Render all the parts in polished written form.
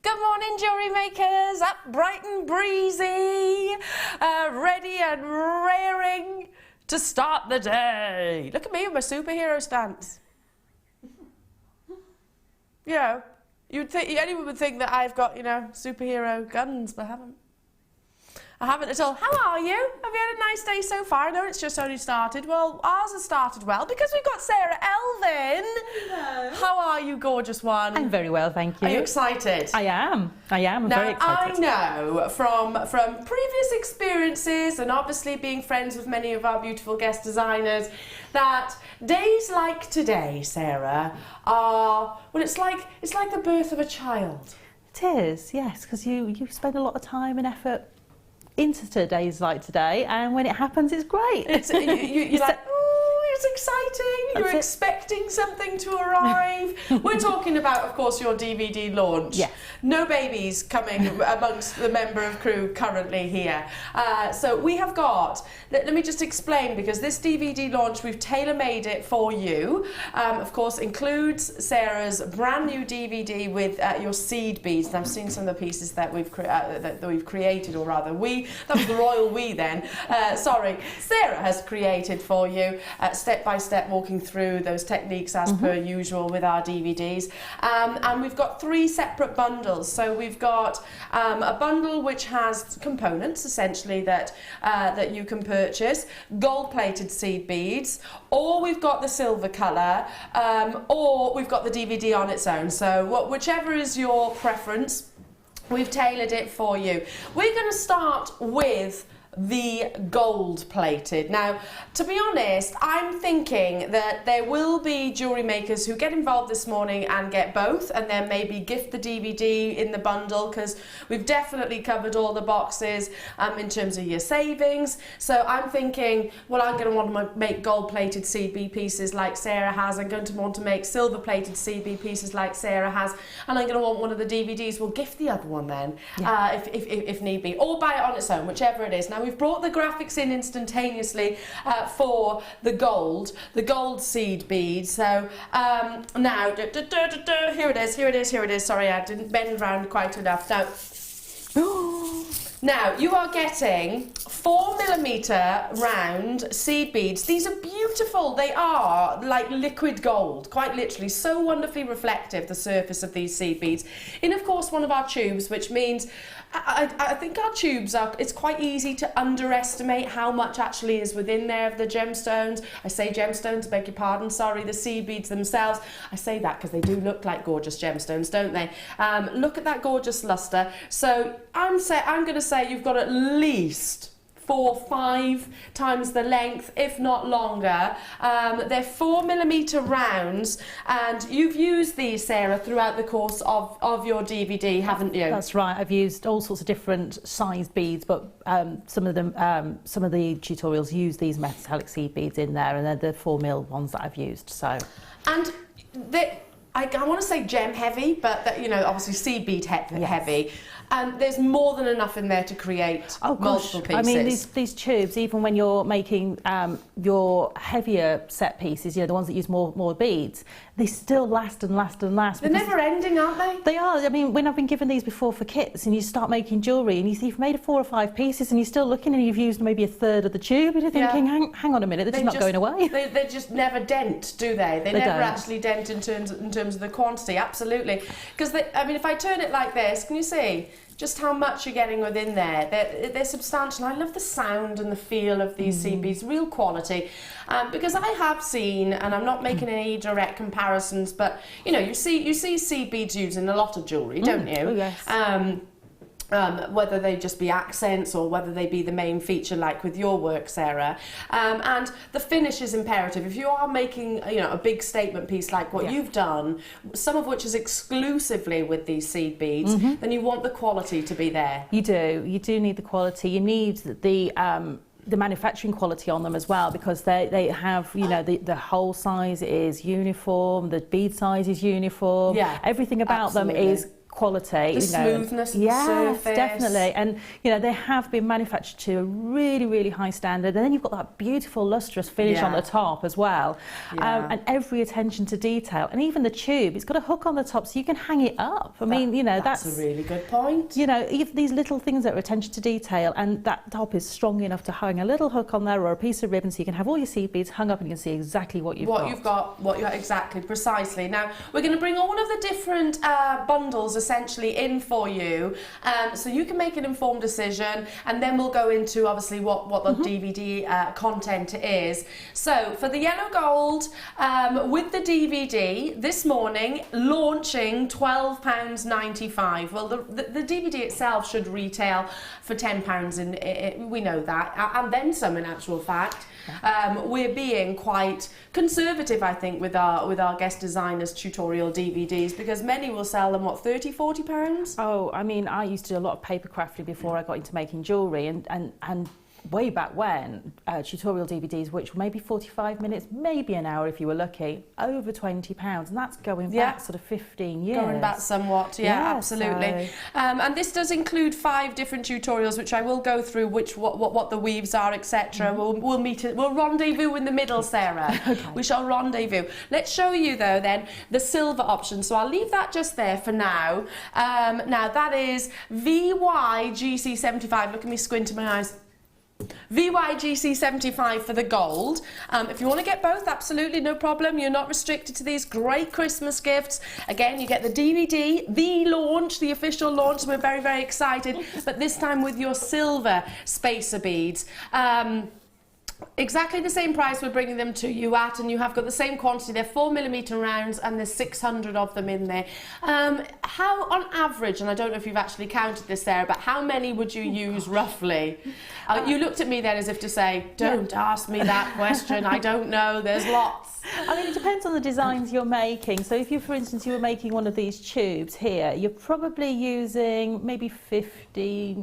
Good morning, jewellery makers, up bright and breezy, ready and raring to start the day. Look at me with my superhero stance. You know, anyone would think that I've got, superhero guns, but I haven't. I haven't at all. How are you? Have you had a nice day so far? I know it's just only started. Well, ours has started well because we've got Sara, Elle then. Hello. How are you, gorgeous one? I'm very well, thank you. Are you excited? I am. I'm very excited. I know from previous experiences and obviously being friends with many of our beautiful guest designers that days like today, Sara, are, well, it's like the birth of a child. It is, yes, because you spend a lot of time and effort into days like today, and when it happens, it's great. You're like, oh, it's exciting. You're expecting something to arrive. We're talking about, of course, your DVD launch. Yes. No babies coming amongst the member of crew currently here. So we have got, let me just explain, because this DVD launch, we've tailor-made it for you. Of course, includes Sara's brand new DVD with your seed beads. And I've seen some of the pieces that we've created, or rather that was the royal we then. Sorry, Sara has created for you, step by step, walking through those techniques as per usual with our DVDs. And we've got 3 separate bundles. So we've got a bundle which has components essentially that you can purchase, gold-plated seed beads, or we've got the silver colour, or we've got the DVD on its own. So whichever is your preference, we've tailored it for you. We're going to start with the gold plated. Now, to be honest, I'm thinking that there will be jewellery makers who get involved this morning and get both, and then maybe gift the DVD in the bundle, because we've definitely covered all the boxes in terms of your savings. So I'm thinking, well, I'm going to want to make gold plated CB pieces like Sara has. I'm going to want to make silver plated CB pieces like Sara has, and I'm going to want one of the DVDs. We'll gift the other one then, if need be, or buy it on its own, whichever it is. Now, we've brought the graphics in instantaneously for the gold seed beads. So now, here it is. Sorry, I didn't bend round quite enough. Now, you are getting 4mm round seed beads. These are beautiful. They are like liquid gold, quite literally, so wonderfully reflective, the surface of these seed beads. In, of course, one of our tubes, which means I think our tubes it's quite easy to underestimate how much actually is within there of the gemstones. I say gemstones, beg your pardon, sorry, the seed beads themselves. I say that because they do look like gorgeous gemstones, don't they? Look at that gorgeous luster. So I'm going to say you've got at least 4 or 5 times the length, if not longer. They're 4mm rounds, and you've used these, Sara, throughout the course of your DVD, haven't you? That's right. I've used all sorts of different sized beads, but some of the tutorials use these metallic seed beads in there, and they're the 4mm ones that I've used. So, and I want to say gem heavy, but obviously seed bead heavy. There's more than enough in there to create multiple pieces. I mean, these tubes, even when you're making your heavier set pieces, the ones that use more beads, they still last and last and last. They're never ending, aren't they? They are. I mean, when I've been given these before for kits, and you start making jewellery, and you've made 4 or 5 pieces, and you're still looking, and you've used maybe a third of the tube, and you're thinking, hang on a minute, they're just not going away. They just never dent, do they? They never actually dent in terms of the quantity. Absolutely. Because I mean, if I turn it like this, can you see just how much you're getting within there? They're substantial. I love the sound and the feel of these seed beads, real quality. Because I have seen, and I'm not making any direct comparisons, but you see seed beads used in a lot of jewellery, don't you? Oh, yes. Whether they just be accents or whether they be the main feature, like with your work, Sara. And the finish is imperative. If you are making a big statement piece like what you've done, some of which is exclusively with these seed beads, then you want the quality to be there. You do need the quality. You need the manufacturing quality on them as well, because they have, the hole size is uniform, the bead size is uniform. Yeah, everything about them is quality. The smoothness of the surface. Yes, definitely. And, you know, they have been manufactured to a really, really high standard. And then you've got that beautiful lustrous finish on the top as well. And every attention to detail. And even the tube, it's got a hook on the top so you can hang it up. I mean, you know, that's a really good point. You know, even these little things that are attention to detail, and that top is strong enough to hang a little hook on there or a piece of ribbon so you can have all your seed beads hung up and you can see exactly what you've got. What you've got, exactly, precisely. Now, we're going to bring all of the different bundles essentially in for you, so you can make an informed decision, and then we'll go into obviously what the DVD content is. So for the yellow gold with the DVD this morning, launching £12.95. Well, the DVD itself should retail for £10, and we know that, and then some in actual fact. We're being quite conservative, I think, with our guest designers tutorial DVDs, because many will sell them, what, £30–40? Oh, I mean, I used to do a lot of paper crafting before I got into making jewellery, and way back when, tutorial DVDs, which were maybe 45 minutes, maybe an hour if you were lucky, over £20, and that's going back sort of 15 years. Going back somewhat, absolutely. So. And this does include 5 different tutorials, which I will go through, what the weaves are, etc. We'll rendezvous in the middle, Sarah. Okay. We shall rendezvous. Let's show you though then the silver option. So I'll leave that just there for now. Now that is VYGC75. Look at me squinting my eyes. VYGC75 for the gold. If you want to get both, absolutely no problem. You're not restricted to these great Christmas gifts. Again, you get the DVD, the official launch. We're very, very excited. But this time with your silver spacer beads. Exactly the same price we're bringing them to you at, and you have got the same quantity. They're 4mm rounds, and there's 600 of them in there. How, on average, and I don't know if you've actually counted this, Sarah, but how many would you use roughly? You looked at me then as if to say, don't ask me that question, I don't know, there's lots. I mean, it depends on the designs you're making. So if you, for instance, you were making one of these tubes here, you're probably using maybe 50,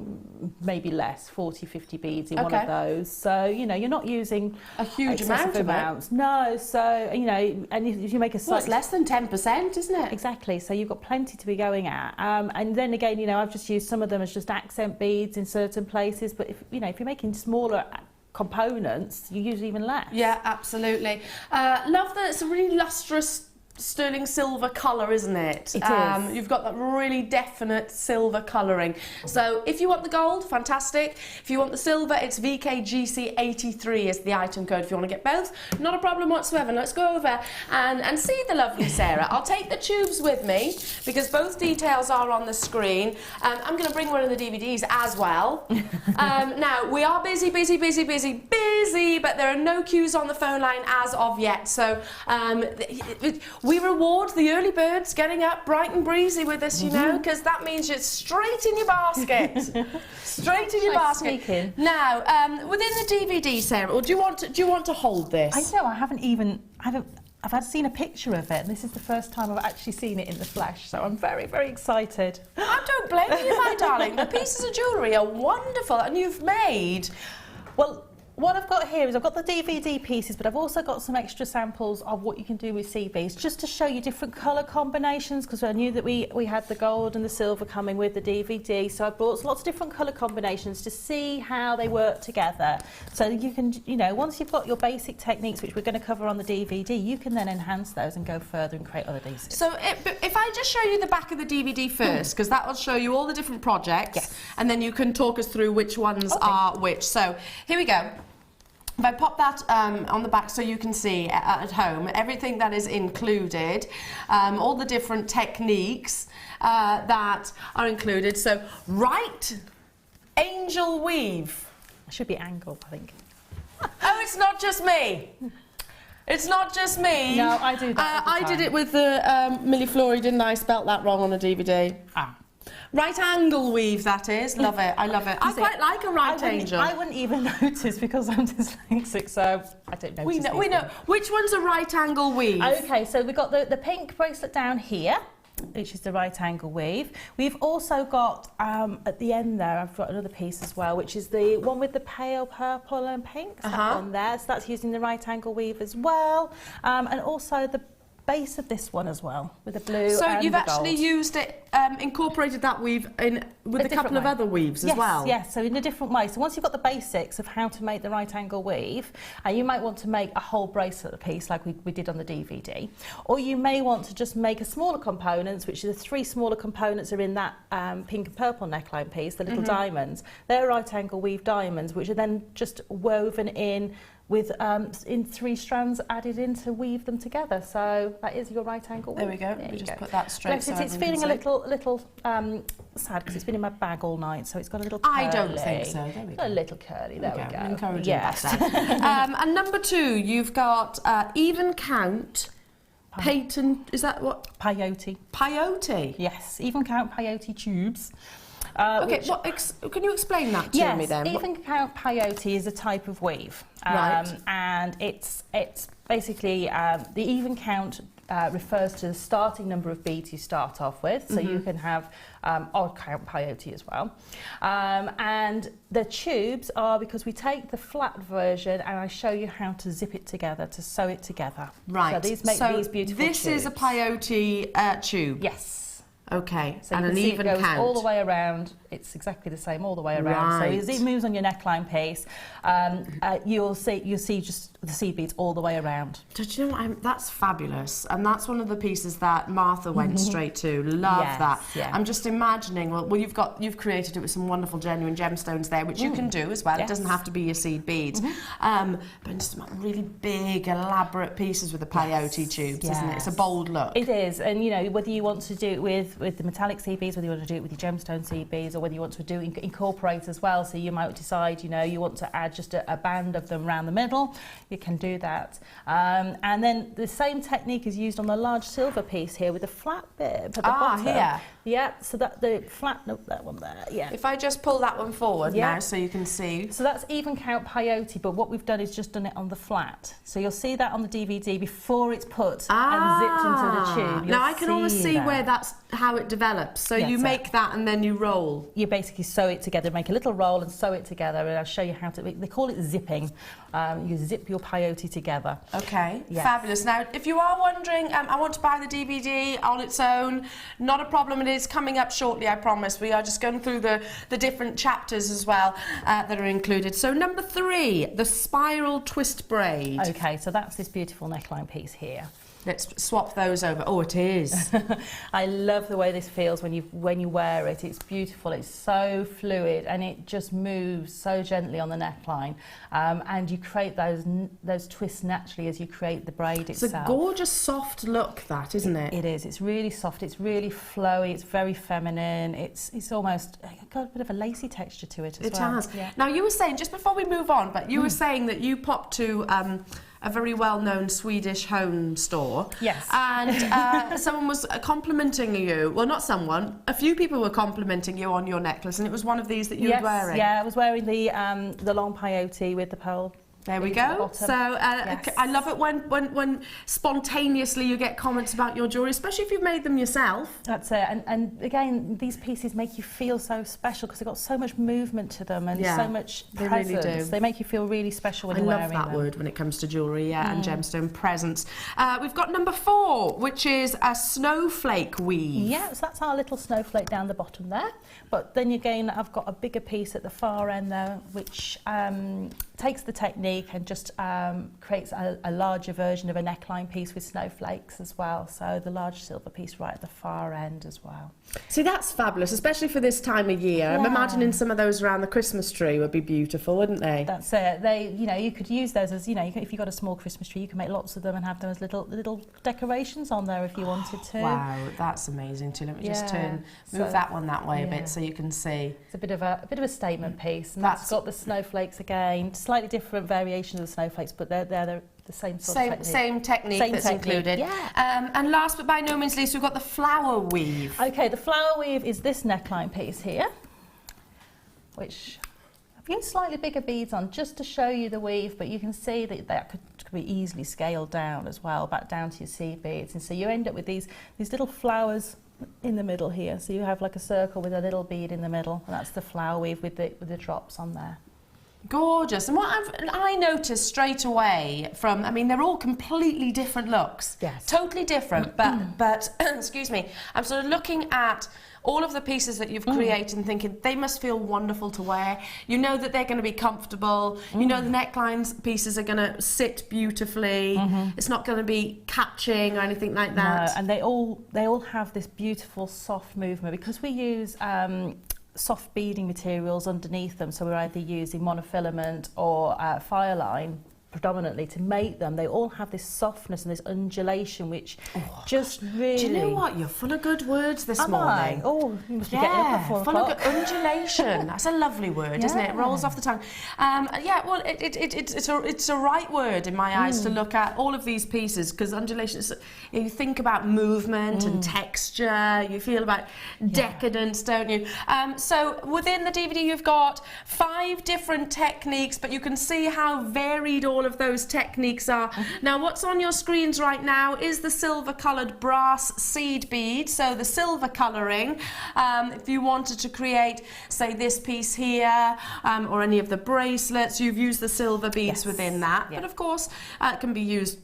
maybe less, 40, 50 beads in one of those. So, you know, you're not using a huge amount of amounts. No, so, you know, and if you make a well, it's less than 10%, isn't it? Exactly, so you've got plenty to be going at. And then again, you know, I've just used some of them as just accent beads in certain places, but if, you know, if you're making smaller components, you use even less. Yeah, absolutely. Love that it's a really lustrous sterling silver colour, isn't it? It is. You've got that really definite silver colouring. So if you want the gold, fantastic. If you want the silver, it's VKGC83 is the item code. If you want to get both, not a problem whatsoever. Let's go over and see the lovely Sarah. I'll take the tubes with me because both details are on the screen. I'm going to bring one of the DVDs as well. Now, we are busy, but there are no queues on the phone line as of yet. So we reward the early birds getting up bright and breezy with us, you know, because that means you're straight in your basket. Straight in your basket. Sneaking. Now, within the DVD, Sarah, or do you want to hold this? I know, I've had seen a picture of it, and this is the first time I've actually seen it in the flesh, so I'm very, very excited. I don't blame you, my darling. The pieces of jewellery are wonderful, and you've made... Well, what I've got here is I've got the DVD pieces, but I've also got some extra samples of what you can do with seed beads, just to show you different colour combinations, because I knew that we had the gold and the silver coming with the DVD, so I brought lots of different colour combinations to see how they work together. So you can, you know, once you've got your basic techniques, which we're going to cover on the DVD, you can then enhance those and go further and create other pieces. So if I just show you the back of the DVD first, because that will show you all the different projects, and then you can talk us through which ones are which. So here we go. If I pop that on the back so you can see at home, everything that is included, all the different techniques that are included. So, right angel weave. It should be angle, I think. Oh, it's not just me. It's not just me. No, I do that all the I time. did it with the milliflora, didn't I? Spelt that wrong on a DVD. Ah. Right angle weave, that is. Love it. I love it. I quite like a right angel. I wouldn't even notice because I'm dyslexic, so I don't notice. We know. Which one's a right angle weave? Okay, so we've got the pink bracelet down here, which is the right angle weave. We've also got, at the end there, I've got another piece as well, which is the one with the pale purple and pink. That one there, so that's using the right angle weave as well. And also the base of this one as well, with the blue So and you've the actually gold. used it, incorporated that weave in with a couple of other weaves as well? Yes, so in a different way. So once you've got the basics of how to make the right angle weave, you might want to make a whole bracelet piece like we did on the DVD, or you may want to just make a smaller components, which are the 3 smaller components are in that pink and purple neckline piece, the little diamonds. They're right angle weave diamonds, which are then just woven in with in 3 strands added in to weave them together. So that is your right angle weave. There we go. There We you just go. put that straight. Bless So it, it's everyone feeling can a little sad because it's been in my bag all night, so it's got a little curly. I don't think so. There we go. A little curly. There we go. Encouraging Yes. that. And number 2, you've got even count patent. Is that what? Peyote. Peyote. Yes, even count peyote tubes. Okay, which- can you explain that to yes, me then? even count peyote is a type of weave, Right. and it's basically the even count refers to the starting number of beads you start off with. So you can have odd count peyote as well, and the tubes are because we take the flat version and I show you how to zip it together, to sew it together. Right. So these make these beautiful this tubes. is a peyote tube. Yes. Okay, So and you an can see even it goes count. all the way around. It's exactly the same all the way around. Right. So as it moves on your neckline piece, you'll see just the seed beads all the way around. Did you know what? That's fabulous, and that's one of the pieces that Martha went straight to. Love Yes, that. yeah. I'm just imagining. Well, you've created it with some wonderful genuine gemstones there, which you can do as well. It Yes. doesn't have to be your seed beads, but just really big, elaborate pieces with the peyote tubes, isn't it? It's a yes. bold look. It is, and you know, whether you want to do it with the metallic seed beads, whether you want to do it with your gemstone seed beads, or whether you want to do incorporate as well. So you might decide, you know, you want to add just a band of them around the middle. You can do that, and then the same technique is used on the large silver piece here with the flat bit at the bottom. Here. Yeah. So that the flat, no, that one there. Yeah. If I just pull that one forward Yeah. now, so you can see. So that's even count peyote, but what we've done is just done it on the flat. So you'll see that on the DVD before it's put and zipped into the tube. Now I can almost see that. where that's how it develops. So Yes, you sir. make that and then you roll. You basically sew it together, make a little roll and sew it together, and I'll show you how to. They call it zipping. You zip your peyote together. Okay, Yes. fabulous. Now, if you are wondering, I want to buy the DVD on its own, not a problem. It is coming up shortly, I promise. We are just going through the different chapters as well that are included. So number 3, the spiral twist braid. Okay, so that's this beautiful neckline piece here. Let's swap those over. Oh, it is. I love the way this feels when you wear it. It's beautiful. It's so fluid and it just moves so gently on the neckline. And you create those twists naturally as you create the braid It's itself. a gorgeous soft look, that, isn't it? It is. It's really soft. It's really flowy. It's very feminine. It's almost got a bit of a lacy texture to it as well. It has. Yeah. Now, you were saying, just before we move on, but you were saying that you popped to a very well-known Swedish home store. Yes. And someone was complimenting you. Well, not someone. A few people were complimenting you on your necklace, and it was one of these that you were wearing. Yeah, I was wearing the long peyote with the pearl. There we beads at the go. bottom. So Yes. I love it when spontaneously you get comments about your jewellery, especially if you've made them yourself. That's it. And again, these pieces make you feel so special because they've got so much movement to them and Yeah, so much they really presence. do. They make you feel really special when I you're love wearing that them. word when it comes to jewellery, and gemstone presence. We've got number 4, which is a snowflake weave. Yeah, so that's our little snowflake down the bottom there. But then again, I've got a bigger piece at the far end there, which takes the technique and just creates a larger version of a neckline piece with snowflakes as well. So the large silver piece right at the far end as well. See, that's fabulous, especially for this time of year. I'm Yeah. imagining some of those around the Christmas tree would be beautiful, wouldn't they? That's it. You could use those as, if you've got a small Christmas tree, you can make lots of them and have them as little decorations on there if you wanted to. Wow, that's amazing too. Let me just Yeah, move so- that one that way a yeah. bit so you can see. It's a bit of a statement piece, and That's- that's got the snowflakes again. Slightly different variations of the snowflakes, but they're the same sort of technique. Same technique Same that's technique, included. yeah. And last but by no means least, we've got the flower weave. Okay, the flower weave is this neckline piece here, which I've used slightly bigger beads on just to show you the weave, but you can see that could be easily scaled down as well, back down to your seed beads. And so you end up with these little flowers in the middle here. So you have like a circle with a little bead in the middle, and that's the flower weave with the drops on there. Gorgeous. And what I noticed straight away from, I mean, they're all completely different looks. Yes. Totally different, but excuse me, I'm sort of looking at all of the pieces that you've created and thinking they must feel wonderful to wear. You know that they're going to be comfortable. You know the necklines pieces are going to sit beautifully. It's not going to be catching or anything like that. No, and they all have this beautiful soft movement because we use soft beading materials underneath them, so we're either using monofilament or fireline predominantly to make them. They all have this softness and this undulation which just really... Do you know what? You're full of good words this Am morning. I? Oh, you must be getting up at 4 full o'clock. of good undulation. That's a lovely word, isn't it? It rolls off the tongue. Yeah, well, it's a right word in my eyes to look at all of these pieces, because undulation is, you think about movement and texture, you feel about decadence, don't you? So within the DVD you've got 5 different techniques, but you can see how varied all of those techniques are. Now what's on your screens right now is the silver coloured brass seed bead, so the silver colouring. If you wanted to create, say, this piece here or any of the bracelets, you've used the silver beads within that. But of course it can be used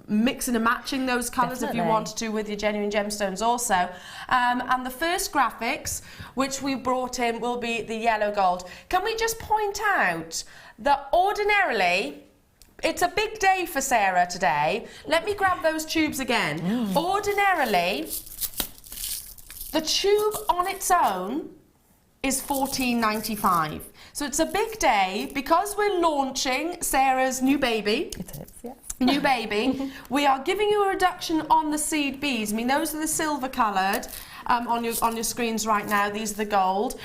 mixing and matching those colours if you wanted to with your genuine gemstones also. And the first graphics which we brought in will be the yellow gold. Can we just point out that ordinarily it's a big day for Sarah today. Let me grab those tubes again. Ordinarily, the tube on its own is $14.95. So it's a big day because we're launching Sarah's new baby. It is, yeah. New baby. We are giving you a reduction on the seed beads. I mean, those are the silver coloured. On your screens right now, these are the gold.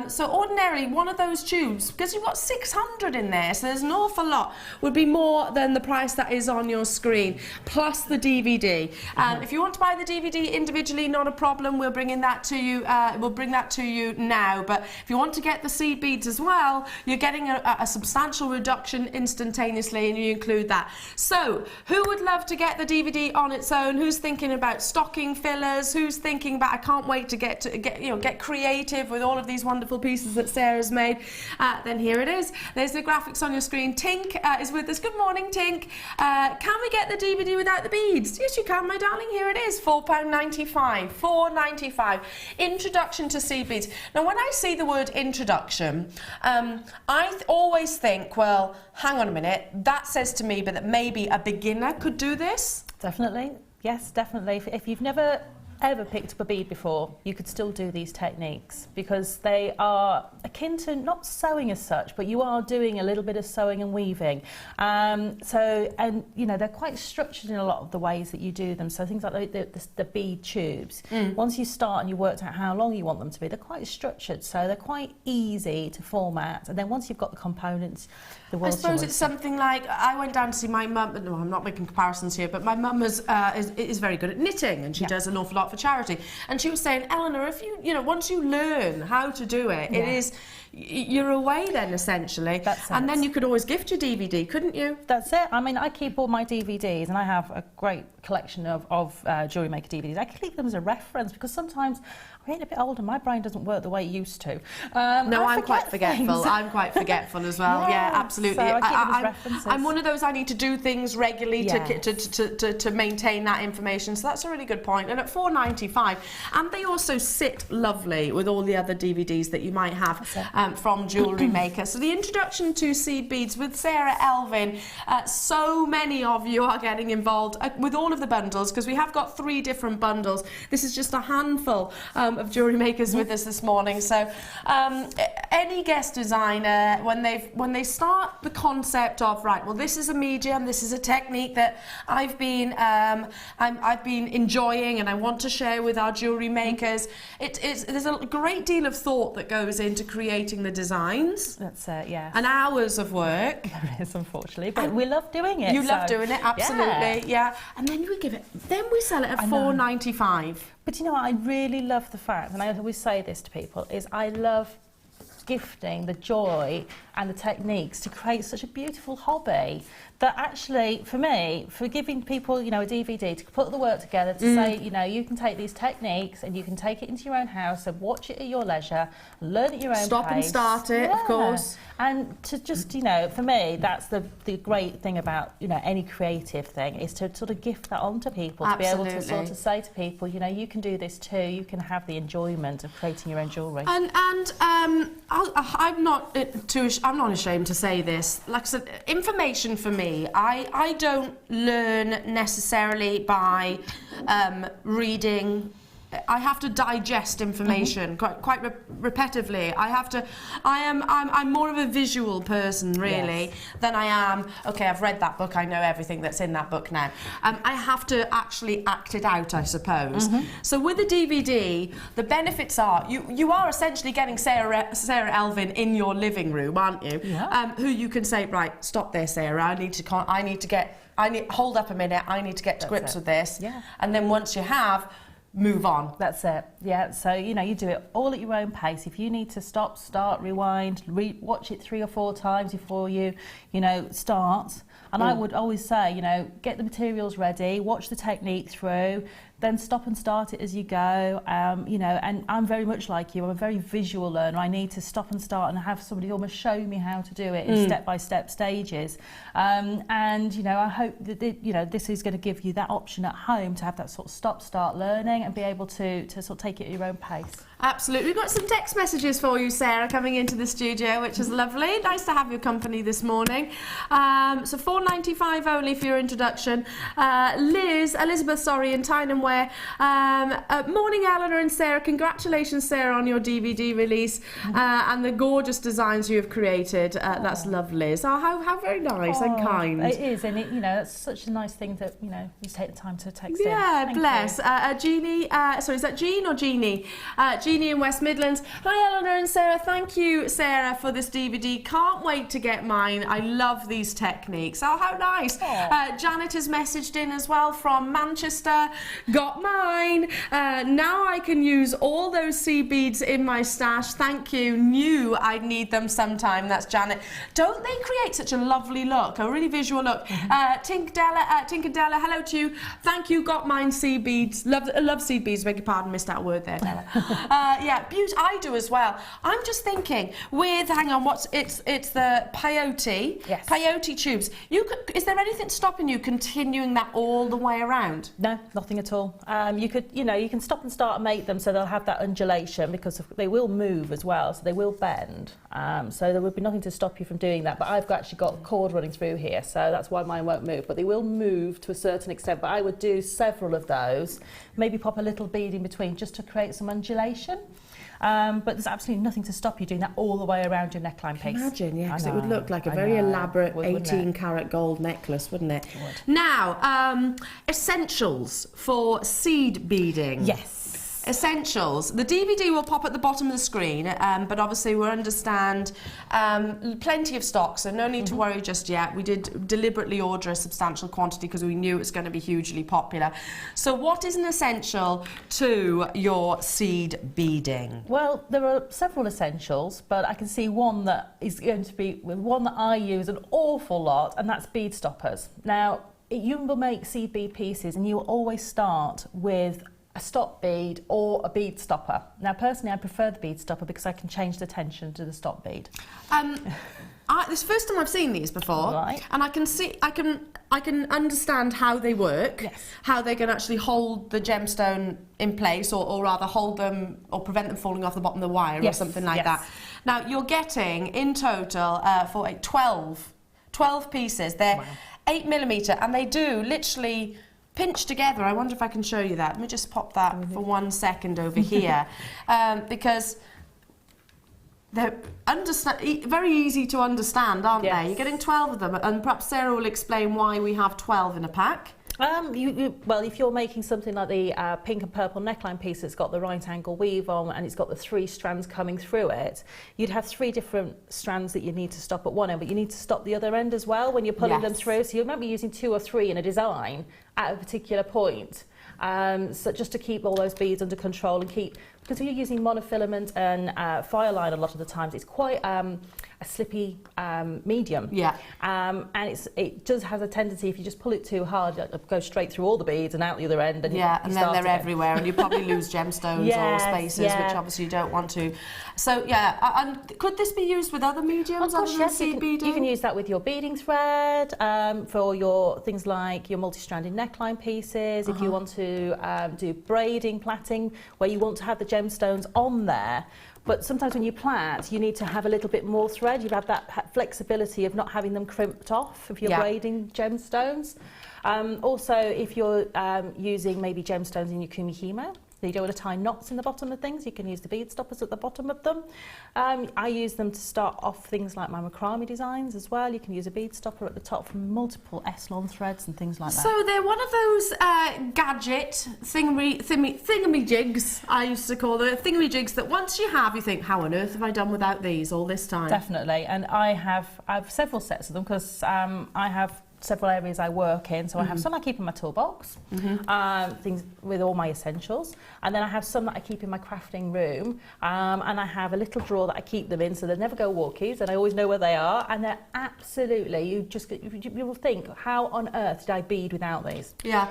So ordinarily, one of those tubes, because you've got 600 in there, so there's an awful lot, would be more than the price that is on your screen, plus the DVD. If you want to buy the DVD individually, not a problem. We'll bring that to you. We'll bring that to you now. But if you want to get the seed beads as well, you're getting a substantial reduction instantaneously, and you include that. So, who would love to get the DVD on its own? Who's thinking about stocking fillers? Who's thinking about, I can't wait to get creative with all of these wonderful pieces that Sarah's made? Then here it is. There's the graphics on your screen. Tink is with us. Good morning, Tink. Can we get the DVD without the beads? Yes, you can, my darling. Here it is. £4.95. £4.95. Introduction to seed beads. Now, when I see the word introduction, I always think, well, hang on a minute. That says to me that maybe a beginner could do this. Definitely. Yes, definitely. If you've never ever picked up a bead before, you could still do these techniques because they are akin to not sewing as such, but you are doing a little bit of sewing and weaving. And you know, they're quite structured in a lot of the ways that you do them. So things like the bead tubes, once you start and you worked out how long you want them to be, they're quite structured, so they're quite easy to format. And then once you've got the components, I suppose it's something like, I went down to see my mum. No, I'm not making comparisons here, but my mum is very good at knitting, and she does an awful lot for charity. And she was saying, Eleanor, if you know, once you learn how to do it, it is, you're away then essentially. And then you could always gift your DVD, couldn't you? That's it. I mean, I keep all my DVDs, and I have a great collection of Jewellery Maker DVDs. I keep them as a reference because sometimes I'm getting a bit older, my brain doesn't work the way it used to. No, I'm quite forgetful. I'm quite forgetful as well. Yeah, absolutely. So I keep them as references. I'm one of those, I need to do things regularly to maintain that information. So that's a really good point. And at £4.95, and they also sit lovely with all the other DVDs that you might have from Jewellery Maker. So the introduction to seed beads with Sarah Elvin. So many of you are getting involved with all of the bundles, because we have got 3 different bundles. This is just a handful of jewellery makers with us this morning. So any guest designer, when they start the concept of, right, well, this is a medium, this is a technique that I've been enjoying and I want to share with our jewellery makers, there's a great deal of thought that goes into creating the designs. That's it, yeah. And hours of work. There is, unfortunately, but we love doing it. You love doing it, absolutely, yeah. And then we sell it at £4.95. But you know what, I really love the fact, and I always say this to people, is I love gifting the joy and the techniques to create such a beautiful hobby that actually, for me, for giving people, you know, a DVD to put the work together to say, you know, you can take these techniques and you can take it into your own house and watch it at your leisure, learn at your own Stop pace. and start it, of course. And to just, you know, for me, that's the great thing about, you know, any creative thing is to sort of gift that on to people, to be able to sort of say to people, you know, you can do this too, you can have the enjoyment of creating your own jewellery. And I'm not ashamed to say this. Like I said, information for me, I don't learn necessarily by reading. I have to digest information quite repetitively. I'm more of a visual person, really, than I am, okay, I've read that book, I know everything that's in that book now. I have to actually act it out, I suppose. So with the DVD, the benefits are, you are essentially getting Sarah Elvin in your living room, aren't you? Yeah. Who you can say, right, stop there, Sarah, hold up a minute, I need to get to grips with this. Yeah. And then once you have, move on. That's it. Yeah. So, you know, you do it all at your own pace. If you need to stop, start, rewind, watch it 3 or 4 times before you know, start. And I would always say, you know, get the materials ready, watch the technique through, then stop and start it as you go. You know, and I'm very much like you. I'm a very visual learner. I need to stop and start and have somebody almost show me how to do it in step-by-step stages. And, you know, I hope that, you know, this is going to give you that option at home to have that sort of stop, start learning and be able to sort of take it at your own pace. Absolutely. We've got some text messages for you, Sarah, coming into the studio, which is lovely. Nice to have your company this morning. So $4.95 only for your introduction. Elizabeth, in Tynemware. Morning, Eleanor and Sarah. Congratulations, Sarah, on your DVD release and the gorgeous designs you have created. That's lovely. So how very nice and kind. It is, and you know, that's such a nice thing that, you know, you take the time to text in. Yeah, bless. Jeannie, is that Jean or Jeannie? Jeannie in West Midlands. Hi, Eleanor and Sarah. Thank you, Sarah, for this DVD. Can't wait to get mine. I love these techniques. Oh, how nice. Janet has messaged in as well from Manchester. Got mine. Now I can use all those seed beads in my stash. Thank you. Knew I'd need them sometime. That's Janet. Don't they create such a lovely look, a really visual look? Tinkadella, hello to you. Thank you. Got mine seed beads. Love seed beads. Beg your pardon, missed that word there, Della. Yeah, beauty. I do as well. I'm just thinking with, hang on, it's the peyote. Yes. Peyote tubes. Is there anything stopping you continuing that all the way around? No, nothing at all. You can stop and start and make them so they'll have that undulation because they will move as well, so they will bend. So there would be nothing to stop you from doing that. But I've actually got cord running through here, so that's why mine won't move. But they will move to a certain extent. But I would do several of those, maybe pop a little bead in between just to create some undulation. But there's absolutely nothing to stop you doing that all the way around your neckline piece. Imagine, yeah, because it would look like a very elaborate 18-carat gold necklace, wouldn't it? It would. Now, essentials for seed beading. Yes. Essentials. The DVD will pop at the bottom of the screen, but obviously we understand plenty of stock, so no need to worry just yet. We did deliberately order a substantial quantity because we knew it was going to be hugely popular. So what is an essential to your seed beading? Well, there are several essentials, but I can see one that is going to be one that I use an awful lot, and that's bead stoppers. Now, you will make seed bead pieces and you will always start with a stop bead or a bead stopper. Now, personally, I prefer the bead stopper because I can change the tension to the stop bead. This is the first time I've seen these before, right. And I can understand how they work, yes. How they can actually hold the gemstone in place, or rather hold them or prevent them falling off the bottom of the wire, yes. Or something like that. Now, you're getting in total for 12 pieces. They're 8mm, and they do literally pinch together. I wonder if I can show you that. Let me just pop that for 1 second over here, because they're very easy to understand, aren't they? You're getting 12 of them, and perhaps Sarah will explain why we have 12 in a pack. Well, if you're making something like the pink and purple neckline piece that's got the right angle weave on and it's got the 3 strands coming through it, you'd have 3 different strands that you need to stop at one end, but you need to stop the other end as well when you're pulling them through. So you might be using 2 or 3 in a design at a particular point. So just to keep all those beads under control and keep, because you're using monofilament and fire line a lot of the times, it's quite slippy medium. Yeah. And it does have a tendency, if you just pull it too hard, it'll go straight through all the beads and out the other end. And yeah, you and then start they're again. everywhere, and you probably lose gemstones or spaces, which obviously you don't want to. So yeah, and could this be used with other mediums other than seed beading? You can use that with your beading thread, for your things like your multi-stranded neckline pieces. If you want to do braiding, plaiting, where you want to have the gemstones on there. But sometimes when you plait, you need to have a little bit more thread. You have that flexibility of not having them crimped off if you're braiding gemstones. Also, if you're using maybe gemstones in your kumihimo, so you don't want to tie knots in the bottom of things, you can use the bead stoppers at the bottom of them. I use them to start off things like my macrame designs as well. You can use a bead stopper at the top from multiple S-long threads and things like that. So they're one of those gadget thingamy-jigs, I used to call them, thingamy-jigs that once you have, you think, how on earth have I done without these all this time? Definitely, and I have several sets of them because I have several areas I work in, so I have some I keep in my toolbox, things with all my essentials, and then I have some that I keep in my crafting room, and I have a little drawer that I keep them in, so they never go walkies, and I always know where they are, and they're absolutely, you will think, how on earth did I bead without these? Yeah.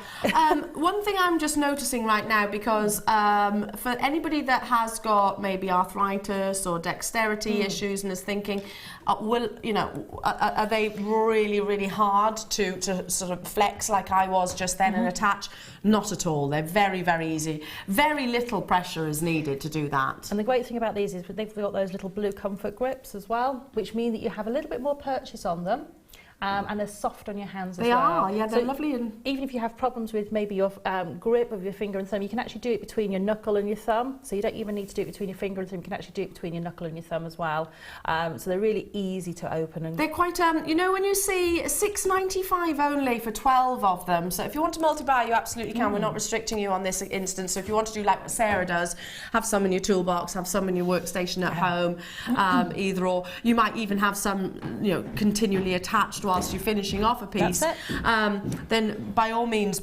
One thing I'm just noticing right now, because for anybody that has got maybe arthritis or dexterity issues and is thinking, are they really, really hard to sort of flex like I was just then and attach? Not at all. They're very, very easy. Very little pressure is needed to do that. And the great thing about these is they've got those little blue comfort grips as well, which mean that you have a little bit more purchase on them. And they're soft on your hands as well. They are, yeah, they're lovely. And even if you have problems with maybe your grip of your finger and thumb, you can actually do it between your knuckle and your thumb. So you don't even need to do it between your finger and thumb, you can actually do it between your knuckle and your thumb as well. So they're really easy to open. And they're quite, you know, when you see $6.95 only for 12 of them, so if you want to multi-buy, you absolutely can. We're not restricting you on this instance. So if you want to do like what Sarah does, have some in your toolbox, have some in your workstation at home, either or. You might even have some, you know, continually attached whilst you're finishing off a piece. Then by all means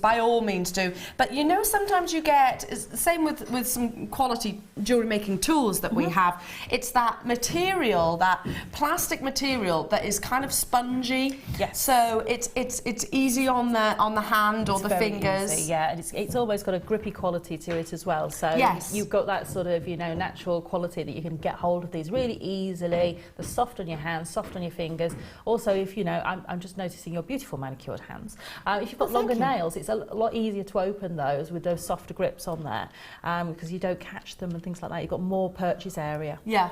do. But you know, sometimes you get, it's the same with some quality jewellery making tools that we have, it's that material, that plastic material that is kind of spongy. Yes. So it's easy on the hand or the fingers. Easy, yeah, and it's almost got a grippy quality to it as well. So you've got that sort of, you know, natural quality that you can get hold of these really easily. They're soft on your hands, soft on your fingers. Also, if you know, I'm just noticing your beautiful manicured hands. If you've got longer nails, it's a lot easier to open those with those softer grips on there, because you don't catch them and things like that. You've got more purchase area. Yeah.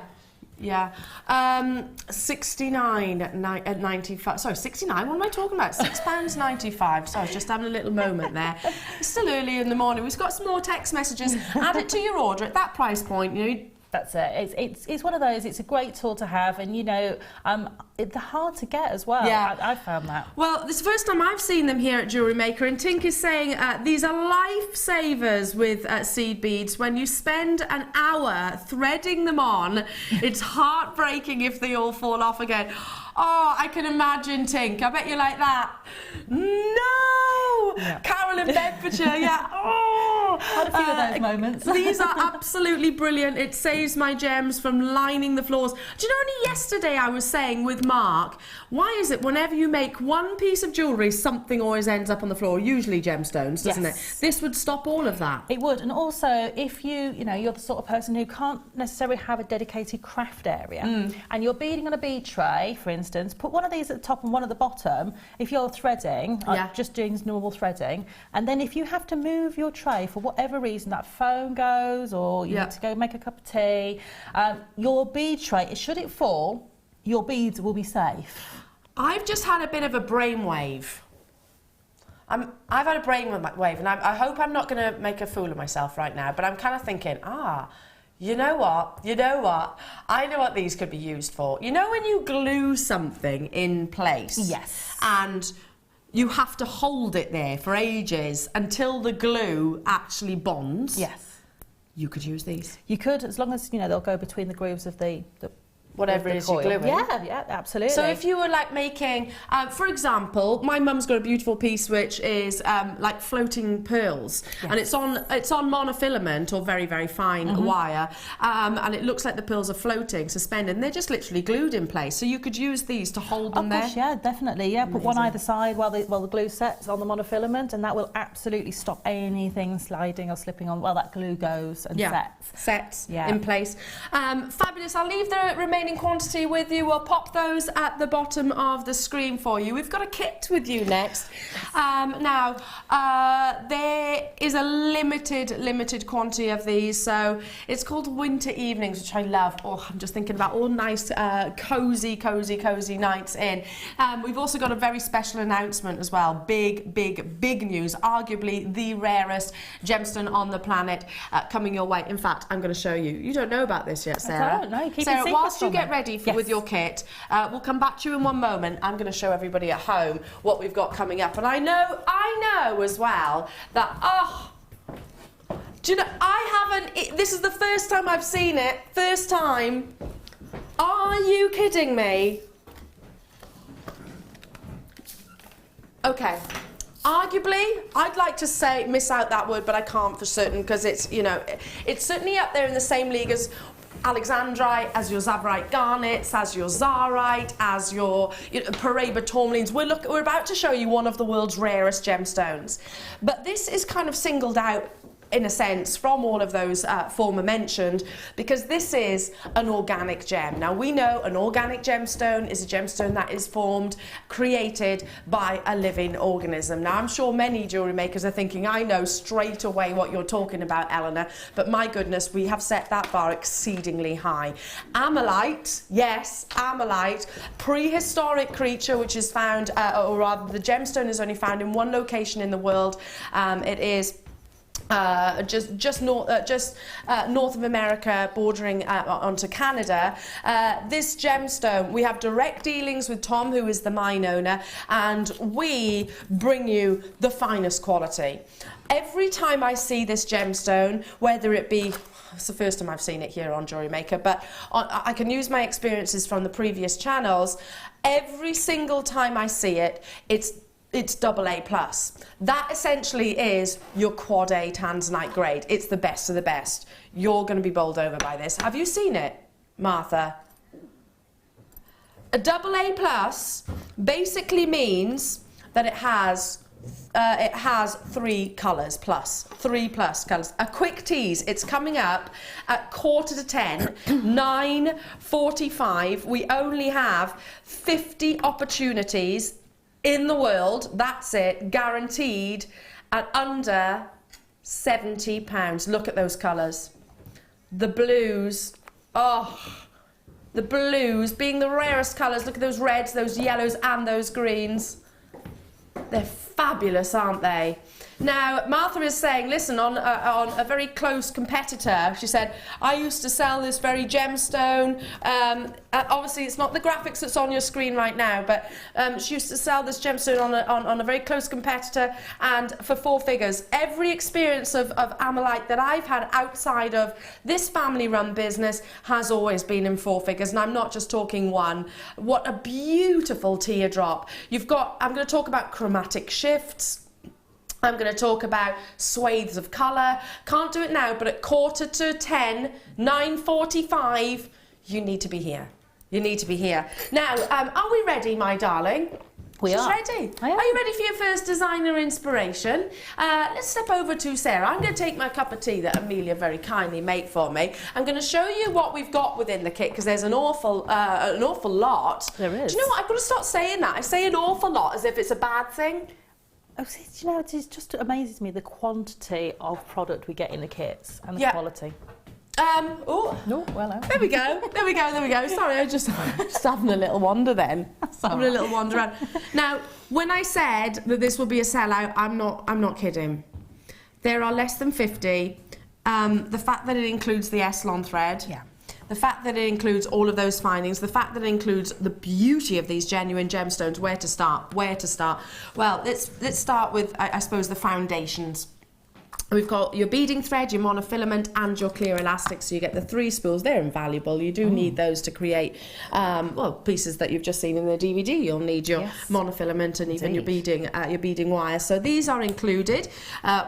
Yeah, $69.95. Sorry, 69. What am I talking about? £6.95. So I was just having a little moment there. It's still early in the morning. We've got some more text messages. Add it to your order at that price point. You know. That's it. It's one of those. It's a great tool to have, and you know, they're hard to get as well. Yeah, I've found that. Well, this is the first time I've seen them here at Jewellery Maker, and Tink is saying these are lifesavers with seed beads. When you spend an hour threading them on, it's heartbreaking if they all fall off again. Oh, I can imagine, Tink. I bet you like that. No! Yeah. Carol in Bedfordshire, yeah. Oh! Had a few of those moments. These are absolutely brilliant. It saves my gems from lining the floors. Do you know, only yesterday I was saying with Mark, why is it whenever you make one piece of jewellery, something always ends up on the floor, usually gemstones, doesn't it? This would stop all of that. It would, and also if you know, you're the sort of person who can't necessarily have a dedicated craft area, and you're beading on a bead tray, for instance, put one of these at the top and one at the bottom if you're threading, just doing normal threading, and then if you have to move your tray for whatever reason, that phone goes or you need to go make a cup of tea, your bead tray, should it fall, your beads will be safe. I've just had a bit of a brainwave. I've had a brainwave, and I hope I'm not going to make a fool of myself right now, but I'm kind of thinking, you know what? I know what these could be used for. You know when you glue something in place? Yes. And you have to hold it there for ages until the glue actually bonds? Yes. You could use these. You could, as long as, you know, they'll go between the grooves of the whatever it is you're gluing. Yeah, absolutely. So if you were like making, for example, my mum's got a beautiful piece which is like floating pearls, and it's on monofilament or very, very fine wire, and it looks like the pearls are floating, suspended, and they're just literally glued in place. So you could use these to hold them there. Of course, yeah, definitely. Yeah, put one either side while the glue sets on the monofilament, and that will absolutely stop anything sliding or slipping on while that glue goes and sets in place. Fabulous. I'll leave the remaining quantity with you. We'll pop those at the bottom of the screen for you. We've got a kit with you next. Now, there is a limited quantity of these, so it's called Winter Evenings, which I love. Oh, I'm just thinking about all nice, cozy nights in. We've also got a very special announcement as well. Big news. Arguably the rarest gemstone on the planet coming your way. In fact, I'm going to show you. You don't know about this yet, Sarah. I don't know. Sarah, whilst you get ready with your kit, we'll come back to you in one moment. I'm going to show everybody at home what we've got coming up. And I know as well that, do you know, I haven't, this is the first time I've seen it. First time. Are you kidding me? Okay. Arguably, I'd like to say, miss out that word, but I can't for certain because it's, you know, it's certainly up there in the same league as Alexandrite, as your Zavarite garnets, as your Zarite, as your Paraiba tourmalines. We're about to show you one of the world's rarest gemstones. But this is kind of singled out, in a sense, from all of those former mentioned, because this is an organic gem. Now, we know an organic gemstone is a gemstone that is created by a living organism. Now, I'm sure many jewellery makers are thinking, I know straight away what you're talking about, Eleanor, but my goodness, we have set that bar exceedingly high. Ammolite, yes, ammolite, prehistoric creature which is found, or rather the gemstone is only found in one location in the world. It is just north of America, bordering onto Canada. This gemstone, we have direct dealings with Tom, who is the mine owner, and we bring you the finest quality. Every time I see this gemstone, whether it be, it's the first time I've seen it here on Jewellery Maker, but I can use my experiences from the previous channels. Every single time I see it, it's AA+. That essentially is your quad A tanzanite grade. It's the best of the best. You're going to be bowled over by this. Have you seen it, Martha? A AA+ basically means that it has 3 colours plus, 3+ colours. A quick tease, it's coming up at 9:45, 9:45. We only have 50 opportunities in the world, that's it, guaranteed, at under £70. Look at those colours. The blues, the blues being the rarest colours. Look at those reds, those yellows and those greens. They're fabulous, aren't they? Now, Martha is saying, listen, on a very close competitor, she said, I used to sell this very gemstone. Obviously, it's not the graphics that's on your screen right now, but she used to sell this gemstone on a very close competitor and for 4 figures. Every experience of Ammolite that I've had outside of this family-run business has always been in 4 figures, and I'm not just talking one. What a beautiful teardrop. You've got, I'm going to talk about chromatic shifts. I'm going to talk about swathes of colour. Can't do it now, but at 9:45, 9:45, you need to be here. You need to be here. Now, are we ready, my darling? We are. Ready? Are you ready for your first designer inspiration? Let's step over to Sarah. I'm going to take my cup of tea that Amelia very kindly made for me. I'm going to show you what we've got within the kit, because there's an awful lot. There is. Do you know what? I've got to stop saying that. I say an awful lot as if it's a bad thing. Oh, see, you know, it just amazes me the quantity of product we get in the kits and the quality. Oh, no, well, there we go. Sorry, I just having a little wander then. Having a little wander around. Now, when I said that this will be a sellout, I'm not kidding. There are less than 50. The fact that it includes the Eslon thread. Yeah. The fact that it includes all of those findings, the fact that it includes the beauty of these genuine gemstones. Where to start? Well, let's start with, I suppose, the foundations. We've got your beading thread, your monofilament, and your clear elastic. So you get the 3 spools. They're invaluable. You do need those to create, well, pieces that you've just seen in the DVD. You'll need your monofilament and even your beading wire. So these are included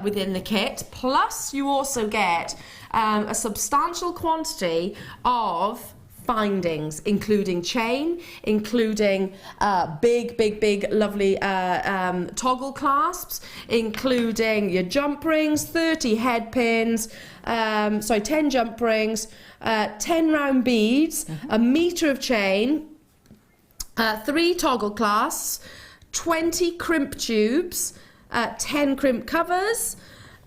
within the kit. Plus, you also get a substantial quantity of findings, including chain, including big, lovely toggle clasps, including your jump rings, 30 head pins, 10 jump rings, 10 round beads, a metre of chain, 3 toggle clasps, 20 crimp tubes, 10 crimp covers,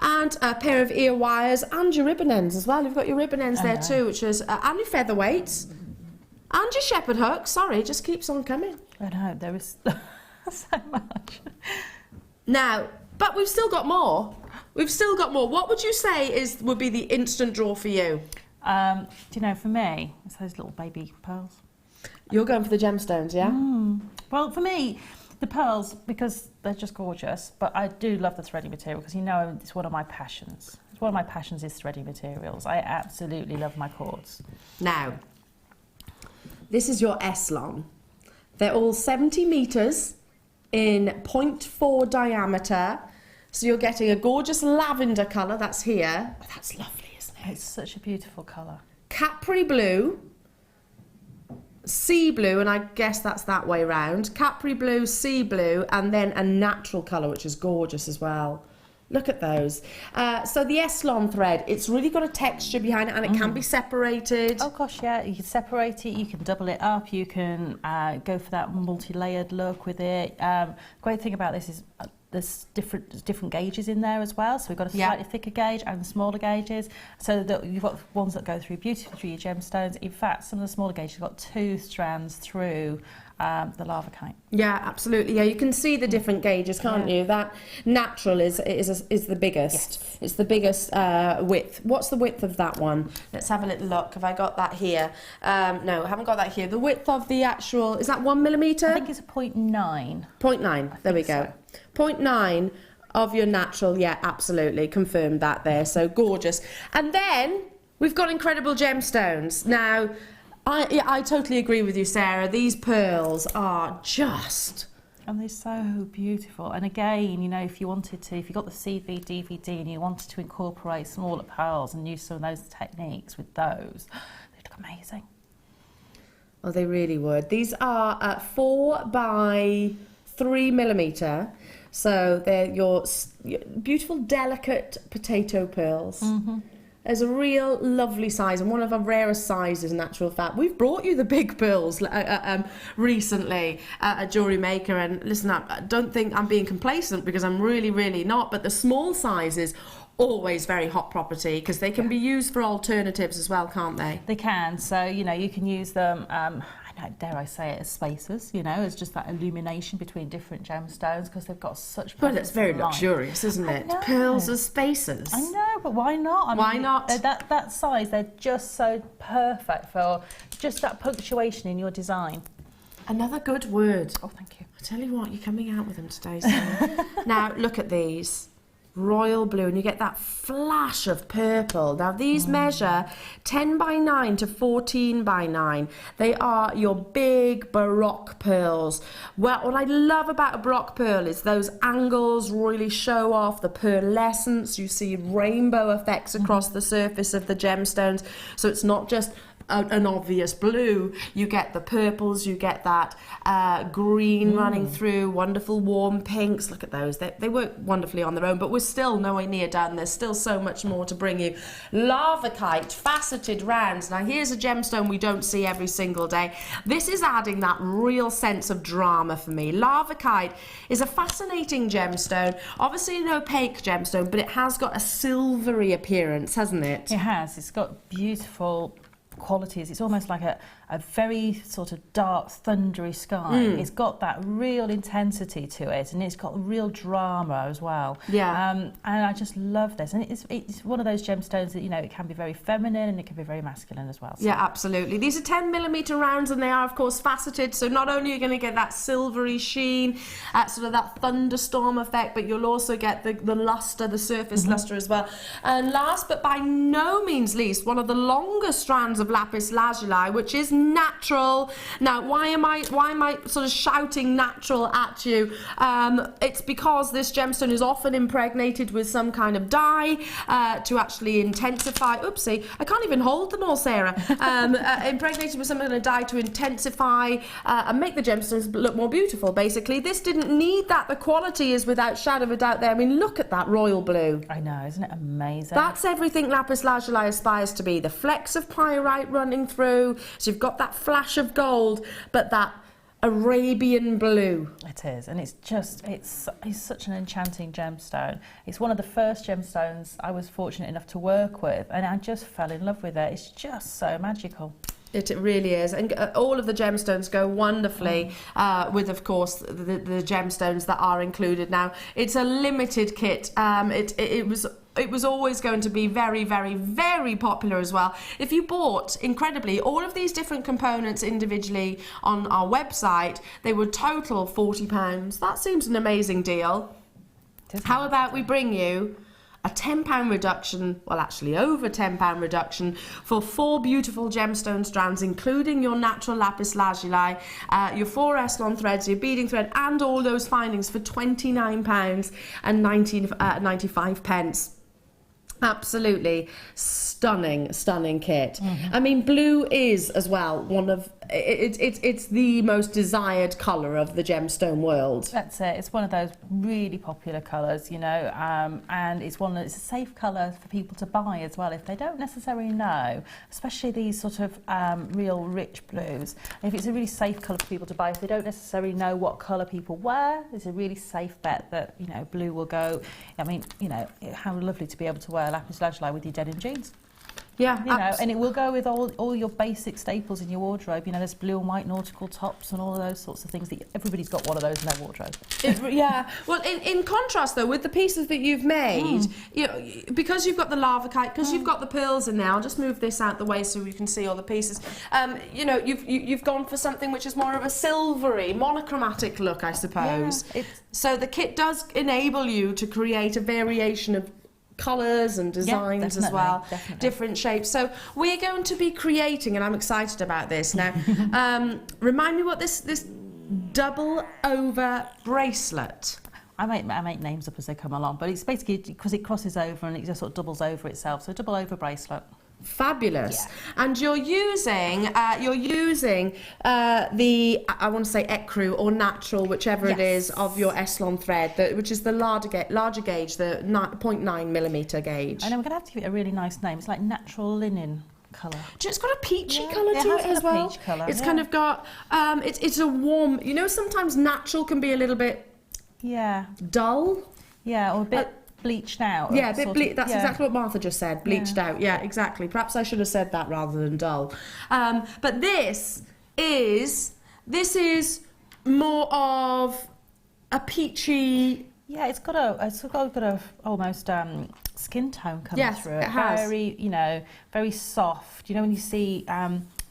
and a pair of ear wires and your ribbon ends as well. You've got your ribbon ends there too, which is and your featherweights and your shepherd hooks. Sorry, it just keeps on coming. I know, there is so much. Now, but we've still got more. We've still got more. What would you say would be the instant draw for you? Do you know, for me, it's those little baby pearls. You're going for the gemstones, yeah? Well, for me, the pearls, because they're just gorgeous, but I do love the thready material because, you know, it's one of my passions. One of my passions is thready materials. I absolutely love my cords. Now, this is your S-long. They're all 70 metres in 0.4 diameter. So you're getting a gorgeous lavender colour, that's here. Oh, that's lovely, isn't it? It's such a beautiful colour. Capri blue, sea blue, and I guess that's that way round. Capri blue, sea blue, and then a natural colour, which is gorgeous as well. Look at those. So the S-long thread, it's really got a texture behind it, and it can be separated. Oh gosh, yeah, you can separate it, you can double it up, you can go for that multi-layered look with it. Great thing about this is there's different gauges in there as well. So we've got a slightly thicker gauge and smaller gauges. So that you've got ones that go through beautifully through your gemstones. In fact, some of the smaller gauges have got 2 strands through the lava kite. Yeah, absolutely. Yeah, you can see the different gauges, can't you? That natural is the biggest. Yes. It's the biggest width. What's the width of that one? Let's have a little look. Have I got that here? No, I haven't got that here. The width of the actual, is that 1 millimetre? I think it's a 0.9. 0.9. There we go. So. 0.9 of your natural. Yeah, absolutely. Confirmed that there. So gorgeous. And then we've got incredible gemstones. Now, I totally agree with you, Sarah. These pearls are just... And they're so beautiful. And again, you know, if you wanted to, if you got the CV DVD and you wanted to incorporate smaller pearls and use some of those techniques with those, they'd look amazing. Oh, they really would. These are 4 by 3 millimetre. So they're your beautiful, delicate potato pearls. There's a real lovely size, and one of our rarest sizes in actual fact. We've brought you the big pearls recently at Jewellery Maker, and listen, I don't think I'm being complacent because I'm really not, but the small sizes, always very hot property because they can be used for alternatives as well, can't they? They can, so, you know, you can use them, dare I say it, as spacers, you know, as just that illumination between different gemstones because they've got such... Well, it's very luxurious, isn't it? Pearls as spacers. I know, but why not? Why not? That size, they're just so perfect for just that punctuation in your design. Another good word. Oh, thank you. I tell you what, you're coming out with them today, Sarah. Now, look at these. Royal blue, and you get that flash of purple. Now these measure 10 by 9 to 14 by 9. They are your big Baroque pearls. Well, what I love about a Baroque pearl is those angles really show off the pearlescence. You see rainbow effects across the surface of the gemstones, so it's not just an obvious blue. You get the purples, you get that green running through, wonderful warm pinks. Look at those. They work wonderfully on their own, but we're still nowhere near done. There's still so much more to bring you. Lava kite, faceted rounds. Now here's a gemstone we don't see every single day. This is adding that real sense of drama for me. Lava kite is a fascinating gemstone, obviously an opaque gemstone, but it has got a silvery appearance, hasn't it? It has. It's got beautiful qualities. It's almost like a very sort of dark, thundery sky. It's got that real intensity to it, and it's got real drama as well. Yeah. And I just love this. And it's one of those gemstones that, you know, it can be very feminine and it can be very masculine as well. So. Yeah, absolutely. These are 10mm rounds, and they are, of course, faceted. So not only are you going to get that silvery sheen, sort of that thunderstorm effect, but you'll also get the luster, the surface luster as well. And last but by no means least, one of the longest strands of lapis lazuli, which is natural. Now, why am I sort of shouting natural at you? It's because this gemstone is often impregnated with some kind of dye to actually intensify. Oopsie, I can't even hold them all, Sarah. Impregnated with some kind of dye to intensify and make the gemstones look more beautiful. Basically, this didn't need that. The quality is without shadow of a doubt there. I mean, look at that royal blue. I know, isn't it amazing? That's everything lapis lazuli aspires to be. The flecks of pyrite running through, so you've got that flash of gold, but that Arabian blue. It is, and it's such an enchanting gemstone. It's one of the first gemstones I was fortunate enough to work with, and I just fell in love with it. It's just so magical. It really is, and all of the gemstones go wonderfully with, of course, the gemstones that are included. Now, it's a limited kit. It was always going to be very, very, very popular as well. If you bought, incredibly, all of these different components individually on our website, they would total £40. That seems an amazing deal. How about we bring you a £10 reduction, well, actually over £10 reduction for 4 beautiful gemstone strands, including your natural lapis lazuli, your 4 Essilon threads, your beading thread, and all those findings for £29.95. Absolutely stunning kit. I mean, blue is as well one of it's the most desired colour of the gemstone world. That's it. It's one of those really popular colours, you know, and it's a safe colour for people to buy as well if they don't necessarily know, especially these sort of real rich blues. If it's a really safe colour for people to buy, if they don't necessarily know what colour people wear, it's a really safe bet that, you know, blue will go. I mean, you know, how lovely to be able to wear lapis lazuli with your denim jeans. Yeah, you know, and it will go with all your basic staples in your wardrobe. You know, there's blue and white nautical tops and all of those sorts of things that everybody's got one of those in their wardrobe. Yeah. Well, in contrast though, with the pieces that you've made, you know, because you've got the lavakite, because you've got the pearls in there. I'll just move this out the way so you can see all the pieces. You know, you've gone for something which is more of a silvery, monochromatic look, I suppose. Yeah, so the kit does enable you to create a variation of colours and designs as well, different shapes. So we're going to be creating, and I'm excited about this now. Remind me what this double over bracelet. I make names up as they come along, but it's basically because it crosses over and it just sort of doubles over itself. So double over bracelet. Fabulous. Yeah. And you're using the I want to say ecru or natural, whichever it is, of your Essilon thread, which is the larger gauge, the 0.9mm gauge. I know, we're going to have to give it a really nice name. It's like natural linen colour. It's got a peachy colour to it as well. Peach colour, it's kind of got it's a warm, you know, sometimes natural can be a little bit dull. Yeah, or a bit bleached out. Yeah, a bit that's exactly what Martha just said, bleached out. Yeah, exactly. Perhaps I should have said that rather than dull. But this is more of a peachy. Yeah, it's got a almost skin tone coming through it. It has. Very, you know, very soft. You know, when you see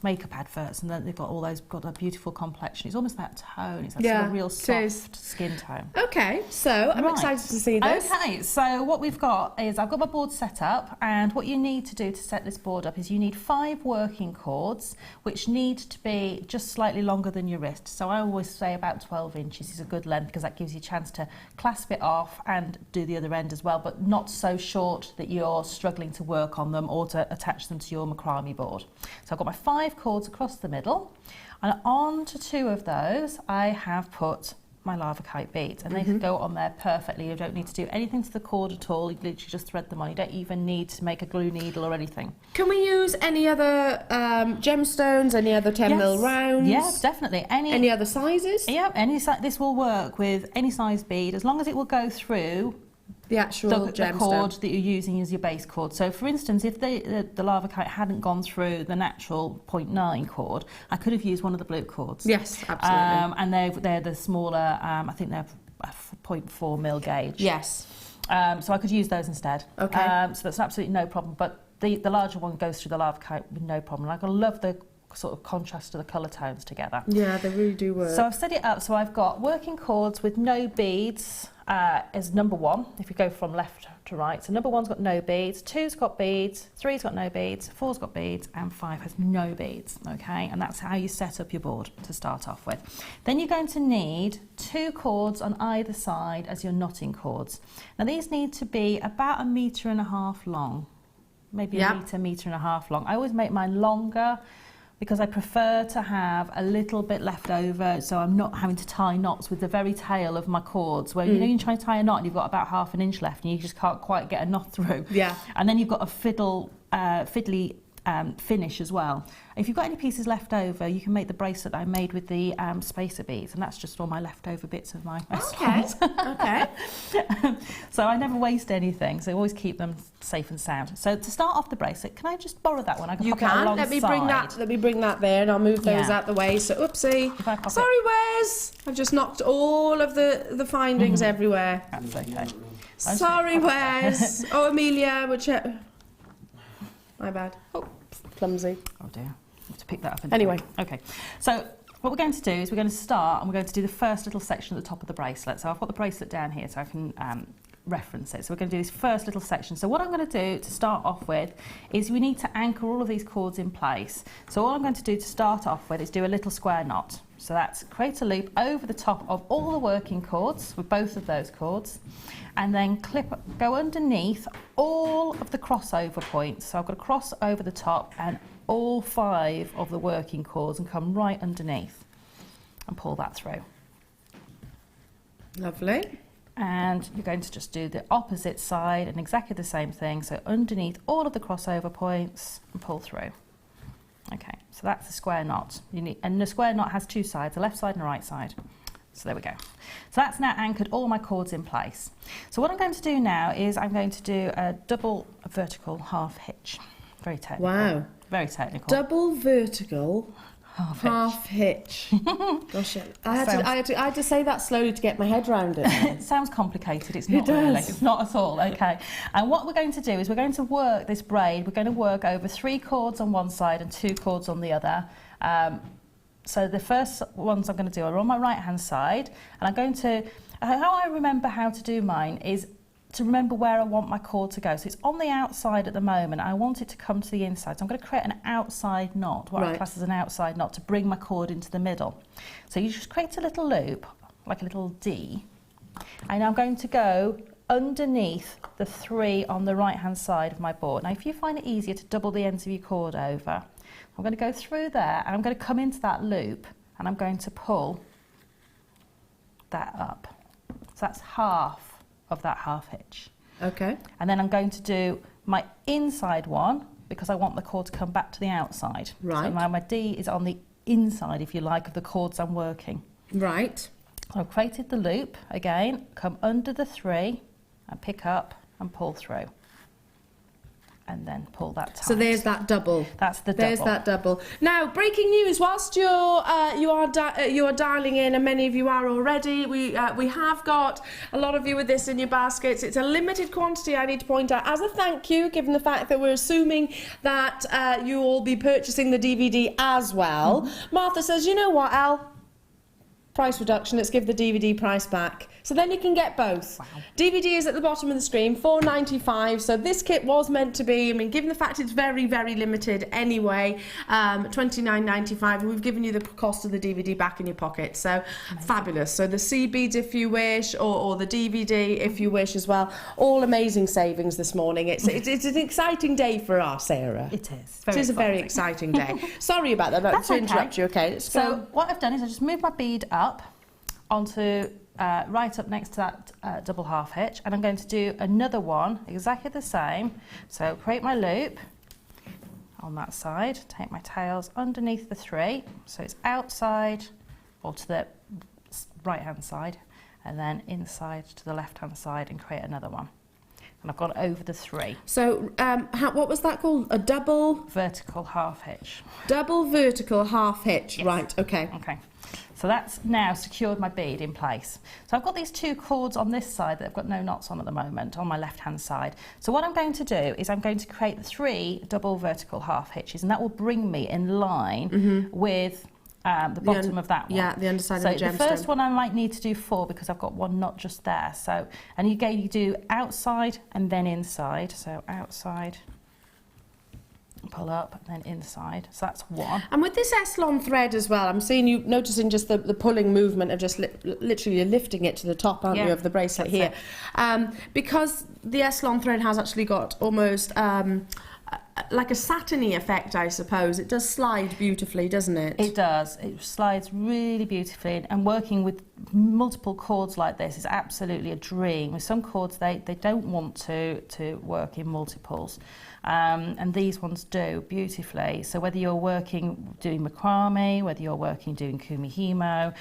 makeup adverts and then they've got that beautiful complexion. It's almost that tone. It's that sort of real soft skin tone. Okay, so I'm excited to see this. Okay, so what we've got is I've got my board set up, and what you need to do to set this board up is you need 5 working cords, which need to be just slightly longer than your wrist. So I always say about 12 inches is a good length, because that gives you a chance to clasp it off and do the other end as well, but not so short that you're struggling to work on them or to attach them to your macrame board. So I've got my 5 cords across the middle, and onto 2 of those I have put my lavakite beads, and they can go on there perfectly. You don't need to do anything to the cord at all. You literally just thread them on. You don't even need to make a glue needle or anything. Can we use any other gemstones, any other 10mm rounds? Yes, definitely. Any other sizes? Yeah, any size. This will work with any size bead, as long as it will go through The actual the gemstone. cord that you're using as your base cord. So for instance, if the lava kite hadn't gone through the natural 0.9 cord, I could have used one of the blue cords. Yes, absolutely. And they're the smaller, I think they're a 0.4 mil gauge. Yes. So I could use those instead. Okay. So that's absolutely no problem. But the larger one goes through the lava kite with no problem. Like, I love the sort of contrast of the colour tones together. Yeah, they really do work. So I've set it up so I've got working cords with no beads as number 1, if you go from left to right. So number 1's got no beads, 2's got beads, 3's got no beads, 4's got beads, and 5 has no beads, okay? And that's how you set up your board to start off with. Then you're going to need 2 cords on either side as your knotting cords. Now these need to be about 1.5 meters long, maybe a metre and a half long. I always make mine longer, because I prefer to have a little bit left over, so I'm not having to tie knots with the very tail of my cords, where you know you try to tie a knot and you've got about ½ an inch left and you just can't quite get a knot through. Yeah. And then you've got a fiddly finish as well. If you've got any pieces left over, you can make the bracelet I made with the spacer beads, and that's just all my leftover bits of my stones. Okay. So I never waste anything, so I always keep them safe and sound. So to start off the bracelet, can I just borrow that one? I can You pop it can. alongside. Let me bring that there, and I'll move those out the way. So, oopsie. If I pop Sorry, Wes. I've just knocked all of the findings everywhere. That's okay. Sorry, Wes. Oh, Amelia, my bad. Oh, clumsy. Oh dear. I have to pick that up. Anyway. Okay. So what we're going to do is we're going to start and we're going to do the first little section at the top of the bracelet. So I've got the bracelet down here so I can reference it. So we're going to do this first little section. So what I'm going to do to start off with is we need to anchor all of these cords in place. So all I'm going to do to start off with is do a little square knot. So that's create a loop over the top of all the working cords with both of those cords, and then go underneath all of the crossover points. So I've got to cross over the top and all 5 of the working cords and come right underneath and pull that through. Lovely. And you're going to just do the opposite side and exactly the same thing. So underneath all of the crossover points and pull through. Okay, so that's a square knot. And the square knot has 2 sides, a left side and a right side. So there we go. So that's now anchored all my cords in place. So what I'm going to do now is I'm going to do a double vertical half hitch. Very technical. Wow. Very technical. Double vertical half hitch. Gosh, I had to say that slowly to get my head around it. It sounds complicated. It's not really. It's not at all. Okay. And what we're going to do is we're going to work this braid. We're going to work over 3 cords on one side and 2 cords on the other. So the first ones I'm going to do are on my right hand side, and I'm going to. How I remember how to do mine is to remember where I want my cord to go. So it's on the outside at the moment. I want it to come to the inside. So I'm going to create an outside knot, what I class as an outside knot, to bring my cord into the middle. So you just create a little loop, like a little D, and I'm going to go underneath the 3 on the right hand side of my board. Now if you find it easier to double the ends of your cord over, I'm going to go through there and I'm going to come into that loop and I'm going to pull that up. So that's half of that half hitch. Okay. And then I'm going to do my inside one because I want the cord to come back to the outside. Right. So now my D is on the inside, if you like, of the cords I'm working. Right. So I've created the loop again, come under the 3 and pick up and pull through. And then pull that tight. So there's that double. That's the double. There's that double. Now, breaking news. Whilst you are dialing in, and many of you are already, we have got a lot of you with this in your baskets. It's a limited quantity. I need to point out as a thank you, given the fact that we're assuming that you will be purchasing the DVD as well. Martha says, you know what, Elle? Price reduction. Let's give the DVD price back. So then you can get both. Wow. DVD is at the bottom of the screen, £4.95. So this kit was meant to be, I mean, given the fact it's very, very limited anyway, £29.95. We've given you the cost of the DVD back in your pocket. So fabulous. So the C beads if you wish, or the DVD if you wish as well. All amazing savings this morning. It's an exciting day for us, Sarah. It is. It is a very exciting day. Sorry about that. That's to interrupt you. Okay. Let's So go. what I've done is I just moved my bead up onto right up next to that double half hitch, and I'm going to do another one exactly the same. So create my loop on that side, take my tails underneath the 3, so it's outside or to the right hand side, and then inside to the left hand side, and create another one. and I've gone over the 3. So what was that called? A double? Vertical half hitch. Double vertical half hitch, Yes. right, okay. Okay. So that's now secured my bead in place. So I've got these 2 cords on this side that I've got no knots on at the moment, on my left-hand side. So what I'm going to do is I'm going to create 3 double vertical half hitches, and that will bring me in line with the bottom of that one. Yeah, the underside so of the gemstone. the first one I might need to do 4 because I've got 1 knot just there. So, and again, you do outside and then inside. So outside, pull up, and then inside. So that's 1. And with this Eslon thread as well, I'm seeing you noticing just the pulling movement of just literally lifting it to the top, aren't you, of the bracelet here. Because the Eslon thread has actually got almost like a satiny effect, I suppose. It does slide beautifully, doesn't it? It does. It slides really beautifully, and working with multiple cords like this is absolutely a dream. With some cords, they don't want to work in multiples, and these ones do beautifully. So whether you're working doing macrame, whether you're working doing kumihimo,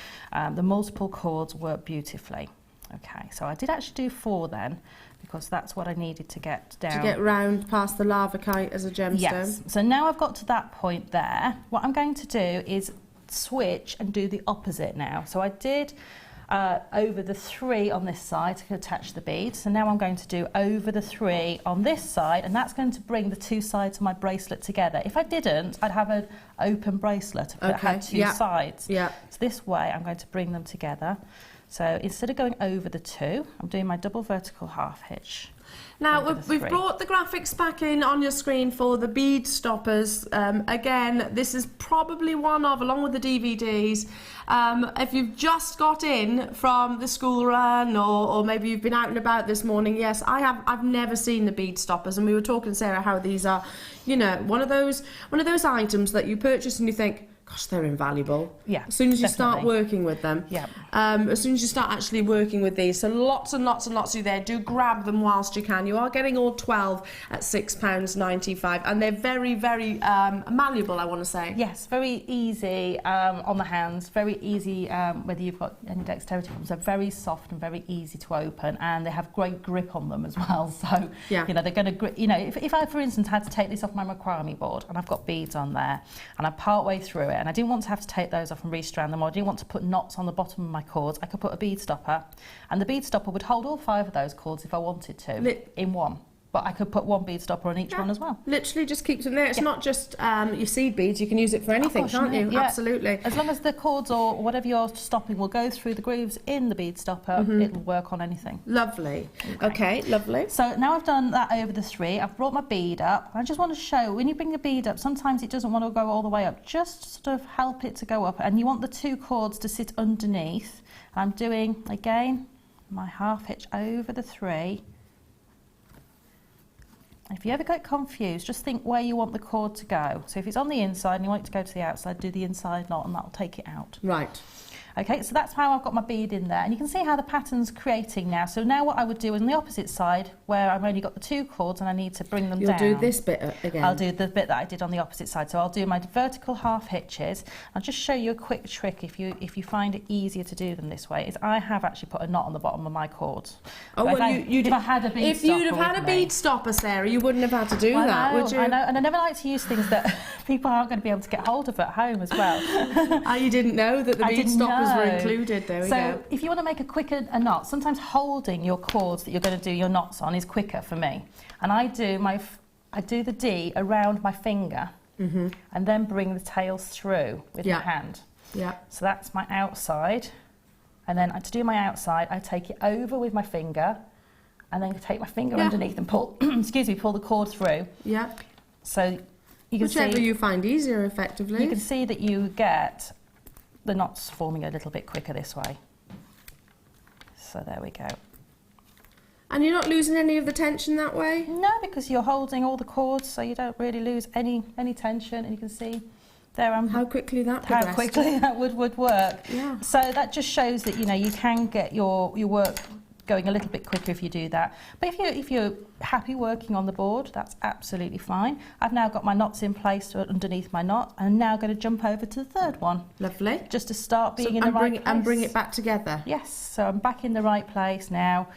the multiple cords work beautifully. Okay, so I did actually do 4 then, because that's what I needed to get down. To get round past the lava kite as a gemstone? Yes. So now I've got to that point there, what I'm going to do is switch and do the opposite now. So I did over the 3 on this side to attach the bead. So now I'm going to do over the 3 on this side, and that's going to bring the 2 sides of my bracelet together. If I didn't, I'd have an open bracelet that had 2 sides. Yeah. So this way I'm going to bring them together. So instead of going over the 2, I'm doing my double vertical half hitch. Now, we've brought the graphics back in on your screen for the bead stoppers. Again, this is probably one of, along with the DVDs, if you've just got in from the school run, or maybe you've been out and about this morning, yes, I've never seen the bead stoppers, and we were talking, Sarah, how these are, you know, one of those items that you purchase and you think, gosh, they're invaluable. Yeah, as soon as you definitely start working with them. Yeah. As soon as you start actually working with these. So lots and lots and lots of you there. Do grab them whilst you can. You are getting all 12 at £6.95, and they're very, very malleable, I want to say. Yes, very easy on the hands, very easy whether you've got any dexterity problems. They're very soft and very easy to open, and they have great grip on them as well. So, yeah. You know, they're going to grip. You know, if I, for instance, had to take this off my macrame board, and I've got beads on there, and I'm part way through it, and I didn't want to have to take those off and restrand them, or I didn't want to put knots on the bottom of my cords, I could put a bead stopper, and the bead stopper would hold all 5 of those cords if I wanted to in one. But I could put 1 bead stopper on each one as well. Literally just keeps them there. It's not just your seed beads. You can use it for anything, can't you? Yeah. Absolutely. As long as the cords or whatever you're stopping will go through the grooves in the bead stopper, it'll work on anything. Lovely. Okay, lovely. So now I've done that over the 3. I've brought my bead up. I just want to show, when you bring the bead up, sometimes it doesn't want to go all the way up. Just sort of help it to go up. And you want the 2 cords to sit underneath. I'm doing, again, my half hitch over the 3. If you ever get confused, just think where you want the cord to go. So if it's on the inside and you want it to go to the outside, do the inside knot, and that'll take it out. Right. Okay, so that's how I've got my bead in there, and you can see how the pattern's creating now. So now what I would do on the opposite side, where I've only got the 2 cords and I need to bring them down. You'll do this bit again. I'll do the bit that I did on the opposite side. So I'll do my vertical half hitches. I'll just show you a quick trick if you find it easier to do them this way. Is I have actually put a knot on the bottom of my cords. Oh, well, if I had a bead if stopper you'd have had a bead stopper, Sarah, you wouldn't have had to do that, would you? I know, and I never like to use things that people aren't going to be able to get hold of at home as well. You didn't know that the bead stoppers were included. There we go. So if you want to make a quicker knot, sometimes holding your cords that you're going to do your knots on is quicker for me. And I do the D around my finger and then bring the tails through with my hand. Yeah. So that's my outside. And then to do my outside, I take it over with my finger and then take my finger underneath and pull, pull the cord through. Yeah. So you can Whichever you find easier, effectively. You can see that you get the knots forming a little bit quicker this way. So there we go. And you're not losing any of the tension that way? No, because you're holding all the cords, so you don't really lose any tension. And you can see there how quickly that progressed. How quickly that would work. Yeah. So that just shows that you can get your work going a little bit quicker if you do that. But if you're happy working on the board, that's absolutely fine. I've now got my knots in place underneath my knot. I'm now going to jump over to the 3rd one. Lovely. Just to start being in the right place. And bring it back together. Yes, so I'm back in the right place now.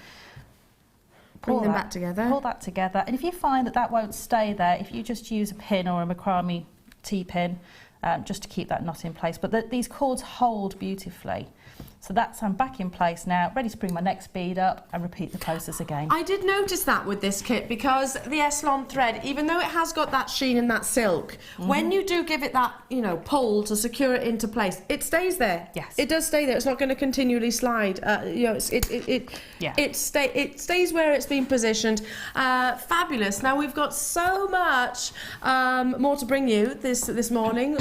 Bring them back together. Pull that together. And if you find that that won't stay there, if you just use a pin or a macrame T-pin, just to keep that knot in place. But these cords hold beautifully. So that's, I'm back in place now, ready to bring my next bead up and repeat the process again. I did notice that with this kit, because the Elle thread, even though it has got that sheen and that silk, when you do give it that, you know, pull to secure it into place, it stays there. Yes. It does stay there. It's not going to continually slide. You know, it stays where it's been positioned. Fabulous. Now we've got so much more to bring you this morning,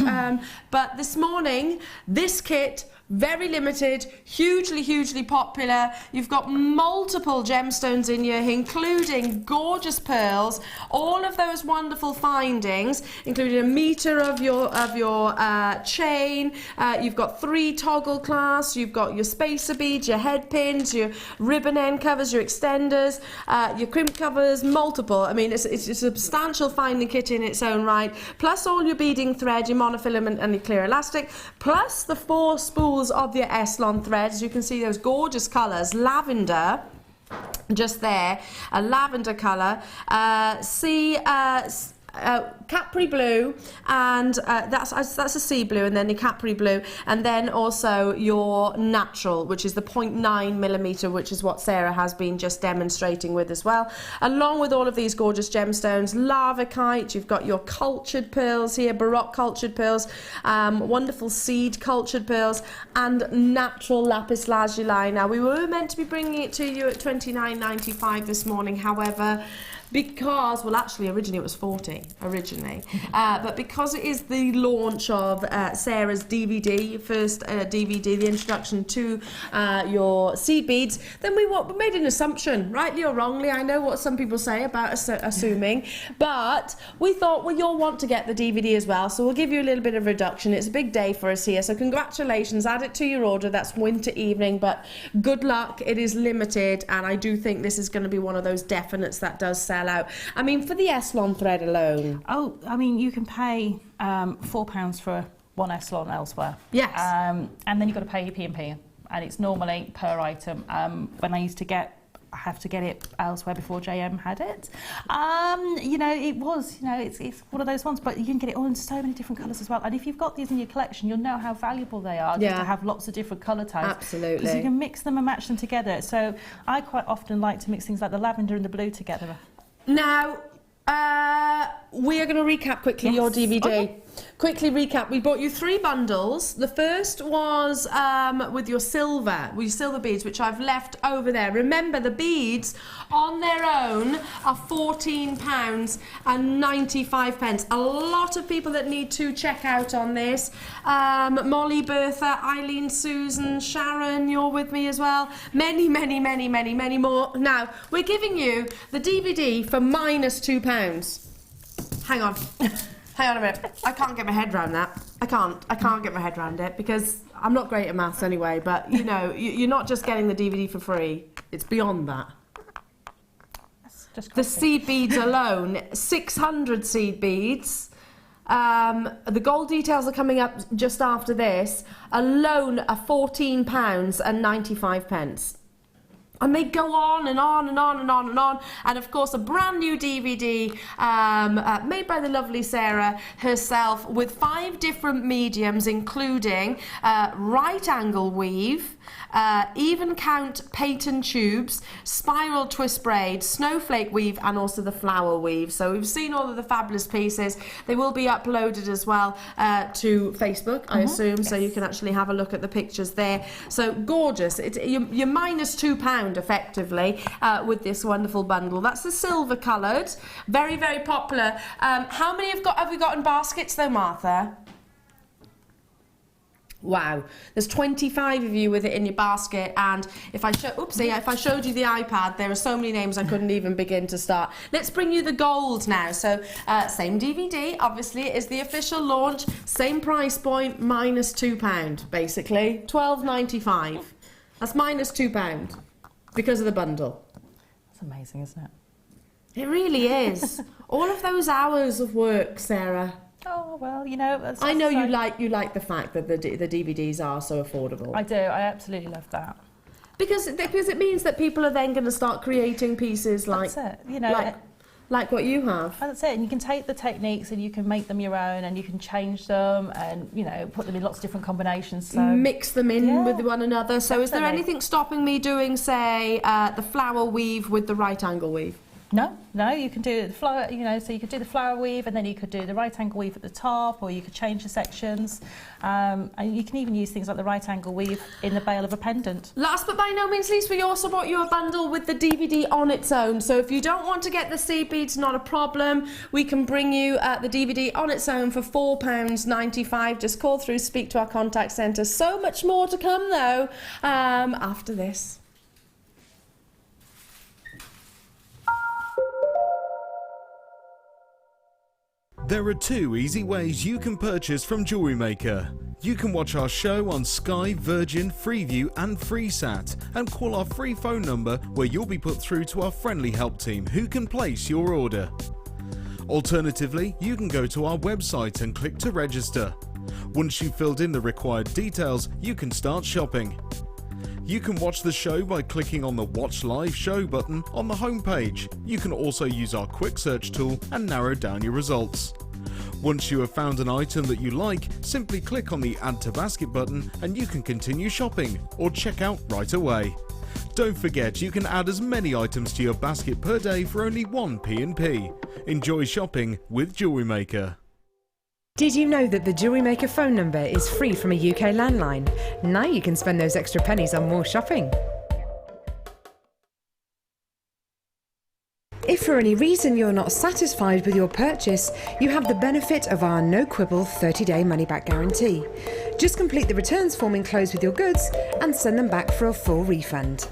but this morning, this kit, very limited, hugely popular. You've got multiple gemstones in here, including gorgeous pearls, all of those wonderful findings, including a meter of your chain. You've got 3 toggle clasps. You've got your spacer beads, your head pins, your ribbon end covers, your extenders, your crimp covers, multiple. I mean, it's a substantial finding kit in its own right. Plus all your beading thread, your monofilament and your clear elastic, plus the 4 spools of your Elle threads. You can see those gorgeous colours, lavender, just there, a lavender colour, Capri blue, and that's a sea blue, and then your Capri blue, and then also your natural, which is the 0.9mm, which is what Sara has been just demonstrating with as well, along with all of these gorgeous gemstones. Lavakite, you've got your cultured pearls here, baroque cultured pearls, wonderful seed cultured pearls, and natural lapis lazuli. Now we were meant to be bringing it to you at $29.95 this morning, however, because, well, actually originally it was 40 originally, but because it is the launch of Sara's DVD, first DVD, the introduction to your seed beads, then we made an assumption, rightly or wrongly. I know what some people say about assuming, but we thought, well, you'll want to get the DVD as well, so we'll give you a little bit of reduction. It's a big day for us here, so congratulations, add it to your order. That's winter evening, but good luck. It is limited, and I do think this is going to be one of those definites that does sell out. I mean, for the Elle thread alone. Oh, I mean, you can pay £4 for one Elle elsewhere. Yes. And then you've got to pay your P&P, and it's normally per item. When I have to get it elsewhere before JM had it. You know, it's one of those ones, but you can get it all in so many different colours as well. And if you've got these in your collection, you'll know how valuable they are just to have lots of different colour tones. Absolutely. Because you can mix them and match them together. So I quite often like to mix things like the lavender and the blue together. Now, we are going to recap quickly your DVD. Okay. Quickly recap. We bought you 3 bundles. The first was with your silver beads, which I've left over there. Remember, the beads on their own are £14.95. A lot of people that need to check out on this. Molly, Bertha, Eileen, Susan, Sharon, you're with me as well. Many more. Now, we're giving you the DVD for -£2. Hang on. Hang on a minute. I can't get my head around that. I can't get my head around it, because I'm not great at maths anyway, but you know, you're not just getting the DVD for free. It's beyond that. The seed beads alone, 600 seed beads. The gold details are coming up just after this. Alone are £14.95. And they go on and on and on and on and on. And of course, a brand new DVD made by the lovely Sara herself, with 5 different mediums, including right angle weave, even count pattern tubes, spiral twist braid, snowflake weave, and also the flower weave. So we've seen all of the fabulous pieces. They will be uploaded as well to Facebook, I assume, so you can actually have a look at the pictures there. So gorgeous. You're -£2 effectively with this wonderful bundle. That's the silver coloured, very popular. How many have we got in baskets though, Martha? Wow, there's 25 of you with it in your basket, and if I showed you the iPad, there are so many names I couldn't even begin to start. Let's bring you the gold now. So same DVD, obviously, it is the official launch, same price point, -£2 basically, £12.95. That's -£2 because of the bundle. That's amazing, isn't it? It really is. All of those hours of work, Sara. Oh, well, you know... I know you like the fact that the DVDs are so affordable. I do. I absolutely love that. Because it means that people are then going to start creating pieces like, That's it, you know, like what you have. That's it, and you can take the techniques and you can make them your own, and you can change them and, you know, put them in lots of different combinations. So mix them in with one another. So is there Definitely. anything stopping me doing, say, the flower weave with the right angle weave? No, you can do the flower, you know, so you could do the flower weave and then you could do the right angle weave at the top, or you could change the sections. And you can even use things like the right angle weave in the bail of a pendant. Last but by no means least, we also brought you a bundle with the DVD on its own. So if you don't want to get the seed beads, not a problem. We can bring you the DVD on its own for £4.95. Just call through, speak to our contact centre. So much more to come though after this. There are 2 easy ways you can purchase from Jewellery Maker. You can watch our show on Sky, Virgin, Freeview and FreeSat and call our free phone number where you'll be put through to our friendly help team who can place your order. Alternatively, you can go to our website and click to register. Once you've filled in the required details, you can start shopping. You can watch the show by clicking on the Watch Live Show button on the homepage. You can also use our quick search tool and narrow down your results. Once you have found an item that you like, simply click on the Add to Basket button and you can continue shopping or check out right away. Don't forget, you can add as many items to your basket per day for only 1 P&P. Enjoy shopping with Jewellery Maker. Did you know that the Jewellery Maker phone number is free from a UK landline? Now you can spend those extra pennies on more shopping. If for any reason you're not satisfied with your purchase, you have the benefit of our no quibble 30-day money-back guarantee. Just complete the returns form enclosed with your goods and send them back for a full refund.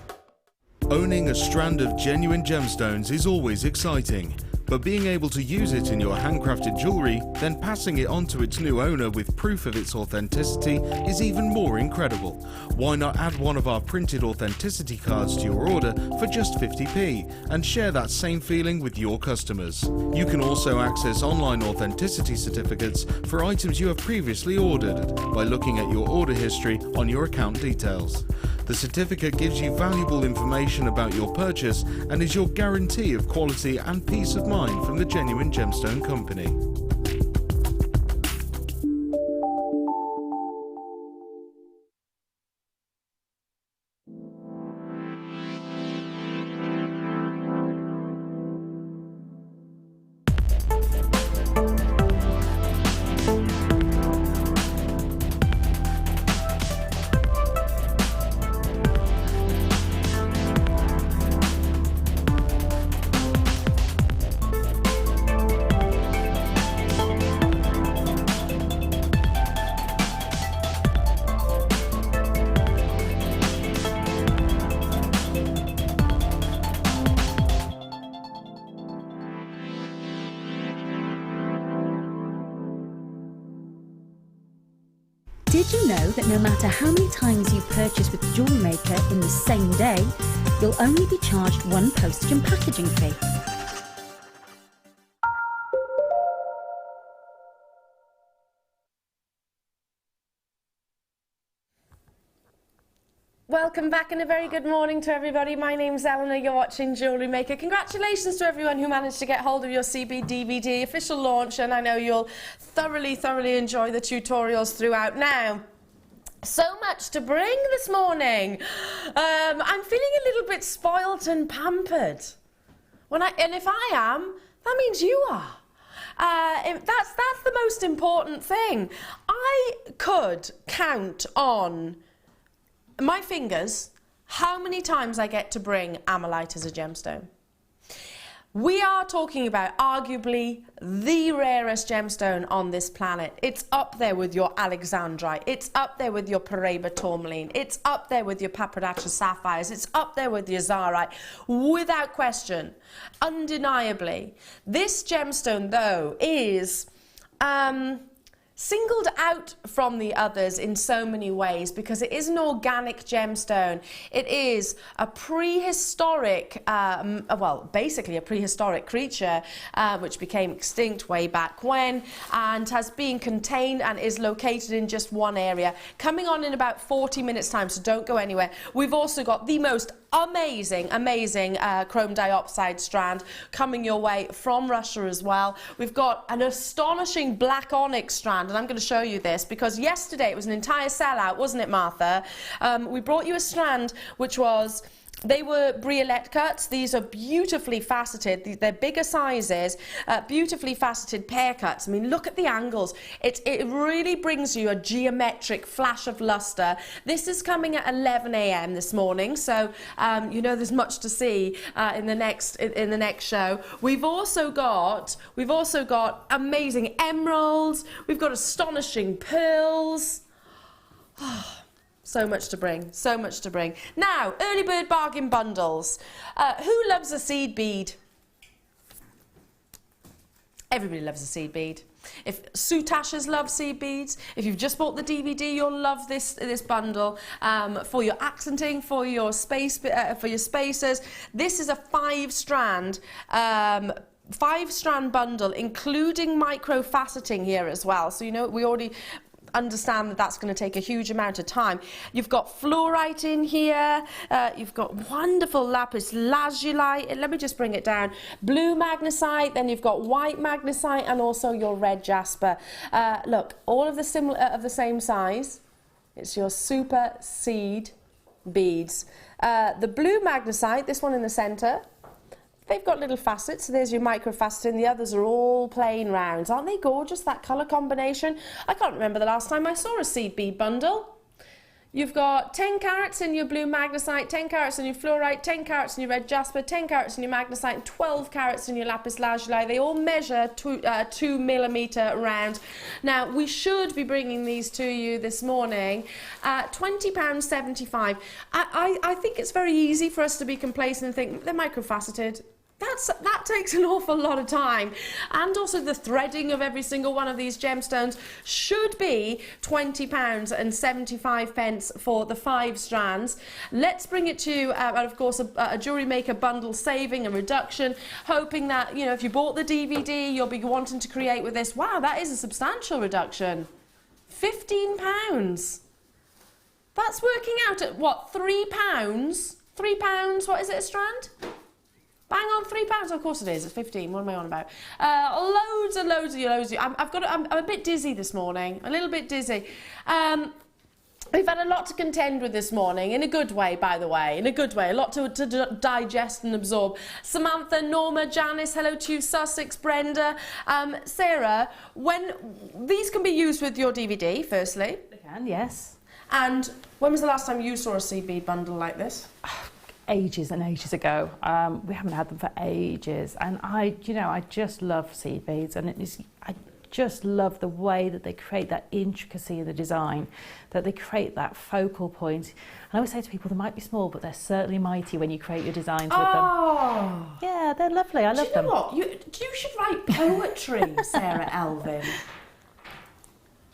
Owning a strand of genuine gemstones is always exciting. But being able to use it in your handcrafted jewellery, then passing it on to its new owner with proof of its authenticity is even more incredible. Why not add one of our printed authenticity cards to your order for just 50p and share that same feeling with your customers? You can also access online authenticity certificates for items you have previously ordered by looking at your order history on your account details. The certificate gives you valuable information about your purchase and is your guarantee of quality and peace of mind from the genuine gemstone company. Did you know that no matter how many times you purchase with Jewellery Maker in the same day, you'll only be charged one postage and packaging fee? Welcome back and a very good morning to everybody. My name's Eleanor, you're watching Jewellery Maker. Congratulations to everyone who managed to get hold of your CB DVD official launch, and I know you'll thoroughly enjoy the tutorials throughout. Now, so much to bring this morning. I'm feeling a little bit spoilt and pampered. And if I am, that means you are. That's the most important thing. I could count on my fingers how many times I get to bring Amalite as a gemstone. We are talking about arguably the rarest gemstone on this planet. It's up there with your Alexandrite. It's up there with your Paraiba tourmaline. It's up there with your Papradacha sapphires. It's up there with your Zarite. Without question, undeniably. This gemstone, though, is singled out from the others in so many ways because it is an organic gemstone. It is a prehistoric, well, basically a prehistoric creature which became extinct way back when, and has been contained and is located in just one area. Coming on in about 40 minutes time, so don't go anywhere. We've also got the most amazing Chrome Diopside strand coming your way from Russia as well. We've got an astonishing black Onyx strand, and I'm going to show you this because yesterday it was an entire sellout, wasn't it, Martha? We brought you a strand which was, they were briolette cuts. These are beautifully faceted. They're bigger sizes, beautifully faceted pear cuts. I mean, look at the angles. It really brings you a geometric flash of luster. This is coming at 11 a.m. this morning, so you know there's much to see in the next show. We've also got amazing emeralds. We've got astonishing pearls. So much to bring, so much to bring. Now, early bird bargain bundles. Who loves a seed bead? Everybody loves a seed bead. If Sutashers love seed beads, if you've just bought the DVD, you'll love this bundle for your accenting, for your spacers. This is a 5-strand. 5-strand bundle, including micro faceting here as well. So you know we already understand that that's going to take a huge amount of time. You've got fluorite in here, you've got wonderful lapis lazuli, let me just bring it down, blue magnesite, then you've got white magnesite and also your red jasper. Look, all of the same size. It's your super seed beads. The blue magnesite, this one in the centre, they've got little facets, so there's your micro facet, and the others are all plain rounds. Aren't they gorgeous, that colour combination? I can't remember the last time I saw a seed bead bundle. You've got 10 carats in your blue magnesite, 10 carats in your fluorite, 10 carats in your red jasper, 10 carats in your magnesite, and 12 carats in your lapis lazuli. They all measure 2 millimetre round. Now, we should be bringing these to you this morning at £20.75. I think it's very easy for us to be complacent and think they're microfaceted. That takes an awful lot of time, and also the threading of every single one of these gemstones should be £20.75 for the 5 strands. Let's bring it to you at, of course, a Jewellery Maker bundle saving and reduction, hoping that, you know, if you bought the DVD, you'll be wanting to create with this. Wow, that is a substantial reduction. £15. That's working out at what, £3? £3, what is it, a strand? Bang on, £3. Of course it is. It's 15. What am I on about? Loads and loads of you. I'm a bit dizzy this morning. A little bit dizzy. We've had a lot to contend with this morning, in a good way, by the way, in a good way. A lot to digest and absorb. Samantha, Norma, Janice, hello to you, Sussex, Brenda, Sarah. When these can be used with your DVD, firstly. They can, yes. And when was the last time you saw a seed bead bundle like this? Ages and ages ago. We haven't had them for ages, and I just love seed beads, and I just love the way that they create that intricacy in the design, that they create that focal point. And I always say to people, they might be small, but they're certainly mighty when you create your designs with them. Yeah, they're lovely. I love them. Do you know what? You should write poetry, Sarah Elvin.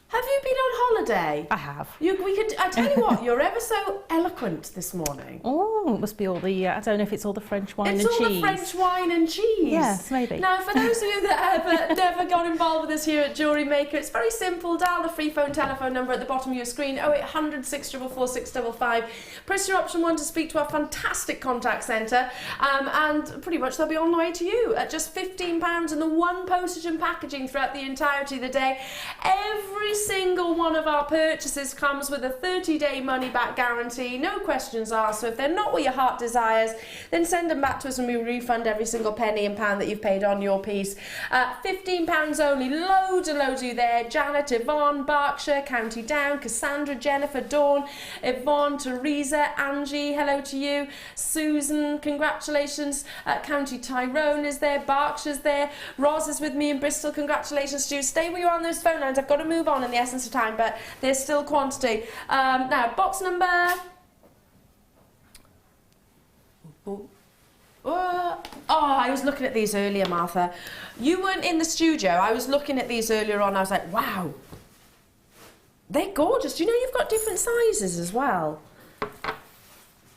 Have you been on holiday? I have. I tell you what, you're ever so eloquent this morning. Oh, it must be all the, I don't know if it's all the French wine and cheese. It's all the French wine and cheese. Yes, maybe. Now, for those of you that have never got involved with us here at Jewellery Maker, it's very simple. Dial the free phone telephone number at the bottom of your screen, 0800 644 655. Press your option 1 to speak to our fantastic contact centre, and pretty much they'll be on the way to you at just £15 and the 1 postage and packaging throughout the entirety of the day. Every single one of our purchases comes with a 30-day money-back guarantee, no questions asked. So if they're not what your heart desires, then send them back to us and we refund every single penny and pound that you've paid on your piece. £15 only, loads and loads of you there. Janet, Yvonne, Berkshire, County Down, Cassandra, Jennifer, Dawn, Yvonne, Teresa, Angie, hello to you. Susan, congratulations. County Tyrone is there, Berkshire's there. Roz is with me in Bristol, congratulations to you. Stay where you are on those phone lines. I've got to move on in the essence of time, but there's still quantity. Now, box number... I was looking at these earlier, Martha. You weren't in the studio. I was looking at these earlier on. I was like, wow, They're gorgeous. Do you know you've got different sizes as well?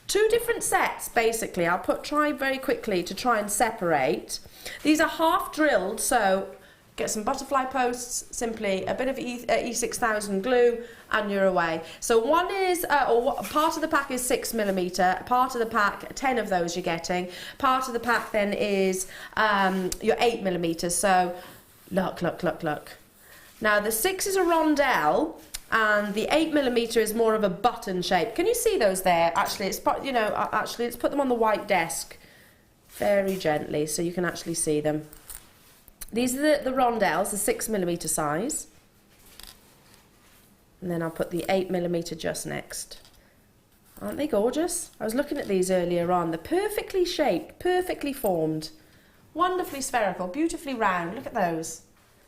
2 different sets, basically. I'll try very quickly to try and separate. These are half drilled, so get some butterfly posts, simply a bit of E6000 glue, and you're away. So one is, part of the pack is 6mm, part of the pack, 10 of those you're getting. Part of the pack then is your 8mm. So look. Now the 6 is a rondelle, and the 8mm is more of a button shape. Can you see those there? Actually, it's let's put them on the white desk very gently so you can actually see them. These are the rondelles, the 6mm size. And then I'll put the 8mm just next. Aren't they gorgeous? I was looking at these earlier on. They're perfectly shaped, perfectly formed, wonderfully spherical, beautifully round. Look at those.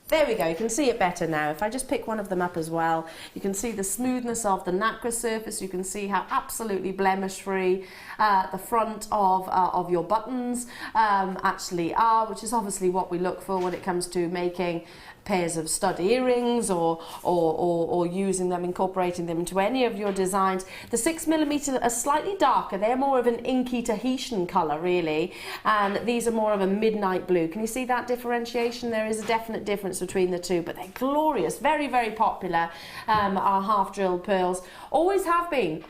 There we go, you can see it better now. If I just pick one of them up as well, you can see the smoothness of the nacre surface. You can see how absolutely blemish-free the front of your buttons actually are, which is obviously what we look for when it comes to making pairs of stud earrings or using them, incorporating them into any of your designs. The 6mm are slightly darker. They're more of an inky Tahitian colour, really, and these are more of a midnight blue. Can you see that differentiation? There is a definite difference between the two, but they're glorious, very, very popular. Our half-drilled pearls always have been,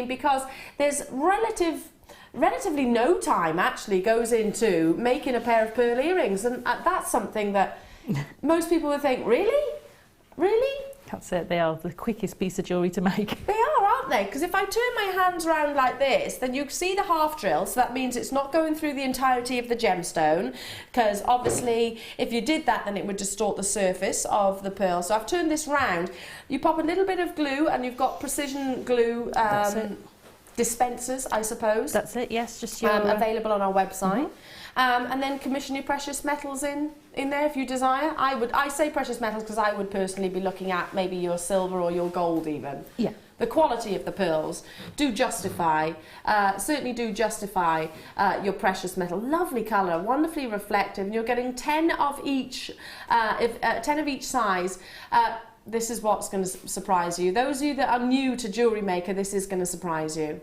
because there's relatively no time actually goes into making a pair of pearl earrings, and that's something that most people would think, really? That's it, they are the quickest piece of jewellery to make. They are, aren't they? Because if I turn my hands around like this, then you see the half drill, so that means it's not going through the entirety of the gemstone, because obviously if you did that then it would distort the surface of the pearl. So I've turned this round. You pop a little bit of glue and you've got precision glue dispensers, I suppose. That's it, yes, just your... available on our website. And then commission your precious metals in there if you desire. I say precious metals because I would personally be looking at maybe your silver or your gold even. Yeah. The quality of the pearls do justify, certainly do justify your precious metal. Lovely colour, wonderfully reflective, and you're getting 10 of each, 10 of each size. This is what's going to surprise you. Those of you that are new to Jewellery Maker, this is going to surprise you.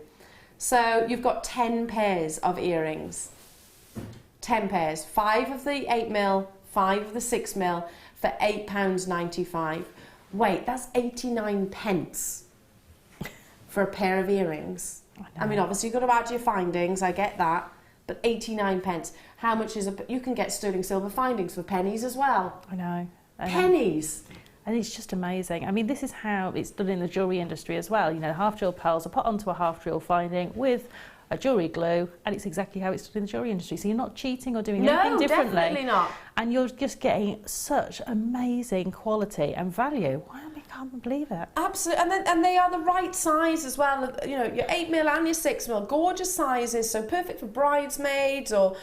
So you've got 10 pairs of earrings. 10 pairs, 5 of the 8mm, 5 of the 6mm for £8.95. Wait, that's 89 pence for a pair of earrings. I mean, obviously you've got to add your findings, I get that, but 89 pence. How much is you can get sterling silver findings for pennies as well. I know. Pennies. And it's just amazing. I mean, this is how it's done in the jewellery industry as well. You know, half-drill pearls are put onto a half-drill finding with a jewellery glue, and it's exactly how it's done in the jewellery industry. So you're not cheating or doing anything differently. No, definitely not. And you're just getting such amazing quality and value. I can't believe it. Absolutely, and they are the right size as well. You know, your 8mm and your 6mm, gorgeous sizes, so perfect for bridesmaids or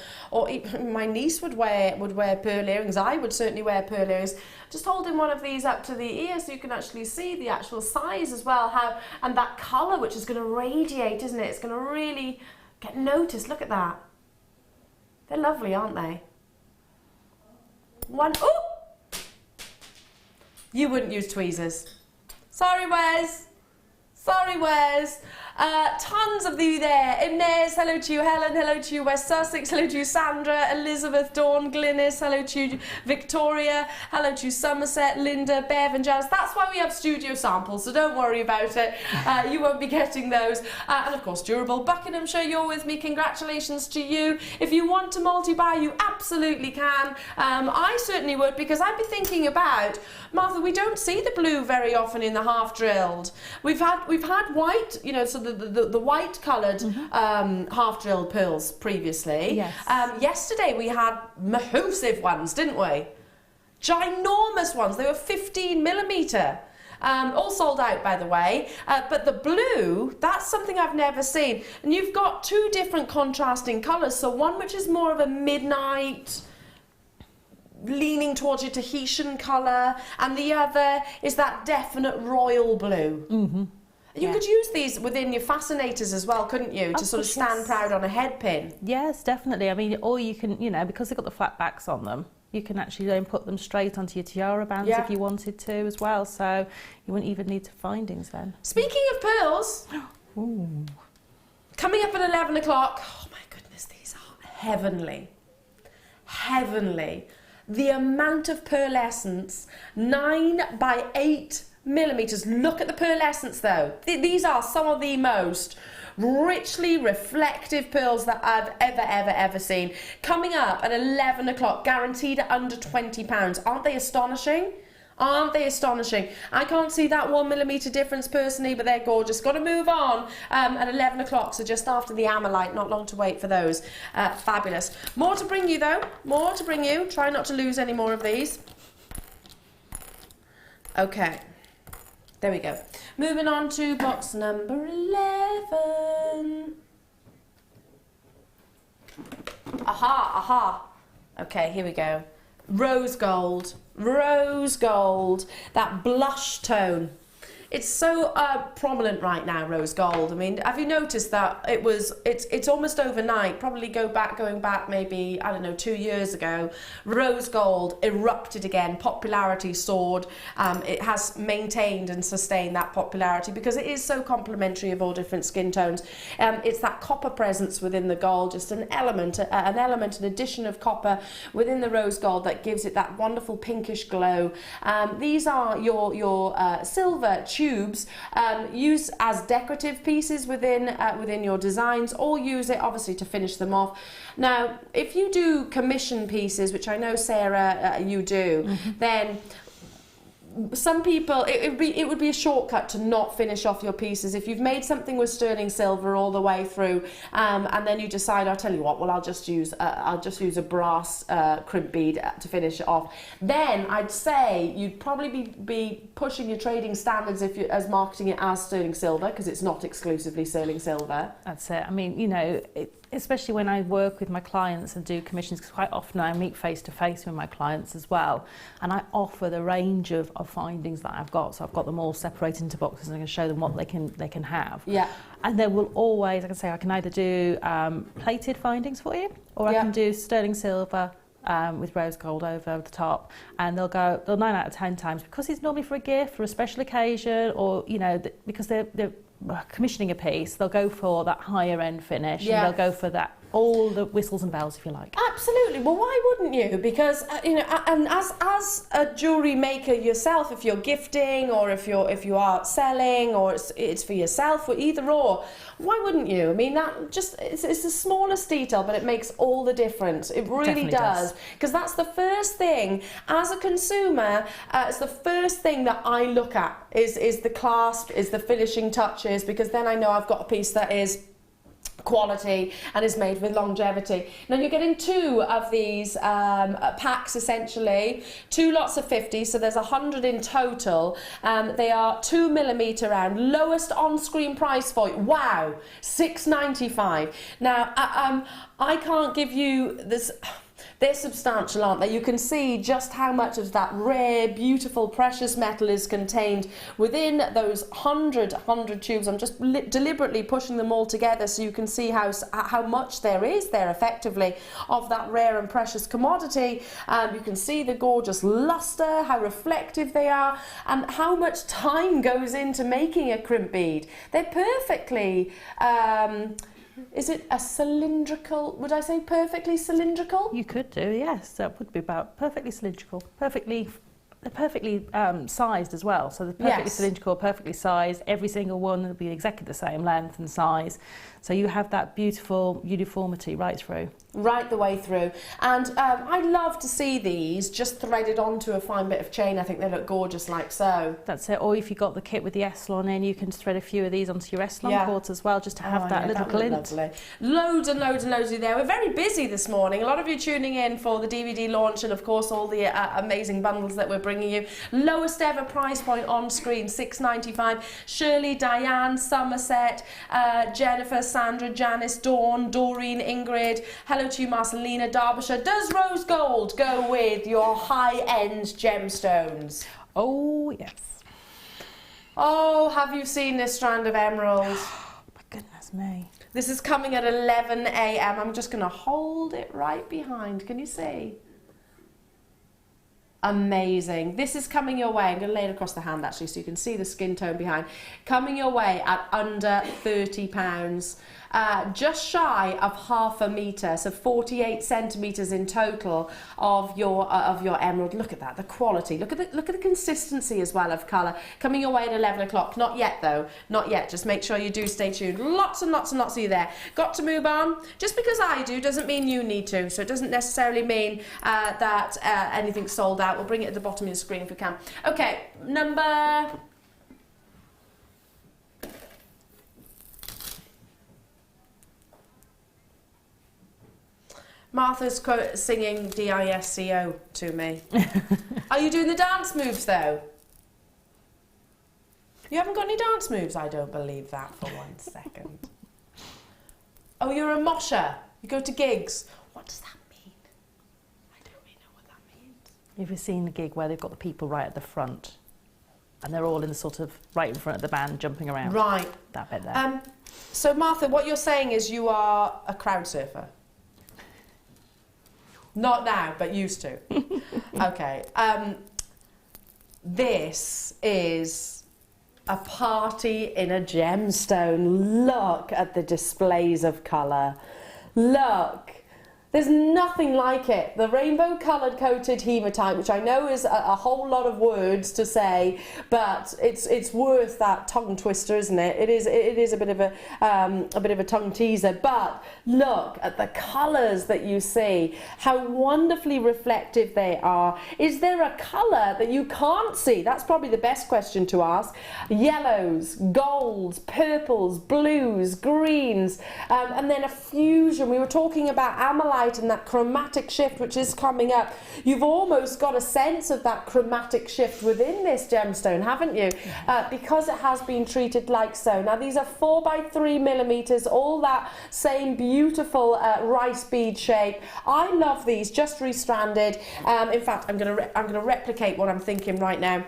even my niece would wear pearl earrings. I would certainly wear pearl earrings. Just holding one of these up to the ear so you can actually see the actual size as well, and that colour which is going to radiate, isn't it? It's going to really get noticed. Look at that. They're lovely, aren't they? Oh! You wouldn't use tweezers. Sorry, Wes. Sorry, Wes. Tons of you there. Inez, hello to you. Helen, hello to you. West Sussex, hello to you. Sandra, Elizabeth, Dawn, Glynis, hello to you. Victoria, hello to you. Somerset, Linda, Bev and Jazz. That's why we have studio samples, so don't worry about it. You won't be getting those. And of course, Durable Buckinghamshire, you're with me. Congratulations to you. If you want to multi-buy, you absolutely can. I certainly would, because I'd be thinking about, Martha, we don't see the blue very often in the half-drilled. We've had white, you know, so the white coloured half-drilled pearls previously. Yes. Yesterday we had massive ones, didn't we? Ginormous ones. They were 15mm. All sold out, by the way. But the blue, that's something I've never seen. And you've got 2 different contrasting colours. So one which is more of a midnight, leaning towards your Tahitian colour, and the other is that definite royal blue. Mm-hmm. You could use these within your fascinators as well, couldn't you, to sort of stand proud on a head pin? Yes, definitely. I mean, or you can, you know, because they've got the flat backs on them, You can actually then put them straight onto your tiara bands Yeah. if you wanted to as well, so you wouldn't even need to findings then. Speaking of pearls, Ooh. coming up at 11 o'clock, oh my goodness, these are heavenly. Heavenly. The amount of pearlescence, 9 by 8 millimeters. Look at the pearlescence though. These are some of the most richly reflective pearls that I've ever seen. Coming up at 11 o'clock, guaranteed at under £20. Aren't they astonishing? Aren't they astonishing? I can't see that 1 millimeter difference personally, but they're gorgeous. Got to move on at 11 o'clock, so just after the Amylite, not long to wait for those. Fabulous. More to bring you though, more to bring you. Try not to lose any more of these. Okay, there we go. Moving on to box number 11. Aha. Okay, here we go. Rose gold, that blush tone. It's so prominent right now, rose gold. I mean, have you noticed that it's almost overnight, probably going back maybe, I don't know, 2 years ago, rose gold erupted again, popularity soared. It has maintained and sustained that popularity because it is so complementary of all different skin tones. It's that copper presence within the gold, just an element, an addition of copper within the rose gold that gives it that wonderful pinkish glow. These are your silver tubes, used as decorative pieces within your designs, or use it obviously to finish them off. Now, if you do commission pieces, which I know Sarah you do, then some people, it would be a shortcut to not finish off your pieces. If you've made something with sterling silver all the way through, and then you decide, I'll tell you what, well, I'll just use a brass crimp bead to finish it off. Then I'd say you'd probably be pushing your trading standards as marketing it as sterling silver, because it's not exclusively sterling silver. That's it. I mean, you know, especially when I work with my clients and do commissions, because quite often I meet face to face with my clients as well, and I offer the range of findings that I've got. So I've got them all separated into boxes, and I'm going to show them what they can have. Yeah. And there will always, like I say, I can either do plated findings for you, or I can do sterling silver with rose gold over the top, and they'll 9 out of 10 times, because it's normally for a gift, for a special occasion, or you know, because they're commissioning a piece, they'll go for that higher end finish, and they'll go for that, all the whistles and bells, if you like. Absolutely. Well, why wouldn't you? Because you know, and as a jewellery maker yourself, if you're gifting, or if you are selling, or it's for yourself, or either or, why wouldn't you? I mean, that just it's the smallest detail, but it makes all the difference. It really does. Because that's the first thing as a consumer. It's the first thing that I look at is the clasp, is the finishing touches, because then I know I've got a piece that is quality and is made with longevity. Now you're getting 2 of these packs, essentially 2 lots of 50, so there's 100 in total. They are 2 millimeter round, lowest on-screen price for you. Wow, £6.95. Now I can't give you this. They're substantial, aren't they? You can see just how much of that rare, beautiful, precious metal is contained within those 100 tubes. I'm just deliberately pushing them all together so you can see how much there is there effectively of that rare and precious commodity. You can see the gorgeous luster, how reflective they are, and how much time goes into making a crimp bead. They're perfectly... is it a cylindrical? Would I say perfectly cylindrical? You could do, yes. That would be about perfectly cylindrical, perfectly sized as well. So they're perfectly cylindrical, perfectly sized. Every single one will be exactly the same length and size. So you have that beautiful uniformity right through. Right the way through. And I love to see these just threaded onto a fine bit of chain. I think they look gorgeous like so. That's it. Or if you've got the kit with the Essilon in, you can thread a few of these onto your Essilon cords as well, just to have that little glint. Lovely. Loads and loads and loads of there. We're very busy this morning. A lot of you tuning in for the DVD launch, and of course all the amazing bundles that we're bringing you. Lowest ever price point on screen, £6.95. Shirley, Diane, Somerset, Jennifer, Sandra, Janice, Dawn, Doreen, Ingrid. Hello to you, Marcelina, Derbyshire. Does rose gold go with your high-end gemstones? Oh, yes. Oh, have you seen this strand of emerald? My goodness me. This is coming at 11 a.m. I'm just going to hold it right behind. Can you see? Amazing. This is coming your way. I'm going to lay it across the hand actually so you can see the skin tone behind. Coming your way at under £30. Just shy of half a metre, so 48 centimetres in total of your emerald. Look at that, the quality. Look at the consistency as well of colour. Coming your way at 11 o'clock. Not yet though, not yet. Just make sure you do stay tuned. Lots and lots and lots of you there. Got to move on. Just because I do doesn't mean you need to. So it doesn't necessarily mean that anything's sold out. We'll bring it at the bottom of the screen if we can. Okay, number... Martha's singing DISCO to me. Are you doing the dance moves though? You haven't got any dance moves? I don't believe that for 1 second. Oh, you're a mosher. You go to gigs. What does that mean? I don't really know what that means. Have you seen the gig where they've got the people right at the front and they're all in the sort of right in front of the band jumping around? Right. That bit there. So Martha, what you're saying is you are a crowd surfer. Not now, but used to. Okay. This is a party in a gemstone. Look at the displays of colour. Look. There's nothing like it. The rainbow coloured coated hematite, which I know is a whole lot of words to say, but it's worth that tongue twister, isn't it? It is a bit of a tongue teaser. But look at the colours that you see, how wonderfully reflective they are. Is there a colour that you can't see? That's probably the best question to ask. Yellows, golds, purples, blues, greens, and then a fusion. We were talking about amalite and that chromatic shift which is coming up. You've almost got a sense of that chromatic shift within this gemstone, haven't you? Because it has been treated like so. Now these are 4 by 3 millimeters, all that same beautiful rice bead shape. I love these, just restranded. In fact, I'm gonna replicate what I'm thinking right now.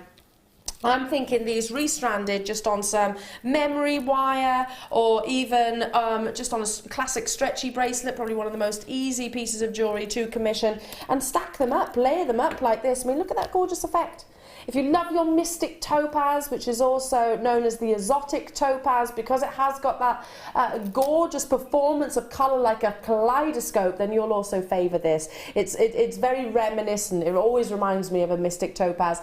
I'm thinking these restranded just on some memory wire or even just on a classic stretchy bracelet, probably one of the most easy pieces of jewellery to commission, and stack them up, layer them up like this. I mean, look at that gorgeous effect. If you love your mystic topaz, which is also known as the exotic topaz, because it has got that gorgeous performance of colour like a kaleidoscope, then you'll also favour this. It's very reminiscent. It always reminds me of a mystic topaz.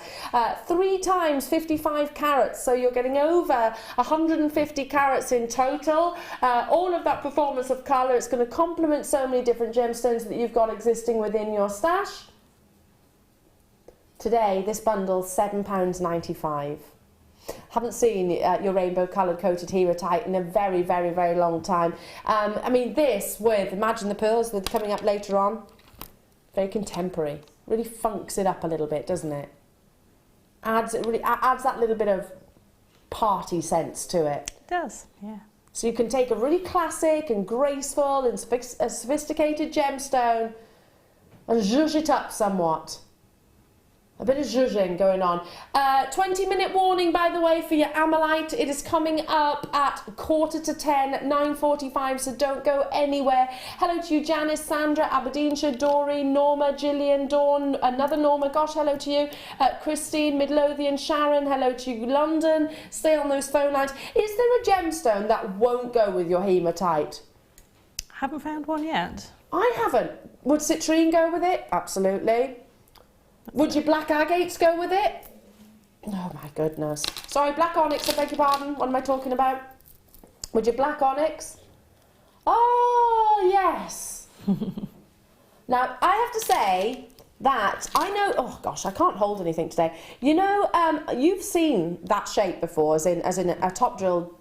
3 times 55 carats, so you're getting over 150 carats in total. All of that performance of colour, it's going to complement so many different gemstones that you've got existing within your stash. Today, this bundle's £7.95. Haven't seen your rainbow coloured coated hematite in a very, very, very long time. I mean, this with, imagine the pearls that are coming up later on. Very contemporary. Really funks it up a little bit, doesn't it? Adds that little bit of party sense to it. It does, yeah. So you can take a really classic and graceful and sophisticated gemstone and zhuzh it up somewhat. A bit of zhuzhing going on. 20-minute warning, by the way, for your amalite. It is coming up at 9:45, 9:45, so don't go anywhere. Hello to you, Janice, Sandra, Aberdeenshire, Dory, Norma, Gillian, Dawn, another Norma, gosh, hello to you. Christine, Midlothian, Sharon, hello to you, London. Stay on those phone lines. Is there a gemstone that won't go with your hematite? Haven't found one yet. I haven't. Would citrine go with it? Absolutely. Would your black agates go with it? Oh my goodness. Sorry, black onyx, I beg your pardon. What am I talking about? Would your black onyx? Oh, yes. Now, I have to say that I know, oh gosh, I can't hold anything today. You know, you've seen that shape before, as in a top drill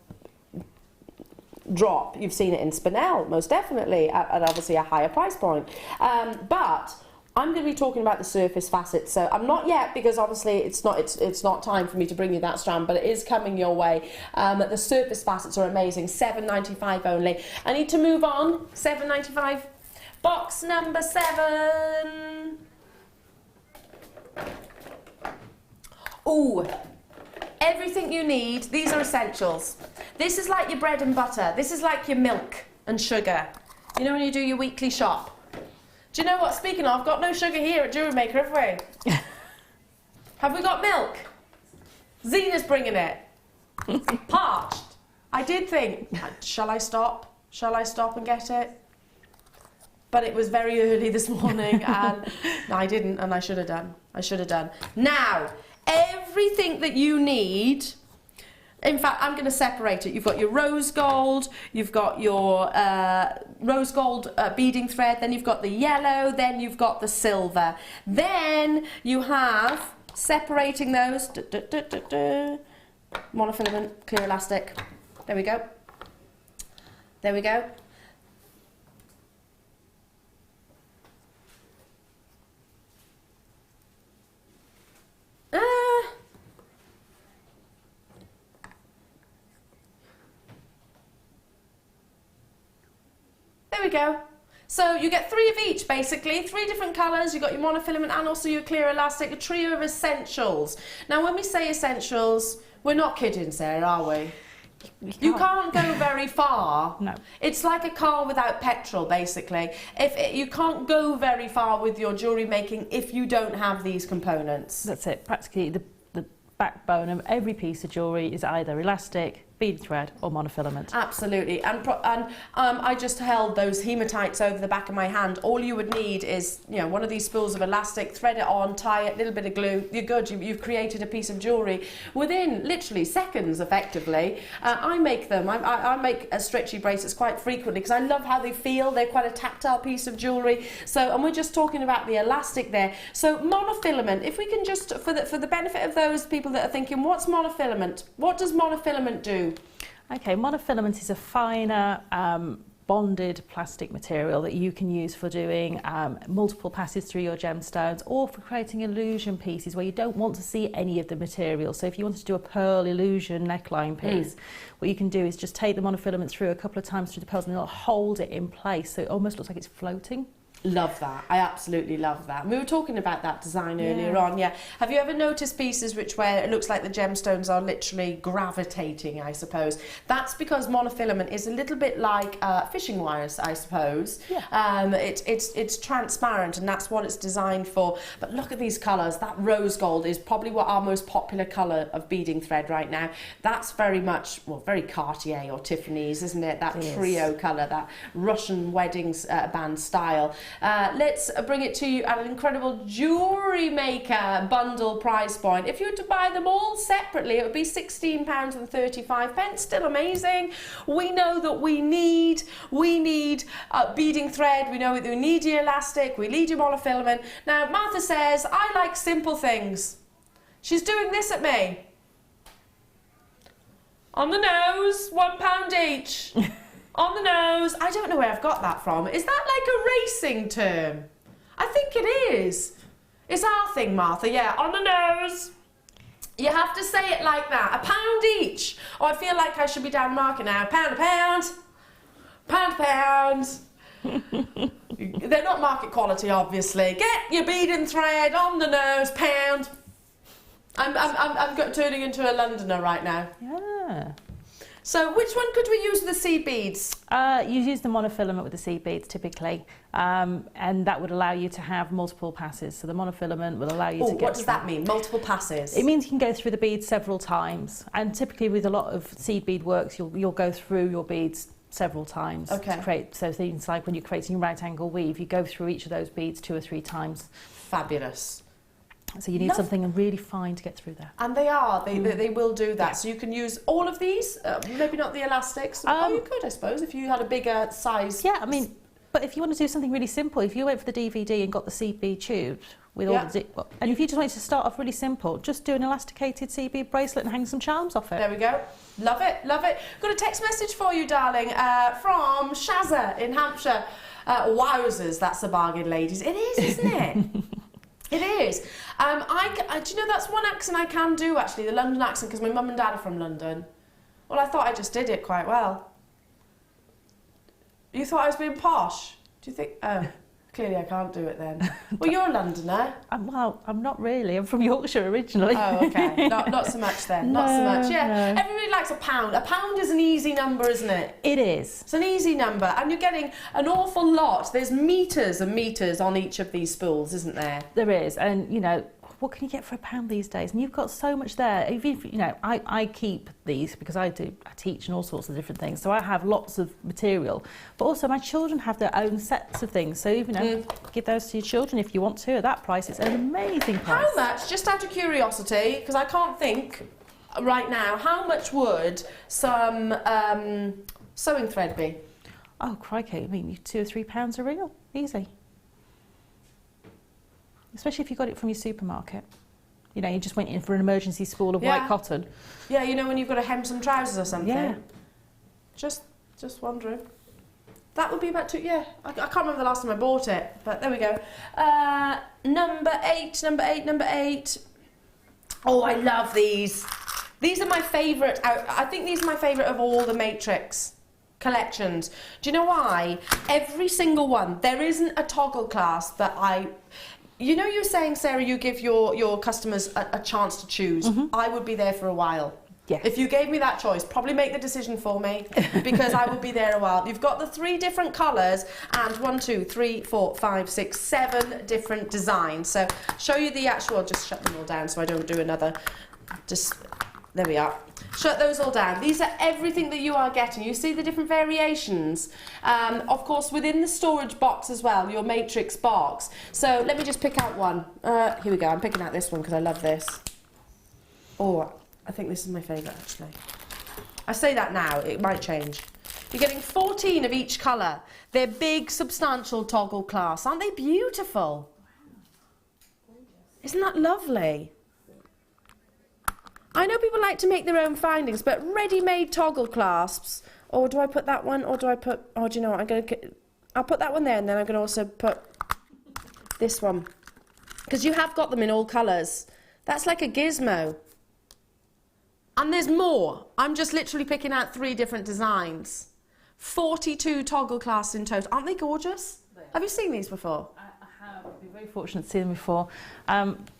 drop. You've seen it in spinel, most definitely, at obviously a higher price point. But I'm going to be talking about the surface facets, so I'm not yet, because obviously it's not time for me to bring you that strand, but it is coming your way. The surface facets are amazing. £7.95 only. I need to move on. £7.95. Box number 7. Ooh, everything you need. These are essentials. This is like your bread and butter. This is like your milk and sugar. You know when you do your weekly shop. Do you know what? Speaking of, I've got no sugar here at Jewellery Maker, have we? Have we got milk? Zena's bringing it. Parched. I did think, shall I stop? Shall I stop and get it? But it was very early this morning and I didn't, and I should have done. I should have done. Now, everything that you need, in fact, I'm going to separate it. You've got your rose gold, you've got your rose gold beading thread, then you've got the yellow, then you've got the silver. Then you have, separating those, monofilament, clear elastic. There we go. There we go. There we go. So you get 3 of each, basically, 3 different colours. You've got your monofilament and also your clear elastic, a trio of essentials. Now, when we say essentials, we're not kidding, Sarah, are we? You can't go very far. No. It's like a car without petrol, basically. You can't go very far with your jewellery making if you don't have these components. That's it. Practically, the backbone of every piece of jewellery is either elastic, bead thread or monofilament. Absolutely, and I just held those hematites over the back of my hand. All you would need is, you know, one of these spools of elastic, thread it on, tie it, a little bit of glue, you're good. You've created a piece of jewellery within literally seconds, effectively. I make them. I make stretchy bracelets quite frequently because I love how they feel. They're quite a tactile piece of jewellery. So, and we're just talking about the elastic there. So monofilament, if we can just, for the benefit of those people that are thinking, what's monofilament? What does monofilament do? Okay, monofilament is a finer bonded plastic material that you can use for doing multiple passes through your gemstones or for creating illusion pieces where you don't want to see any of the material. So if you wanted to do a pearl illusion neckline piece, what you can do is just take the monofilament through a couple of times through the pearls and it'll hold it in place so it almost looks like it's floating. Love that. I absolutely love that. We were talking about that design earlier on, yeah. Have you ever noticed pieces where it looks like the gemstones are literally gravitating, I suppose? That's because monofilament is a little bit like fishing wires, I suppose. Yeah. It's transparent and that's what it's designed for. But look at these colours. That rose gold is probably our most popular colour of beading thread right now. That's very much, well, very Cartier or Tiffany's, isn't it? That trio colour, that Russian weddings band style. Let's bring it to you at an incredible Jewellery Maker bundle price point. If you were to buy them all separately, it would be £16.35. Still amazing. We know that we need beading thread. We know that we need your elastic. We need your monofilament. Now, Martha says, I like simple things. She's doing this at me. On the nose, £1 each. On the nose. I don't know where I've got that from. Is that like a racing term? I think it is. It's our thing, Martha. Yeah, on the nose. You have to say it like that. £1 each. Oh, I feel like I should be down market now. £1 a pound. £1 a pound. They're not market quality, obviously. Get your beading thread on the nose, £1. I'm turning into a Londoner right now. Yeah. So which one could we use with the seed beads? You use the monofilament with the seed beads typically, and that would allow you to have multiple passes. So the monofilament will allow you to get... What does that mean, multiple passes? It means you can go through the beads several times, and typically with a lot of seed bead works, you'll go through your beads several times to create, so things like when you're creating a right angle weave, you go through each of those beads 2 or 3 times. Fabulous. So you need something really fine to get through there. And they will do that. Yeah. So you can use all of these, maybe not the elastics. You could, I suppose, if you had a bigger size. Yeah, I mean, but if you want to do something really simple, if you went for the DVD and got the seed bead tubes with all the... And if you just wanted to start off really simple, just do an elasticated seed bead bracelet and hang some charms off it. There we go. Love it, love it. Got a text message for you, darling, from Shazza in Hampshire. Wowzers, that's a bargain, ladies. It is, isn't it? It is. Do you know that's one accent I can do, actually, the London accent, because my mum and dad are from London. Well, I thought I just did it quite well. You thought I was being posh? Do you think... Oh, clearly I can't do it then. Well, you're a Londoner. Well, I'm not really. I'm from Yorkshire originally. Oh, okay. Not so much then. Not so much. Yeah. No. Everybody likes a pound. A pound is an easy number, isn't it? It is. It's an easy number. And you're getting an awful lot. There's metres and metres on each of these spools, isn't there? There is. And, you know, what can you get for £1 these days? And you've got so much there. Even if, you know, I keep these because I teach and all sorts of different things. So I have lots of material. But also my children have their own sets of things. So even give those to your children if you want to. At that price, it's an amazing price. How much, just out of curiosity, because I can't think right now, how much would some sewing thread be? Oh, crikey. I mean, £2 or £3 a reel. Easy. Especially if you got it from your supermarket. You know, you just went in for an emergency spool of white cotton. Yeah, you know, when you've got to hem some trousers or something. Yeah. Just wondering. That would be about two, I can't remember the last time I bought it, but there we go. Number eight. Oh, I love these. These are my favourite. I think these are my favourite of all the Matrix collections. Do you know why? Every single one. There isn't a toggle clasp that you know, you're saying, Sarah, you give your customers a chance to choose. I would be there for a while. Yeah. If you gave me that choice, probably make the decision for me because I would be there a while. You've got the 3 different colours and 1, 2, 3, 4, 5, 6, 7 different designs. So show you the actual, I'll just shut them all down so I don't do another. There we are. Shut those all down. These are everything that you are getting. You see the different variations. Of course, within the storage box as well, your Matrix box. So let me just pick out one. Here we go. I'm picking out this one because I love this. Oh, I think this is my favourite, actually. I say that now. It might change. You're getting 14 of each colour. They're big, substantial toggle clasps. Aren't they beautiful? Isn't that lovely? I know people like to make their own findings, but ready-made toggle clasps. Or do I put that one, or do I put... Oh, do you know what? I'll put that one there, and then I'm going to also put this one. Because you have got them in all colours. That's like a gizmo. And there's more. I'm just literally picking out 3 different designs. 42 toggle clasps in total. Aren't they gorgeous? Have you seen these before? I have. I've been very fortunate to see them before.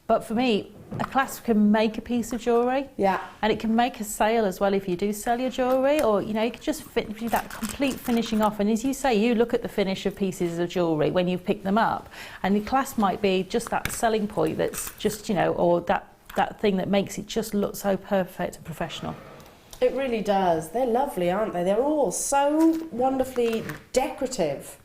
But for me, a clasp can make a piece of jewellery. Yeah. And it can make a sale as well if you do sell your jewellery, or, you know, you can just do that complete finishing off. And as you say, you look at the finish of pieces of jewellery when you pick them up, and the clasp might be just that selling point that's just, you know, or that thing that makes it just look so perfect and professional. It really does. They're lovely, aren't they? They're all so wonderfully decorative.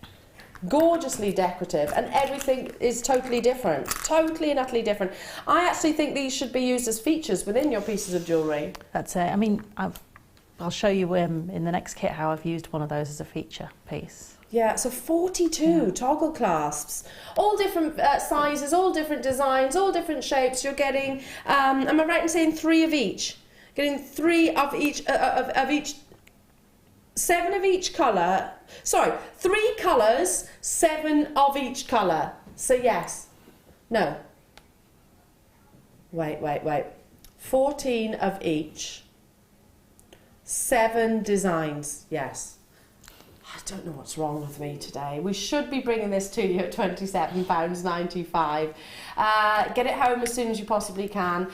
Gorgeously decorative, and everything is totally different, totally and utterly different. I actually think these should be used as features within your pieces of jewellery. That's it. I mean, I'll show you in the next kit how I've used one of those as a feature piece. Yeah, so 42 toggle clasps, all different sizes, all different designs, all different shapes. You're getting, am I right in saying 3 of each? Getting 3 of each, of each, 7 of each colour. Sorry, 3 colours, 7 of each colour. So yes. No. Wait. 14 of each. 7 designs. Yes. I don't know what's wrong with me today. We should be bringing this to you at £27.95. Get it home as soon as you possibly can.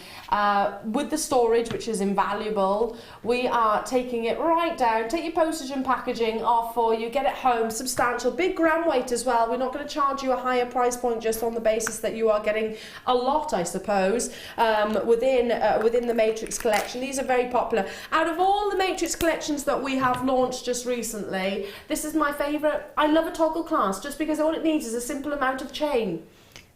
With the storage, which is invaluable, we are taking it right down. Take your postage and packaging off for you. Get it home, substantial, big gram weight as well. We're not going to charge you a higher price point just on the basis that you are getting a lot, I suppose, within the Matrix collection. These are very popular. Out of all the Matrix collections that we have launched just recently, this is my favourite. I love a toggle clasp just because all it needs is a simple amount of chain.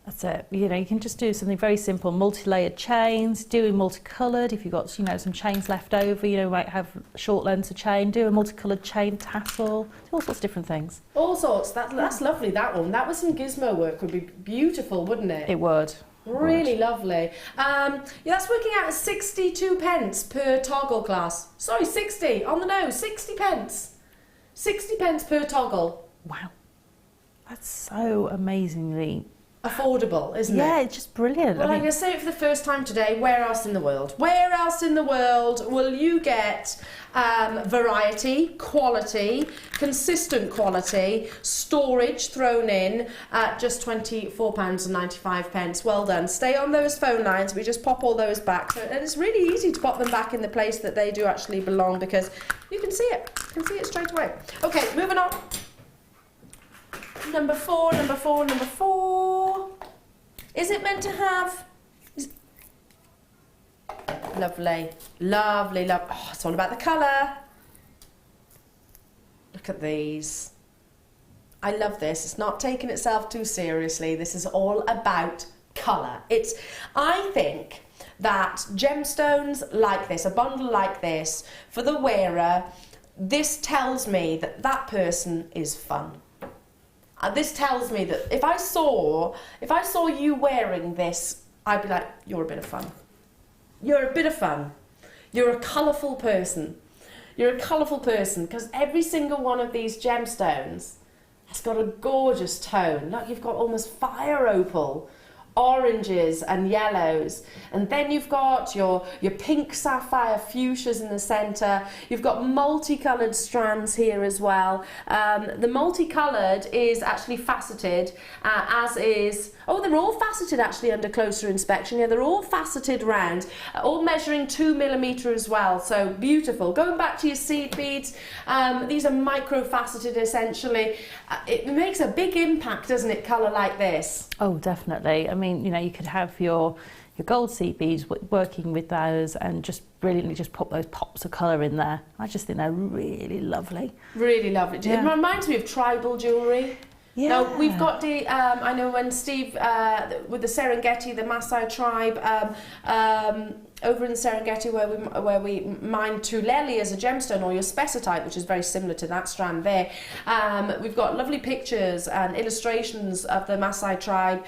That's it. You know, you can just do something very simple, multi-layered chains, doing multicoloured. If you've got, you know, some chains left over, you know, might have short lengths of chain, do a multicoloured chain tassel, do all sorts of different things. All sorts. That's lovely, that one. That was some gizmo work. Would be beautiful, wouldn't it? It would. Really lovely. Yeah, that's working out at 62 pence per toggle clasp. Sorry, 60 on the nose. 60 pence. 60 pence per toggle. Wow. That's so amazingly affordable, isn't it? Yeah, it's just brilliant. Well, I'm going to say it for the first time today. Where else in the world? Where else in the world will you get variety, quality, consistent quality, storage thrown in at just £24.95? Well done. Stay on those phone lines. We just pop all those back. And it's really easy to pop them back in the place that they do actually belong because you can see it. You can see it straight away. Okay, moving on. Number four. Is it meant to have... lovely, lovely, lovely. Oh, it's all about the colour. Look at these. I love this. It's not taking itself too seriously. This is all about colour. I think that gemstones like this, a bundle like this, for the wearer, this tells me that that person is fun. This tells me that if I saw you wearing this, I'd be like, you're a bit of fun. You're a bit of fun. You're a colourful person. You're a colourful person, because every single one of these gemstones has got a gorgeous tone. Look, you've got almost fire opal, oranges and yellows, and then you've got your pink sapphire fuchsias in the centre. You've got multicoloured strands here as well. The multicoloured is actually faceted, as is, oh, they're all faceted actually under closer inspection. Yeah, they're all faceted round, all measuring 2mm as well, so beautiful. Going back to your seed beads, these are micro-faceted essentially. It makes a big impact, doesn't it, colour like this? Oh, definitely. I mean, you know, you could have your gold seed beads working with those and just brilliantly just pop those pops of colour in there. I just think they're really lovely. Really lovely. Yeah. It reminds me of tribal jewellery. Yeah. Now, we've got the, I know when Steve, with the Serengeti, the Maasai tribe, over in Serengeti where we mine tulele as a gemstone, or your spessartite, which is very similar to that strand there. We've got lovely pictures and illustrations of the Maasai tribe,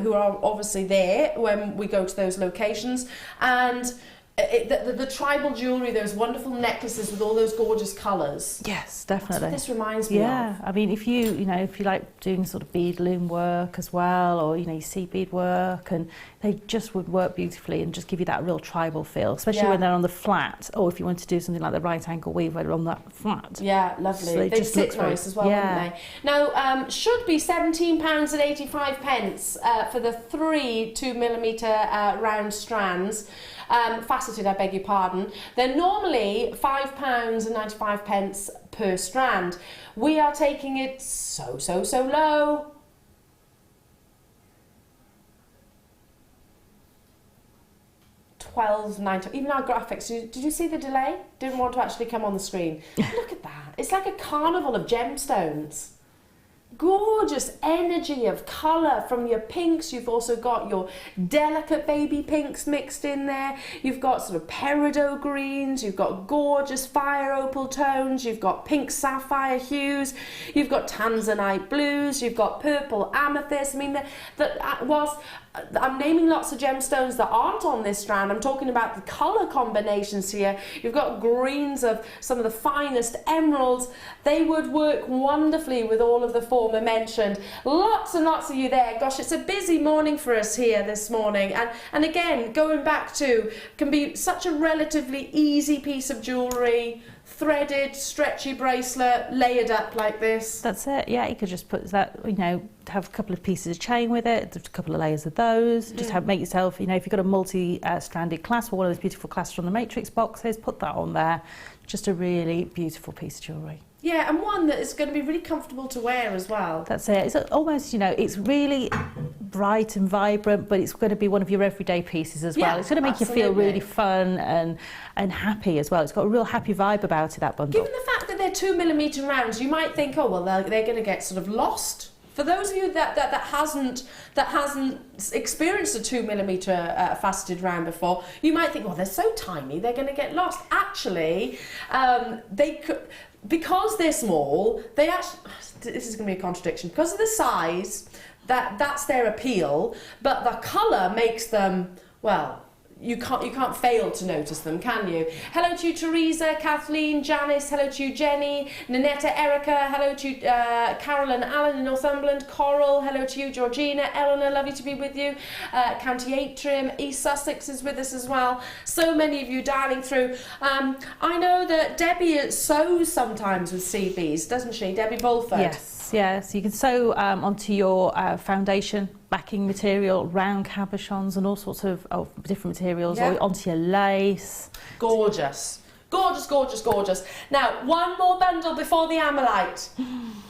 who are obviously there when we go to those locations. And the tribal jewellery, those wonderful necklaces with all those gorgeous colours. Yes, definitely. That's what this reminds me of. Yeah, I mean, if you like doing sort of bead loom work as well, or, you know, you seed bead work, and they just would work beautifully and just give you that real tribal feel, especially when they're on the flat, or if you want to do something like the right angle weave where they're on that flat. Yeah, lovely. So they sit nice as well, wouldn't they? Now, should be £17.85 for the 3 2mm round strands. Faceted, I beg your pardon. They're normally £5.95 per strand. We are taking it so low. £12.90. Even our graphics, did you see the delay? Didn't want to actually come on the screen. Look at that. It's like a carnival of gemstones. Gorgeous energy of colour from your pinks. You've also got your delicate baby pinks mixed in there. You've got sort of peridot greens. You've got gorgeous fire opal tones. You've got pink sapphire hues. You've got tanzanite blues. You've got purple amethyst. I mean, whilst I'm naming lots of gemstones that aren't on this strand, I'm talking about the colour combinations here. You've got greens of some of the finest emeralds. They would work wonderfully with all of the former mentioned. Lots and lots of you there. Gosh, it's a busy morning for us here this morning. And again, going back to, can be such a relatively easy piece of jewellery. Threaded, stretchy bracelet, layered up like this. That's it, yeah. You could just put that, you know, have a couple of pieces of chain with it, a couple of layers of those. Just make yourself, you know, if you've got a multi-stranded clasp or one of those beautiful clasps from the Matrix boxes, put that on there. Just a really beautiful piece of jewellery. Yeah, and one that is going to be really comfortable to wear as well. That's it. It's almost, you know, it's really bright and vibrant, but it's going to be one of your everyday pieces as well. It's going to make you feel really fun and happy as well. It's got a real happy vibe about it, that bundle. Given the fact that they're 2mm rounds, you might think, oh, well, they're going to get sort of lost. For those of you that hasn't experienced a 2mm faceted round before, you might think, well, they're so tiny, they're going to get lost. Actually, they could, because they're small, they actually, this is going to be a contradiction, because of the size, that's their appeal, but the colour makes them, well, you can't fail to notice them, can you? Hello to you, Teresa, Kathleen, Janice. Hello to you, Jenny, Nanetta, Erica. Hello to you, Carolyn, Allen in Northumberland. Coral. Hello to you, Georgina, Eleanor. Lovely to be with you. County Antrim, East Sussex is with us as well. So many of you dialing through. I know that Debbie sews sometimes with CBs, doesn't she? Debbie Bulford. Yes. You can sew onto your foundation backing material, round cabochons and all sorts of different materials, or onto your lace. Gorgeous. Gorgeous, gorgeous, gorgeous. Now, one more bundle before the Amylite. I'm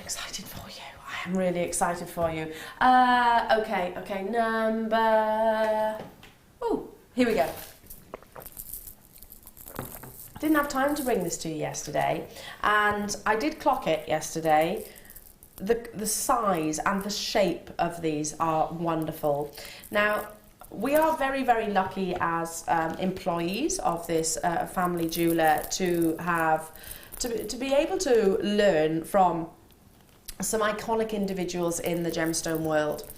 excited for you. I am really excited for you. Okay, number... Oh, here we go. didn't have time to bring this to you yesterday, and I did clock it yesterday. The size and the shape of these are wonderful. Now, we are very, very lucky as employees of this family jeweller to be able to learn from some iconic individuals in the gemstone world.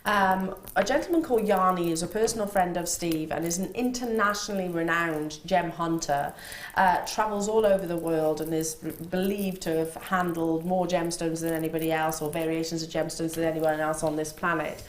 A gentleman called Yanni is a personal friend of Steve and is an internationally renowned gem hunter, travels all over the world and is believed to have handled more gemstones than anybody else, or variations of gemstones than anyone else on this planet.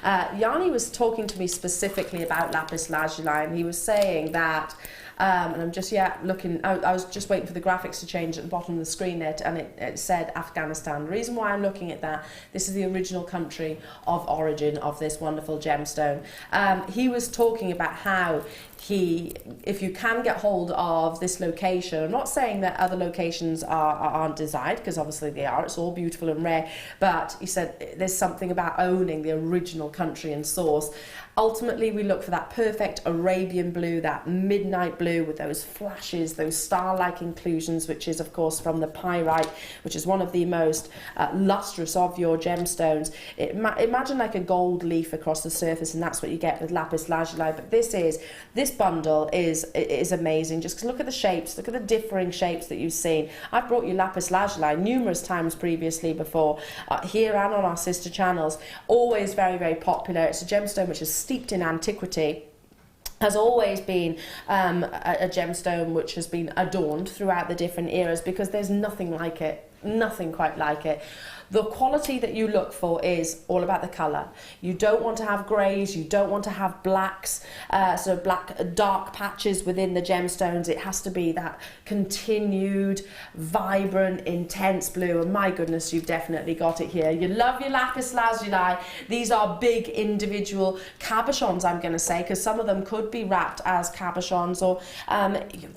Yanni was talking to me specifically about lapis lazuli, and he was saying that and I'm just looking. I was just waiting for the graphics to change at the bottom of the screen there, and it said Afghanistan. The reason why I'm looking at that, this is the original country of origin of this wonderful gemstone. He was talking about how if you can get hold of this location, I'm not saying that other locations aren't desired, because obviously they are, it's all beautiful and rare, but he said there's something about owning the original country and source. Ultimately, we look for that perfect Arabian blue, that midnight blue with those flashes, those star-like inclusions, which is, of course, from the pyrite, which is one of the most lustrous of your gemstones. Imagine like a gold leaf across the surface, and that's what you get with lapis lazuli. But this bundle is amazing. Just look at the shapes, look at the differing shapes that you've seen. I've brought you lapis lazuli numerous times previously before, here and on our sister channels. Always very, very popular. It's a gemstone which is steeped in antiquity, has always been a gemstone which has been adorned throughout the different eras, because there's nothing like it, nothing quite like it. The quality that you look for is all about the colour. You don't want to have greys, you don't want to have blacks, so black dark patches within the gemstones. It has to be that continued, vibrant, intense blue, and my goodness, you've definitely got it here. You love your lapis lazuli. These are big individual cabochons, I'm going to say, because some of them could be wrapped as cabochons, or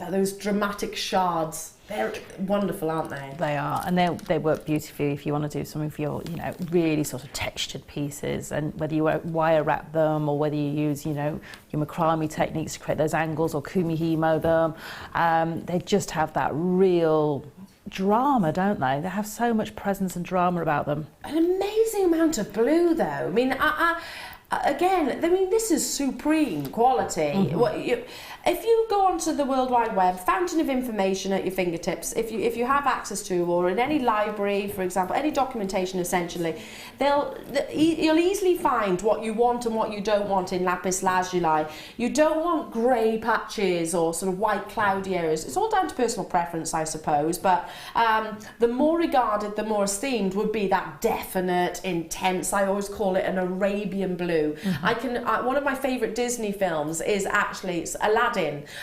those dramatic shards. They're wonderful, aren't they? They are, and they work beautifully if you want to do some of your, really sort of textured pieces, and whether you wire wrap them or whether you use, your macrame techniques to create those angles, or kumihimo them. They just have that real drama, don't they? They have so much presence and drama about them. An amazing amount of blue, though. I mean, again, this is supreme quality. Mm-hmm. If you go onto the World Wide Web, fountain of information at your fingertips, if you have access to, or in any library, for example, any documentation essentially, you'll easily find what you want and what you don't want in lapis lazuli. You don't want grey patches or sort of white cloudy areas. It's all down to personal preference, I suppose, but the more regarded, the more esteemed would be that definite, intense, I always call it an Arabian blue. Mm-hmm. One of my favourite Disney films is actually Aladdin.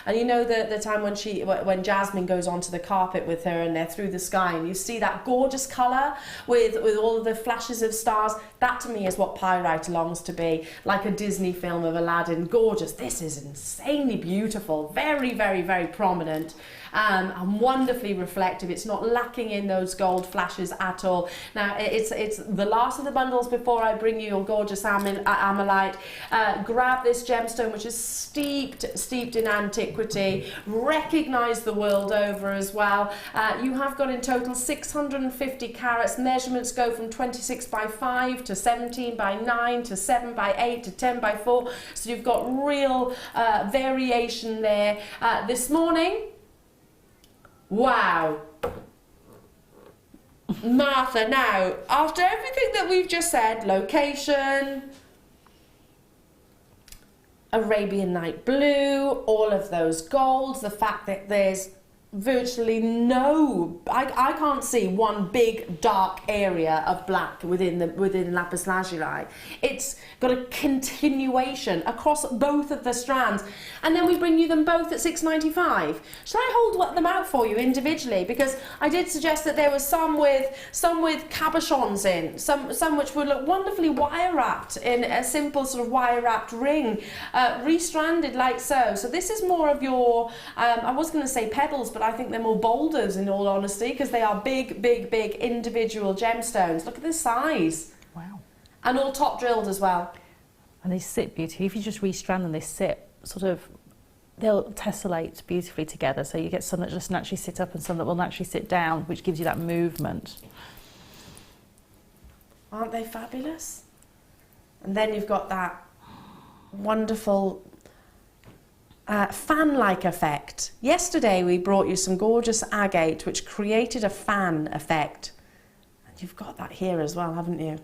And you know the time when Jasmine goes onto the carpet with her and they're through the sky, and you see that gorgeous colour with all of the flashes of stars. That to me is what pyrite longs to be, like a Disney film of Aladdin. Gorgeous. This is insanely beautiful, very, very, very prominent. And wonderfully reflective. It's not lacking in those gold flashes at all. Now, it's the last of the bundles before I bring you your gorgeous amylite. Grab this gemstone, which is steeped in antiquity, recognised the world over as well. You have got in total 650 carats. Measurements go from 26 by 5 to 17 by 9 to 7 by 8 to 10 by 4. So you've got real variation there. This morning, wow. Martha, now, after everything that we've just said, location, Arabian night blue, all of those golds, the fact that there's virtually I can't see one big dark area of black within lapis lazuli. It's got a continuation across both of the strands, and then we bring you them both at $6.95. Should I hold them out for you individually? Because I did suggest that there was some with cabochons in, some which would look wonderfully wire wrapped in a simple sort of wire wrapped ring, restranded like so. So this is more of your I was going to say petals, but I think they're more boulders in all honesty, because they are big, big, big individual gemstones. Look at the size. Wow. And all top drilled as well. And they sit beautifully. If you just restrand them, they sit sort of they'll tessellate beautifully together. So you get some that just naturally sit up and some that will naturally sit down, which gives you that movement. Aren't they fabulous? And then you've got that wonderful fan-like effect. Yesterday we brought you some gorgeous agate which created a fan effect. And you've got that here as well, haven't you?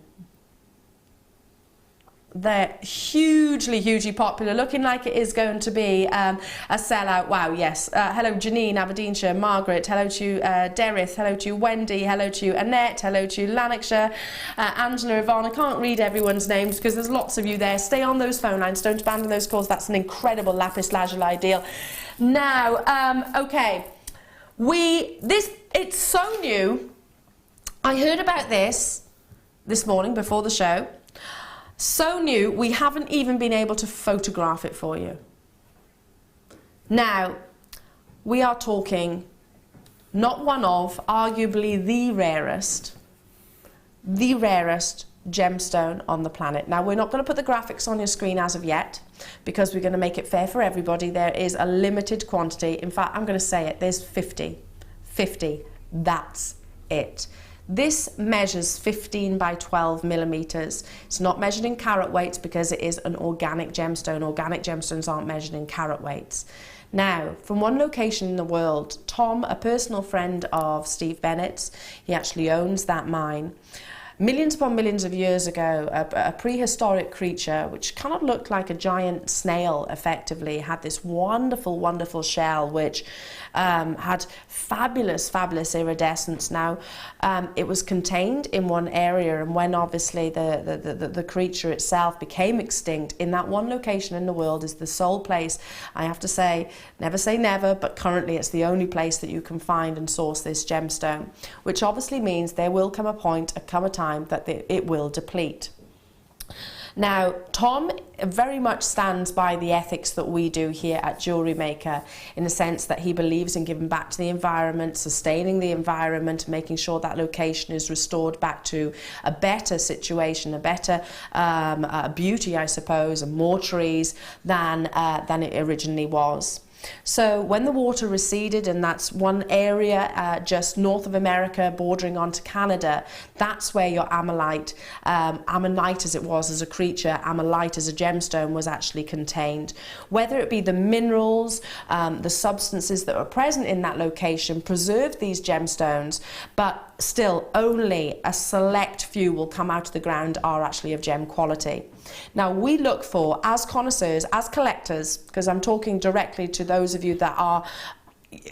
They're hugely, hugely popular, looking like it is going to be a sellout. Wow, yes. Hello, Janine, Aberdeenshire, Margaret. Hello to you, Derith. Hello to you, Wendy. Hello to you, Annette. Hello to you, Lanarkshire. Angela, Yvonne. I can't read everyone's names because there's lots of you there. Stay on those phone lines. Don't abandon those calls. That's an incredible lapis lazuli deal. Now, okay. It's so new. I heard about this morning before the show. So new, we haven't even been able to photograph it for you. Now, we are talking not one of, arguably the rarest gemstone on the planet. Now, we're not going to put the graphics on your screen as of yet, because we're going to make it fair for everybody. There is a limited quantity. In fact, I'm going to say it, there's 50. 50, that's it. This measures 15 by 12 millimeters. It's not measured in carat weights because it is an organic gemstone. Organic gemstones aren't measured in carat weights. Now, from one location in the world, Tom, a personal friend of Steve Bennett's, he actually owns that mine. Millions upon millions of years ago, a prehistoric creature, which kind of looked like a giant snail, effectively, had this wonderful, wonderful shell, which had fabulous, fabulous iridescence. Now, it was contained in one area, and when obviously the creature itself became extinct, in that one location in the world is the sole place, I have to say never, but currently it's the only place that you can find and source this gemstone, which obviously means there will come a time that it will deplete. Now, Tom very much stands by the ethics that we do here at Jewellery Maker, in the sense that he believes in giving back to the environment, sustaining the environment, making sure that location is restored back to a better situation, a better beauty, I suppose, and more trees than it originally was. So when the water receded, and that's one area just north of America bordering onto Canada, that's where your ammonite as it was as a creature, ammonite as a gemstone was actually contained. Whether it be the minerals, the substances that were present in that location preserved these gemstones, but still only a select few will come out of the ground are actually of gem quality. Now, we look for, as connoisseurs, as collectors, because I'm talking directly to those of you that are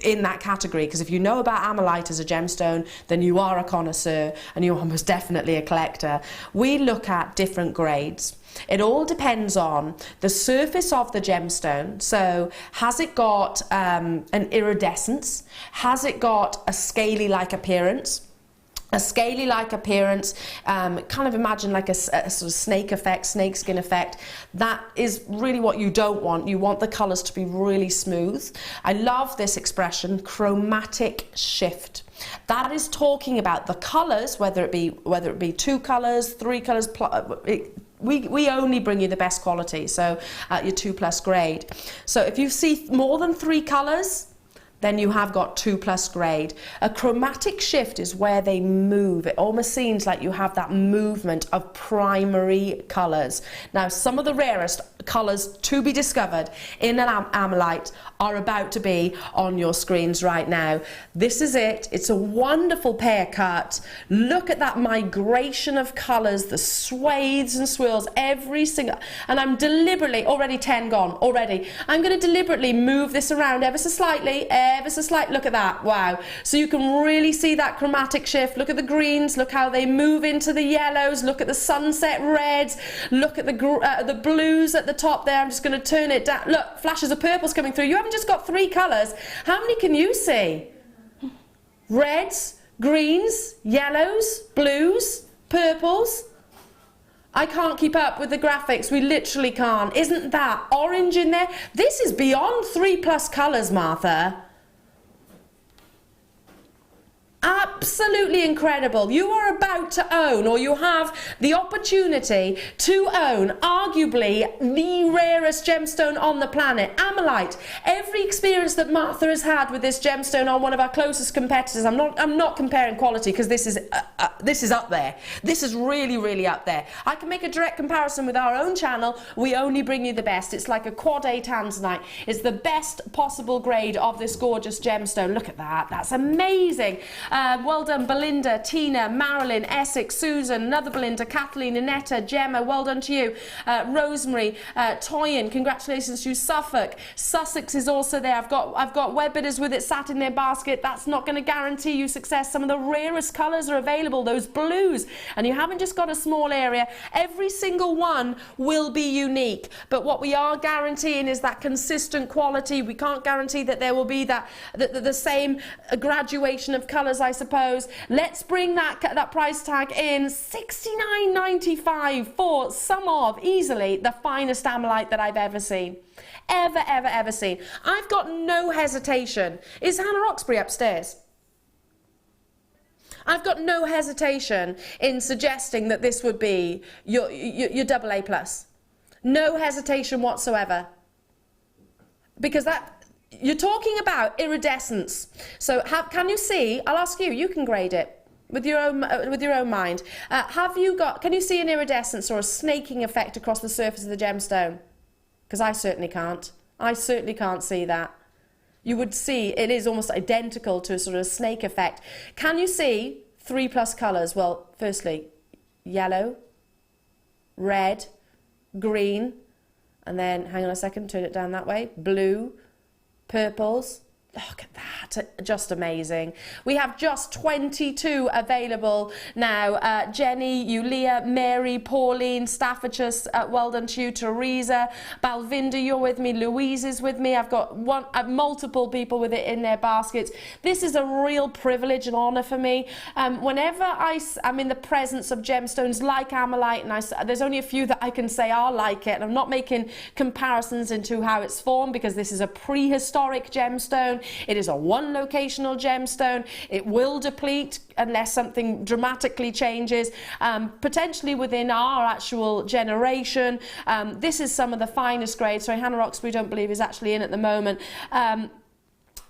in that category, because if you know about ammonite as a gemstone, then you are a connoisseur and you are most definitely a collector. We look at different grades. It all depends on the surface of the gemstone. So has it got an iridescence? Has it got a scaly-like appearance? A scaly-like appearance, kind of imagine like a sort of snake effect, snake skin effect. That is really what you don't want. You want the colours to be really smooth. I love this expression, chromatic shift. That is talking about the colours, whether it be 2 colours, 3 colours. We only bring you the best quality, so your 2+ grade. So if you see more than 3 colours, then you have got 2+ grade. A chromatic shift is where they move. It almost seems like you have that movement of primary colours. Now, some of the rarest colours to be discovered in an ammonite are about to be on your screens right now. This is it. It's a wonderful pear cut. Look at that migration of colours, the swathes and swirls, every single, and I'm deliberately, already 10 gone, already. I'm going to deliberately move this around ever so slightly, look at that, wow. So you can really see that chromatic shift. Look at the greens, look how they move into the yellows, look at the sunset reds, look at the blues at the top there. I'm just going to turn it down. Look, flashes of purples coming through. You haven't just got 3 colours. How many can you see? Reds, greens, yellows, blues, purples. I can't keep up with the graphics. We literally can't. Isn't that orange in there? This is beyond 3+ colours, Martha. Absolutely incredible. You are about to own, or you have the opportunity to own, arguably the rarest gemstone on the planet, Amylite. Every experience that Martha has had with this gemstone on one of our closest competitors, I'm not comparing quality, because this is up there. This is really, really up there. I can make a direct comparison with our own channel. We only bring you the best. It's like a quad A tanzanite. It's the best possible grade of this gorgeous gemstone. Look at that. That's amazing. Well done, Belinda, Tina, Marilyn, Essex, Susan, another Belinda, Kathleen, Annetta, Gemma, well done to you. Rosemary, Toyin, congratulations to you. Suffolk, Sussex is also there. I've got web bidders with it sat in their basket. That's not going to guarantee you success. Some of the rarest colours are available, those blues, and you haven't just got a small area. Every single one will be unique, but what we are guaranteeing is that consistent quality. We can't guarantee that there will be the same graduation of colours, I suppose. Let's bring that price tag in. $69.95 for some of easily the finest Amylite that I've ever seen. Ever seen. I've got no hesitation. Is Hannah Roxbury upstairs? I've got no hesitation in suggesting that this would be your AA+. No hesitation whatsoever. Because you're talking about iridescence. So can you see? I'll ask you. You can grade it with your own mind. Can you see an iridescence or a snaking effect across the surface of the gemstone? Because I certainly can't. I certainly can't see that. You would see it is almost identical to a sort of snake effect. Can you see 3+ colours? Well, firstly, yellow, red, green, and then, hang on a second, turn it down that way, blue, purples. Look at that, just amazing. We have just 22 available now. Jenny, Yulia, Mary, Pauline, Staffordshire, well done to you, Teresa, Balvinda, you're with me, Louise is with me. I've got multiple people with it in their baskets. This is a real privilege and honour for me. Whenever I'm in the presence of gemstones like Amylite, and there's only a few that I can say are like it, and I'm not making comparisons into how it's formed, because this is a prehistoric gemstone. It is a one locational gemstone. It will deplete unless something dramatically changes, potentially within our actual generation. This is some of the finest grades. Sorry, Hannah Roxbury, don't believe is actually in at the moment.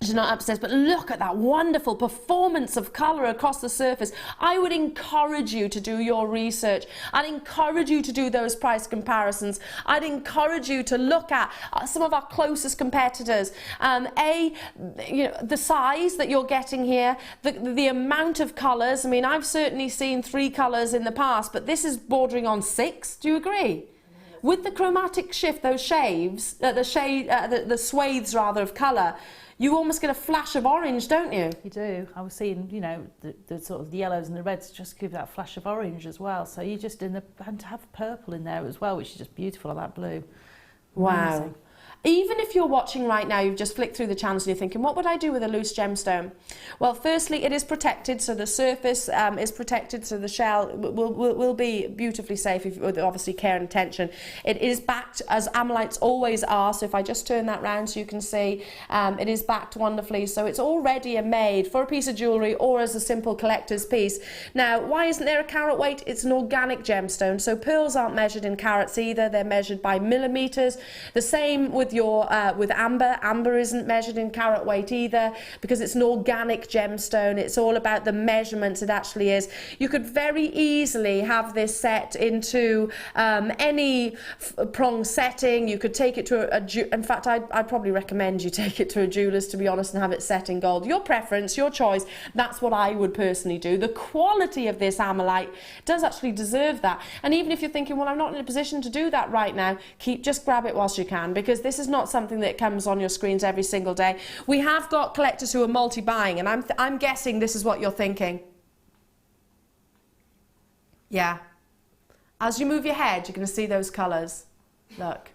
She's not upstairs, but look at that wonderful performance of colour across the surface. I would encourage you to do your research. I'd encourage you to do those price comparisons. I'd encourage you to look at some of our closest competitors. The size that you're getting here, the amount of colours. I mean, I've certainly seen 3 colours in the past, but this is bordering on 6. Do you agree? With the chromatic shift, those shades, the swathes rather of colour, you almost get a flash of orange, don't you? You do. I was seeing, the sort of the yellows and the reds just give that flash of orange as well. So you just and to have purple in there as well, which is just beautiful on that blue. Wow. Amazing. Even if you're watching right now, you've just flicked through the channels and you're thinking, what would I do with a loose gemstone? Well, firstly, it is protected, so the surface is protected, so the shell will be beautifully safe with obviously care and attention. It is backed, as Amylites always are, so if I just turn that round so you can see, it is backed wonderfully, so it's already made for a piece of jewellery or as a simple collector's piece. Now, why isn't there a carat weight? It's an organic gemstone, so pearls aren't measured in carats either, they're measured by millimetres. The same with amber. Amber isn't measured in carat weight either, because it's an organic gemstone. It's all about the measurements. It actually is. You could very easily have this set into any prong setting. You could take it to in fact, I'd probably recommend you take it to a jeweller's, to be honest, and have it set in gold. Your preference, your choice. That's what I would personally do. The quality of this Amylite does actually deserve that. And even if you're thinking, well, I'm not in a position to do that right now, just grab it whilst you can, because this is not something that comes on your screens every single day. We have got collectors who are multi-buying, and I'm guessing this is what you're thinking. Yeah. As you move your head, you're going to see those colours. Look.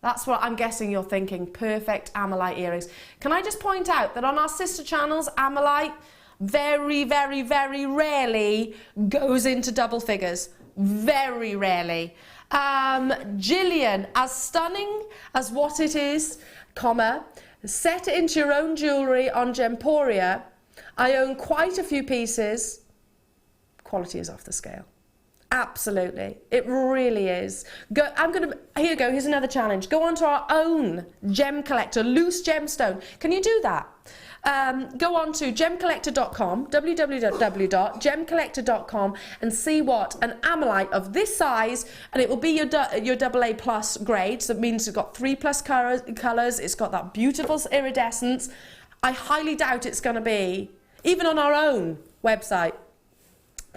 That's what I'm guessing you're thinking. Perfect Amylite earrings. Can I just point out that on our sister channels, Amylite very, very, very rarely goes into double figures. Very rarely. Gillian, as stunning as what it is, set it into your own jewellery on Gemporia. I own quite a few pieces. Quality is off the scale. Absolutely, it really is. Here you go, here's another challenge. Go onto our own gem collector, loose gemstone. Can you do that? Go on to gemcollector.com, www.gemcollector.com, and see what an amylite of this size, and it will be your AA plus grade, so it means it's got 3+ colours, it's got that beautiful iridescence. I highly doubt it's going to be, even on our own website.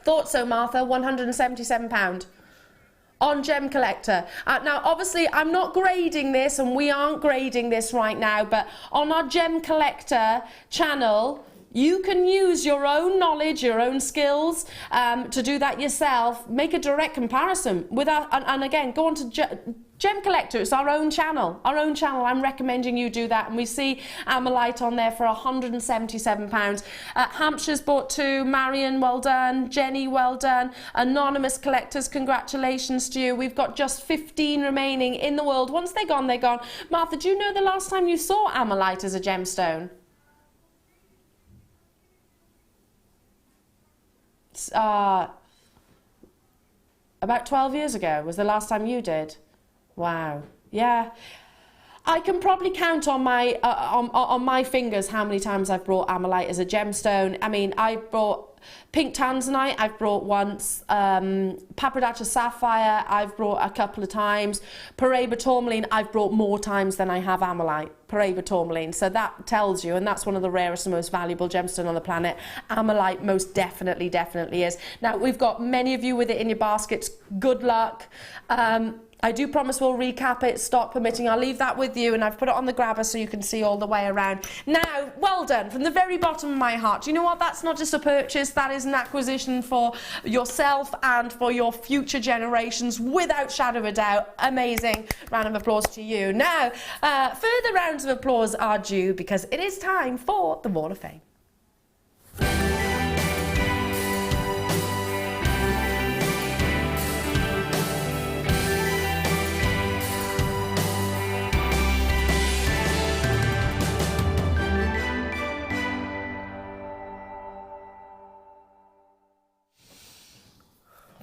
Thought so, Martha. £177 on Gem Collector. Now, obviously, I'm not grading this, and we aren't grading this right now, but on our Gem Collector channel, you can use your own knowledge, your own skills to do that yourself. Make a direct comparison with our, and again, go on to Gem Collector. It's our own channel. Our own channel. I'm recommending you do that. And we see amylite on there for £177. Hampshire's bought 2. Marion, well done. Jenny, well done. Anonymous collectors, congratulations to you. We've got just 15 remaining in the world. Once they're gone, they're gone. Martha, do you know the last time you saw amylite as a gemstone? About 12 years ago was the last time you did. Wow. Yeah. I can probably count on my fingers how many times I've brought amylite as a gemstone. I mean, I brought pink tanzanite, I've brought once. Papradacha sapphire, I've brought a couple of times. Paraiba tourmaline, I've brought more times than I have amylite. Paraiba tourmaline. So that tells you, and that's one of the rarest and most valuable gemstone on the planet. Amylite most definitely is. Now, we've got many of you with it in your baskets. Good luck. I do promise we'll recap it, stock permitting. I'll leave that with you, and I've put it on the grabber so you can see all the way around. Now, well done, from the very bottom of my heart. Do you know what? That's not just a purchase, that is an acquisition for yourself and for your future generations, without shadow of a doubt. Amazing. Round of applause to you. Now, further rounds of applause are due because it is time for the Wall of Fame.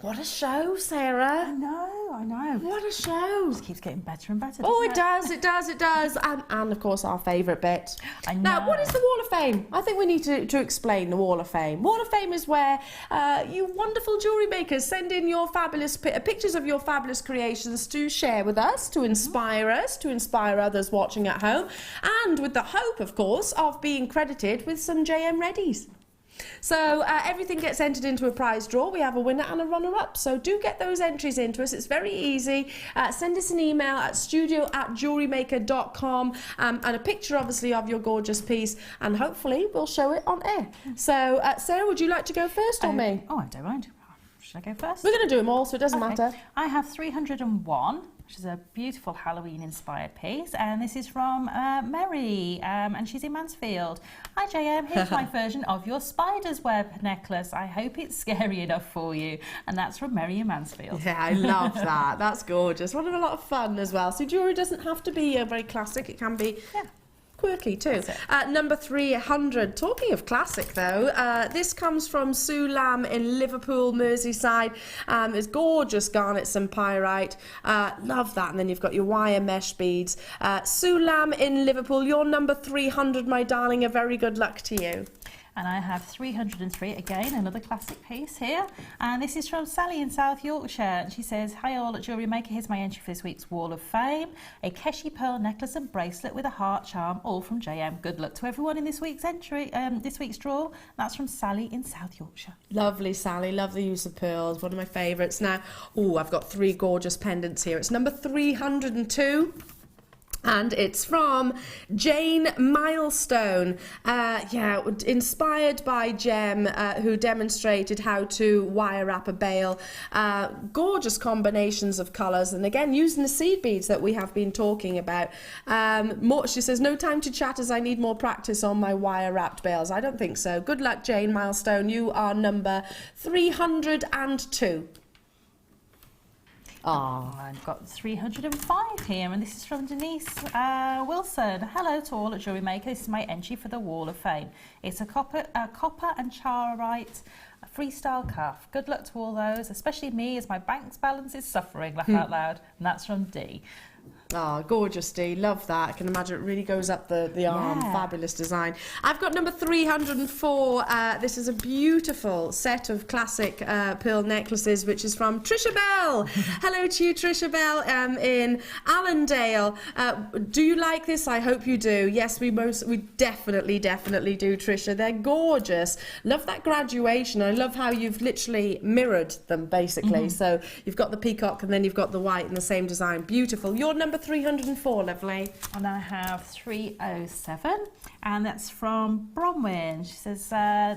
What a show, Sarah. I know. What a show. It just keeps getting better and better, Oh, doesn't it does. And of course, our favourite bit. I know. Now, what is the Wall of Fame? I think we need to explain the Wall of Fame. Wall of Fame is where you wonderful jewellery makers send in your fabulous pictures of your fabulous creations to share with us, to inspire us, to inspire others watching at home, and with the hope, of course, of being credited with some JM Readies. So everything gets entered into a prize draw. We have a winner and a runner-up. So do get those entries into us. It's very easy. Send us an email at studio@jewellerymaker.com and a picture, obviously, of your gorgeous piece. And hopefully we'll show it on air. So, Sarah, would you like to go first or me? Oh, I don't mind. Should I go first? We're going to do them all, so it doesn't matter. I have 301. Which is a beautiful Halloween-inspired piece, and this is from Mary, and she's in Mansfield. Hi JM, here's my version of your spider's web necklace. I hope it's scary enough for you. And that's from Mary in Mansfield. Yeah, I love that. That's gorgeous. What a lot of fun as well. So jewellery doesn't have to be very classic. It can be quirky too. Number 300. Talking of classic though, this comes from Sue Lamb in Liverpool, Merseyside. It's gorgeous garnets and pyrite. Love that. And then you've got your wire mesh beads. Sue Lamb in Liverpool, you're number 300, my darling. A very good luck to you. And I have 303, again, another classic piece here. And this is from Sally in South Yorkshire. And she says, hi all at Jewellery Maker, here's my entry for this week's Wall of Fame. A Keshi pearl necklace and bracelet with a heart charm, all from JM. Good luck to everyone in this week's entry, this week's draw. That's from Sally in South Yorkshire. Lovely, Sally. Love the use of pearls. One of my favourites. Now, I've got 3 gorgeous pendants here. It's number 302. And it's from Jane Milestone, inspired by Gem, who demonstrated how to wire wrap a bail. Gorgeous combinations of colours, and again, using the seed beads that we have been talking about. She says, no time to chat as I need more practice on my wire wrapped bails. I don't think so. Good luck, Jane Milestone. You are number 302. Oh, I've got 305 here, and this is from Denise Wilson. Hello to all at Jewellery Maker. This is my entry for the Wall of Fame. It's a copper and charoite freestyle cuff. Good luck to all those, especially me, as my bank's balance is suffering. Laugh out loud. And that's from Dee. oh, gorgeous, Dee. Love that. I can imagine it really goes up the arm. Yeah. Fabulous design. I've got number 304. This is a beautiful set of classic pearl necklaces, which is from Trisha Bell. Hello to you, Trisha Bell, in Allendale. Do you like this? I hope you do. Yes, we definitely do, Trisha. They're gorgeous. Love that graduation. I love how you've literally mirrored them, basically. So you've got the peacock and then you've got the white in the same design. Beautiful. Your number 304, lovely. And I have 307, and that's from Bronwyn. She says,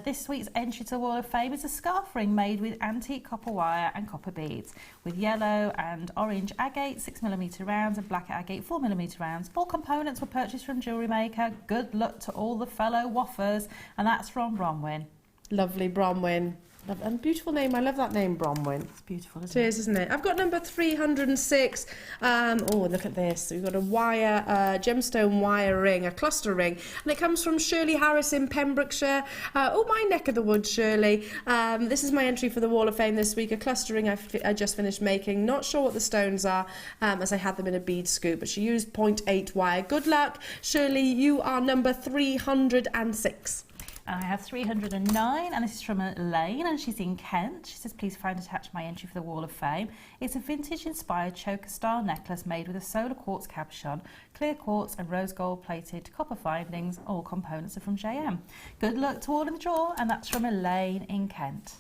this week's entry to Wall of Fame is a scarf ring made with antique copper wire and copper beads, with yellow and orange agate 6mm rounds and black agate 4mm rounds. All components were purchased from Jewellery Maker. Good luck to all the fellow waffers, and that's from Bronwyn. Lovely, Bronwyn. And beautiful name. I love that name, Bronwyn. It's beautiful, It is, isn't it? I've got number 306. Oh, look at this. We've got a wire, gemstone wire ring, a cluster ring, and it comes from Shirley Harris in Pembrokeshire. My neck of the woods, Shirley. This is my entry for the Wall of Fame this week. A cluster ring I just finished making. Not sure what the stones are, as I had them in a bead scoop, but she used 0.8 wire. Good luck, Shirley. You are number 306. I have 309, and this is from Elaine, and she's in Kent. She says, please find attached my entry for the Wall of Fame. It's a vintage-inspired choker-style necklace made with a solar quartz cabochon, clear quartz and rose gold-plated copper findings. All components are from JM. Good luck to all in the draw, and that's from Elaine in Kent.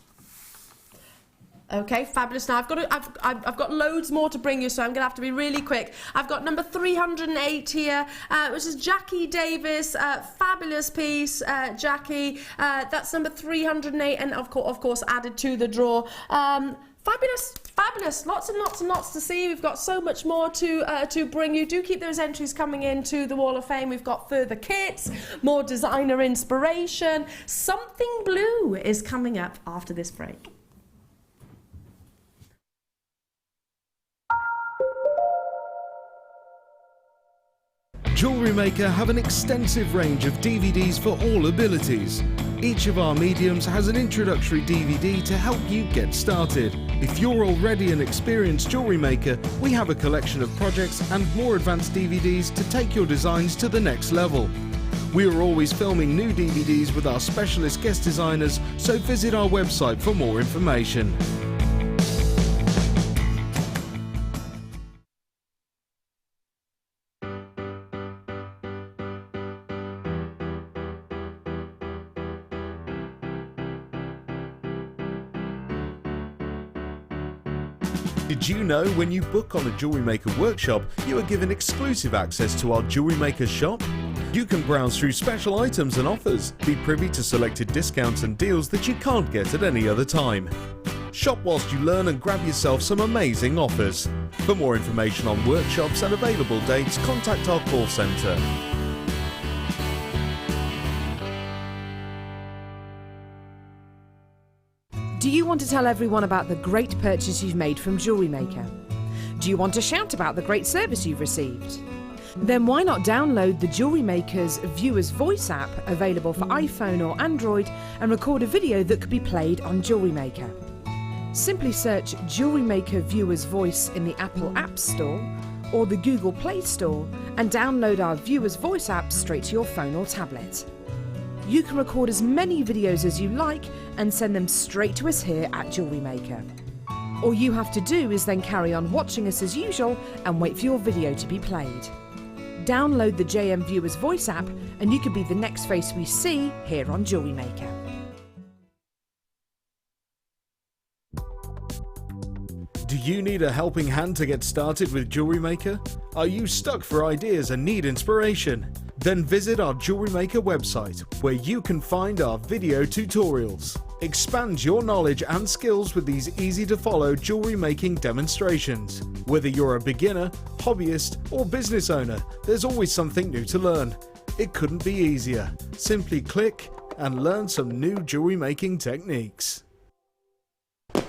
Okay, fabulous. Now I've got loads more to bring you, so I'm going to have to be really quick. I've got number 308 here, which is Jackie Davis. Fabulous piece, Jackie. That's number 308, and of course added to the draw. Fabulous. Lots and lots to see. We've got so much more to bring you. Do keep those entries coming into the Wall of Fame. We've got further kits, more designer inspiration. Something Blue is coming up after this break. Jewellery Maker have an extensive range of DVDs for all abilities. Each of our mediums has an introductory DVD to help you get started. If you're already an experienced jewellery maker, we have a collection of projects and more advanced DVDs to take your designs to the next level. We are always filming new DVDs with our specialist guest designers, so visit our website for more information. Did you know when you book on a Jewellery Maker workshop, you are given exclusive access to our Jewellery Maker shop? You can browse through special items and offers, be privy to selected discounts and deals that you can't get at any other time. Shop whilst you learn and grab yourself some amazing offers. For more information on workshops and available dates, contact our call centre. Do you want to tell everyone about the great purchase you've made from Jewellery Maker? Do you want to shout about the great service you've received? Then why not download the Jewellery Maker's Viewer's Voice app, available for iPhone or Android, and record a video that could be played on Jewellery Maker. Simply search Jewellery Maker Viewer's Voice in the Apple App Store or the Google Play Store and download our Viewer's Voice app straight to your phone or tablet. You can record as many videos as you like and send them straight to us here at Jewellery Maker. All you have to do is then carry on watching us as usual and wait for your video to be played. Download the JM Viewer's Voice app and you could be the next face we see here on Jewellery Maker. Do you need a helping hand to get started with Jewellery Maker? Are you stuck for ideas and need inspiration? Then visit our Jewellery Maker website, where you can find our video tutorials. Expand your knowledge and skills with these easy-to-follow jewellery making demonstrations. Whether you're a beginner, hobbyist, or business owner, there's always something new to learn. It couldn't be easier. Simply click and learn some new jewellery making techniques.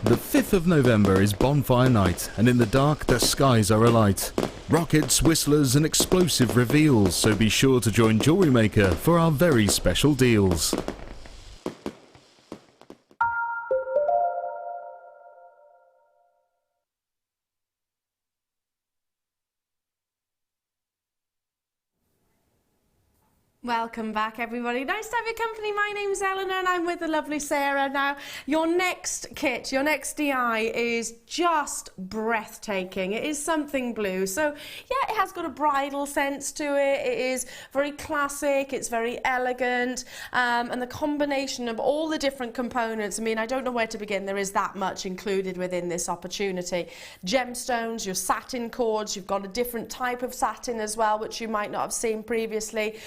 The 5th of November is bonfire night, and in the dark the skies are alight. Rockets, whistlers and explosive reveals, so be sure to join Jewellery Maker for our very special deals. Welcome back, everybody. Nice to have your company. My name's Eleanor and I'm with the lovely Sarah. Now, your next kit, your next DI is just breathtaking. It is something blue. So, yeah, it has got a bridal sense to it. It is very classic. It's very elegant. And the combination of all the different components, I mean, I don't know where to begin. There is that much included within this opportunity. Gemstones, your satin cords. You've got a different type of satin as well, which you might not have seen previously.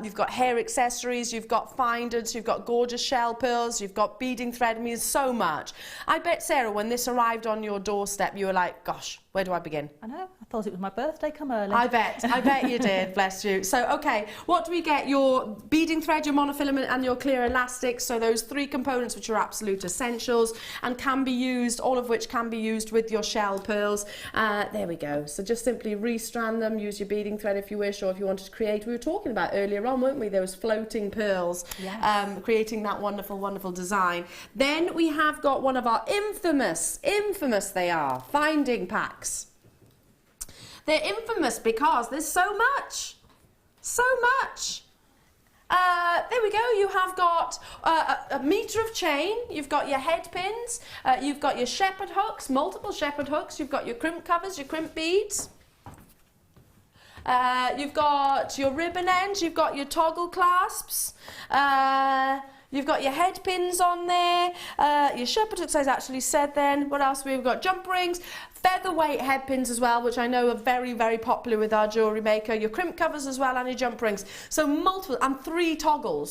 You've got hair accessories, you've got finders, you've got gorgeous shell pearls, you've got beading thread. I mean, so much. I bet, Sarah, when this arrived on your doorstep, you were like, gosh, where do I begin? I know, I thought it was my birthday, come early. I bet you did, bless you. So, okay, what do we get? Your beading thread, your monofilament and your clear elastic. So those three components which are absolute essentials and can be used, all of which can be used with your shell pearls. There we go. So just simply restrand them, use your beading thread if you wish, or if you wanted to create, we were talking about earlier on, weren't we, those floating pearls, yes. Creating that wonderful, wonderful design. Then we have got one of our infamous they are, finding packs. They're infamous because there's so much. There we go, you have got a metre of chain, you've got your head pins, you've got your shepherd hooks, multiple shepherd hooks, you've got your crimp covers, your crimp beads. You've got your ribbon ends, you've got your toggle clasps, you've got your head pins on there, your shepherd hooks, as I actually said then. What else? We've got jump rings, featherweight head pins as well, which I know are very, very popular with our jewellery maker. Your crimp covers as well and your jump rings. So multiple, and three toggle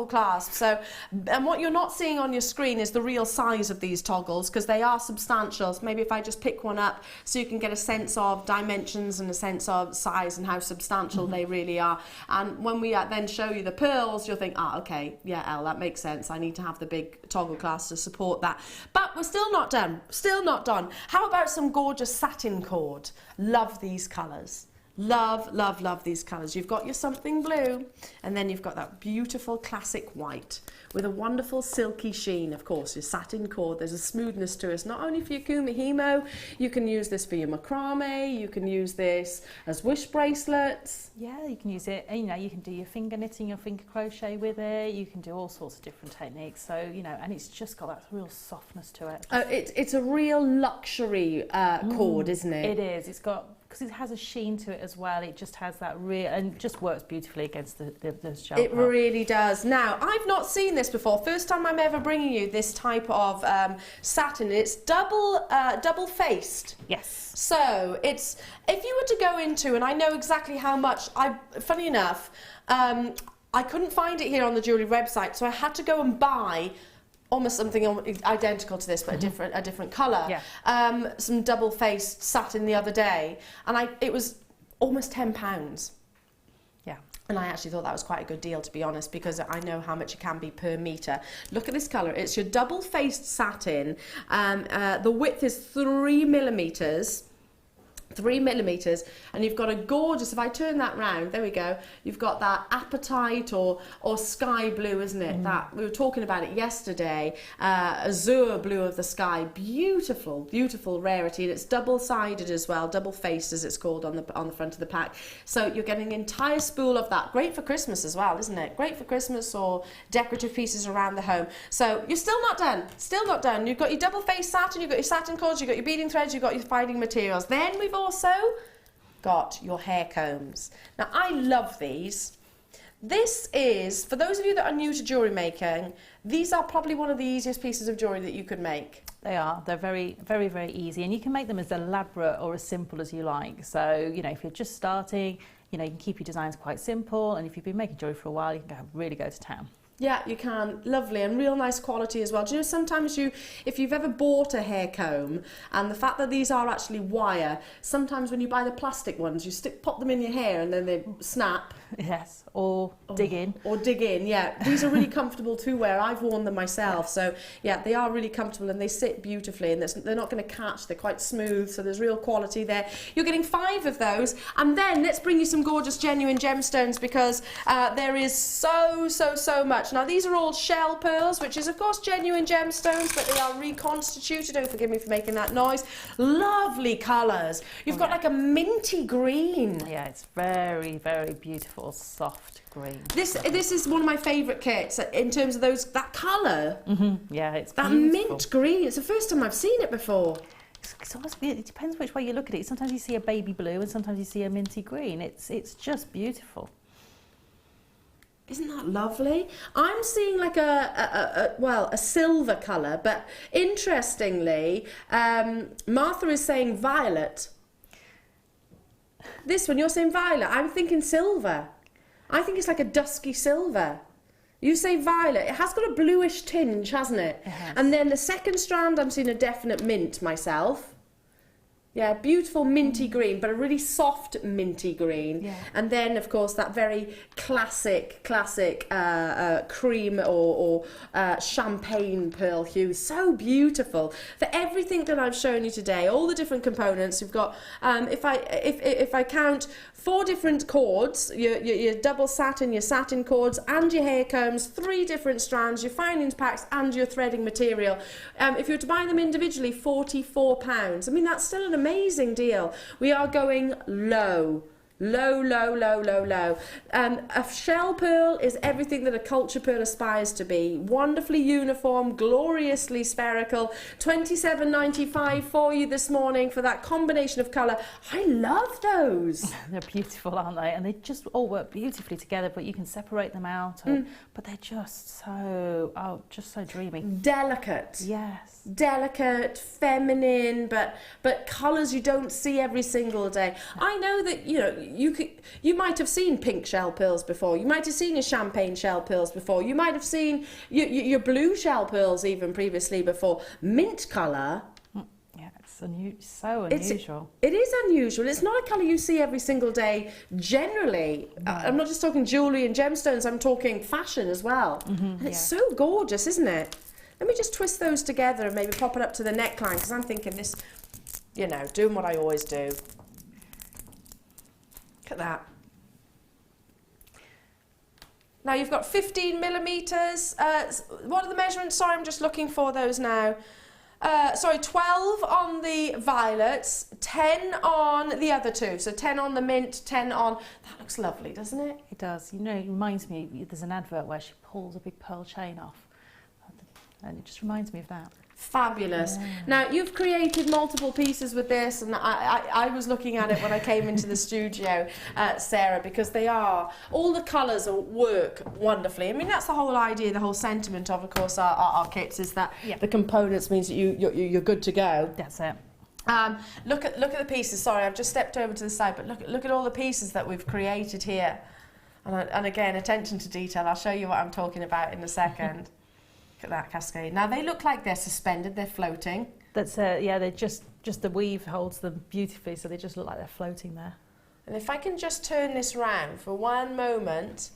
clasps. So, and what you're not seeing on your screen is the real size of these toggles because they are substantial. So maybe if I just pick one up so you can get a sense of dimensions and a sense of size and how substantial they really are. And when we then show you the pearls, you'll think, ah, okay, yeah, Elle, that makes sense. I need to have the big toggle clasp to support that. But we're still not done. Still not done. How about some gorgeous satin cord? Love these colours. Love, love, love these colours. You've got your something blue and then you've got that beautiful classic white with a wonderful silky sheen. Of course, your satin cord, there's a smoothness to it. Not only for your kumihimo, you can use this for your macrame, you can use this as wish bracelets. Yeah, you can use it, you know, you can do your finger knitting, your finger crochet with it, you can do all sorts of different techniques. So, you know, and it's just got that real softness to it. It's a real luxury cord, isn't it? It is. It's got, because it has a sheen to it as well, it just has that real, and just works beautifully against the shell. It really does. Now, I've not seen this before. First time I'm ever bringing you this type of satin. It's double-faced. Yes. So, it's, if you were to go into, and I know exactly how much, funny enough, I couldn't find it here on the jewellery website, so I had to go and buy almost something identical to this, but a different colour. Yeah. Some double-faced satin the other day, and it was almost £10. Yeah. And I actually thought that was quite a good deal, to be honest, because I know how much it can be per metre. Look at this colour. It's your double-faced satin. The width is 3 millimetres. 3 millimetres, and you've got a gorgeous, if I turn that round, there we go, you've got that apatite or sky blue, isn't it? That we were talking about it yesterday, azure blue of the sky, beautiful, beautiful rarity, and it's double-sided as well, double-faced as it's called on the front of the pack. So you're getting an entire spool of that. Great for Christmas as well, isn't it? Great for Christmas or decorative pieces around the home. So you're still not done, still not done. You've got your double-faced satin, you've got your satin cords, you've got your beading threads, you've got your binding materials. Then we've also got your hair combs. Now, I love these. This is, for those of you that are new to jewellery making, these are probably one of the easiest pieces of jewellery that you could make. They are. They're very, very, very easy, and you can make them as elaborate or as simple as you like. So, you know, if you're just starting, you know, you can keep your designs quite simple, and if you've been making jewellery for a while, you can really go to town. Yeah, you can. Lovely and real nice quality as well. Do you know, sometimes if you've ever bought a hair comb, and the fact that these are actually wire, sometimes when you buy the plastic ones, you pop them in your hair and then they snap. Yes, or dig in. Or dig in, yeah. These are really comfortable to wear. I've worn them myself, so yeah, they are really comfortable and they sit beautifully, and they're not going to catch. They're quite smooth, so there's real quality there. You're getting 5 of those, and then let's bring you some gorgeous genuine gemstones, because there is so much. Now, these are all shell pearls, which is of course genuine gemstones, but they are reconstituted. Don't forgive me for making that noise. Lovely colours. You've got like a minty green. Yeah, it's very, very beautiful, soft green. This is one of my favourite kits in terms of that colour. Yeah, it's that beautiful. mint green. It's the first time I've seen it before. It's almost, it depends which way you look at it. Sometimes you see a baby blue and sometimes you see a minty green. It's just beautiful. Isn't that lovely? I'm seeing like a silver colour, but interestingly, Martha is saying violet. This one, you're saying violet. I'm thinking silver. I think it's like a dusky silver. You say violet. It has got a bluish tinge, hasn't it? It has. And then the second strand, I'm seeing a definite mint myself. Yeah, beautiful minty green, but a really soft minty green. Yeah. And then, of course, that very classic cream or champagne pearl hue. So beautiful. For everything that I've shown you today, all the different components, you've got, if I count 4 different cords, your double satin, your satin cords, and your hair combs, 3 different strands, your findings packs, and your threading material. If you were to buy them individually, £44. I mean, that's still an amazing deal. We are going low. Low. A shell pearl is everything that a culture pearl aspires to be. Wonderfully uniform, gloriously spherical. £27.95 for you this morning for that combination of colour. I love those. They're beautiful, aren't they? And they just all work beautifully together, but you can separate them out. But they're just so, just so dreamy. Delicate. Yes. Delicate, feminine, but colours you don't see every single day. I know that, you might have seen pink shell pearls before. You might have seen your champagne shell pearls before. You might have seen your blue shell pearls even previously before. Mint colour. Yeah, it's so unusual. It is unusual. It's not a colour you see every single day generally. No. I'm not just talking jewellery and gemstones, I'm talking fashion as well. And it's so gorgeous, isn't it? Let me just twist those together and maybe pop it up to the neckline, because I'm thinking this, doing what I always do. Look at that. Now you've got 15 millimetres. What are the measurements? Sorry, I'm just looking for those now. 12 on the violets, 10 on the other 2. So 10 on the mint, 10 on... That looks lovely, doesn't it? It does. It reminds me, there's an advert where she pulls a big pearl chain off. And it just reminds me of that. Fabulous. Yeah. Now, you've created multiple pieces with this, and I was looking at it when I came into the studio, Sarah, because all the colours work wonderfully. I mean, that's the whole idea, the whole sentiment of course, our kits, is that the components means that you're good to go. That's it. Look at the pieces. Sorry, I've just stepped over to the side, but look at all the pieces that we've created here. And again, attention to detail. I'll show you what I'm talking about in a second. Look at that cascade. Now they look like they're suspended, they're floating. That's they're just the weave holds them beautifully, so they just look like they're floating there. And if I can just turn this round for one moment,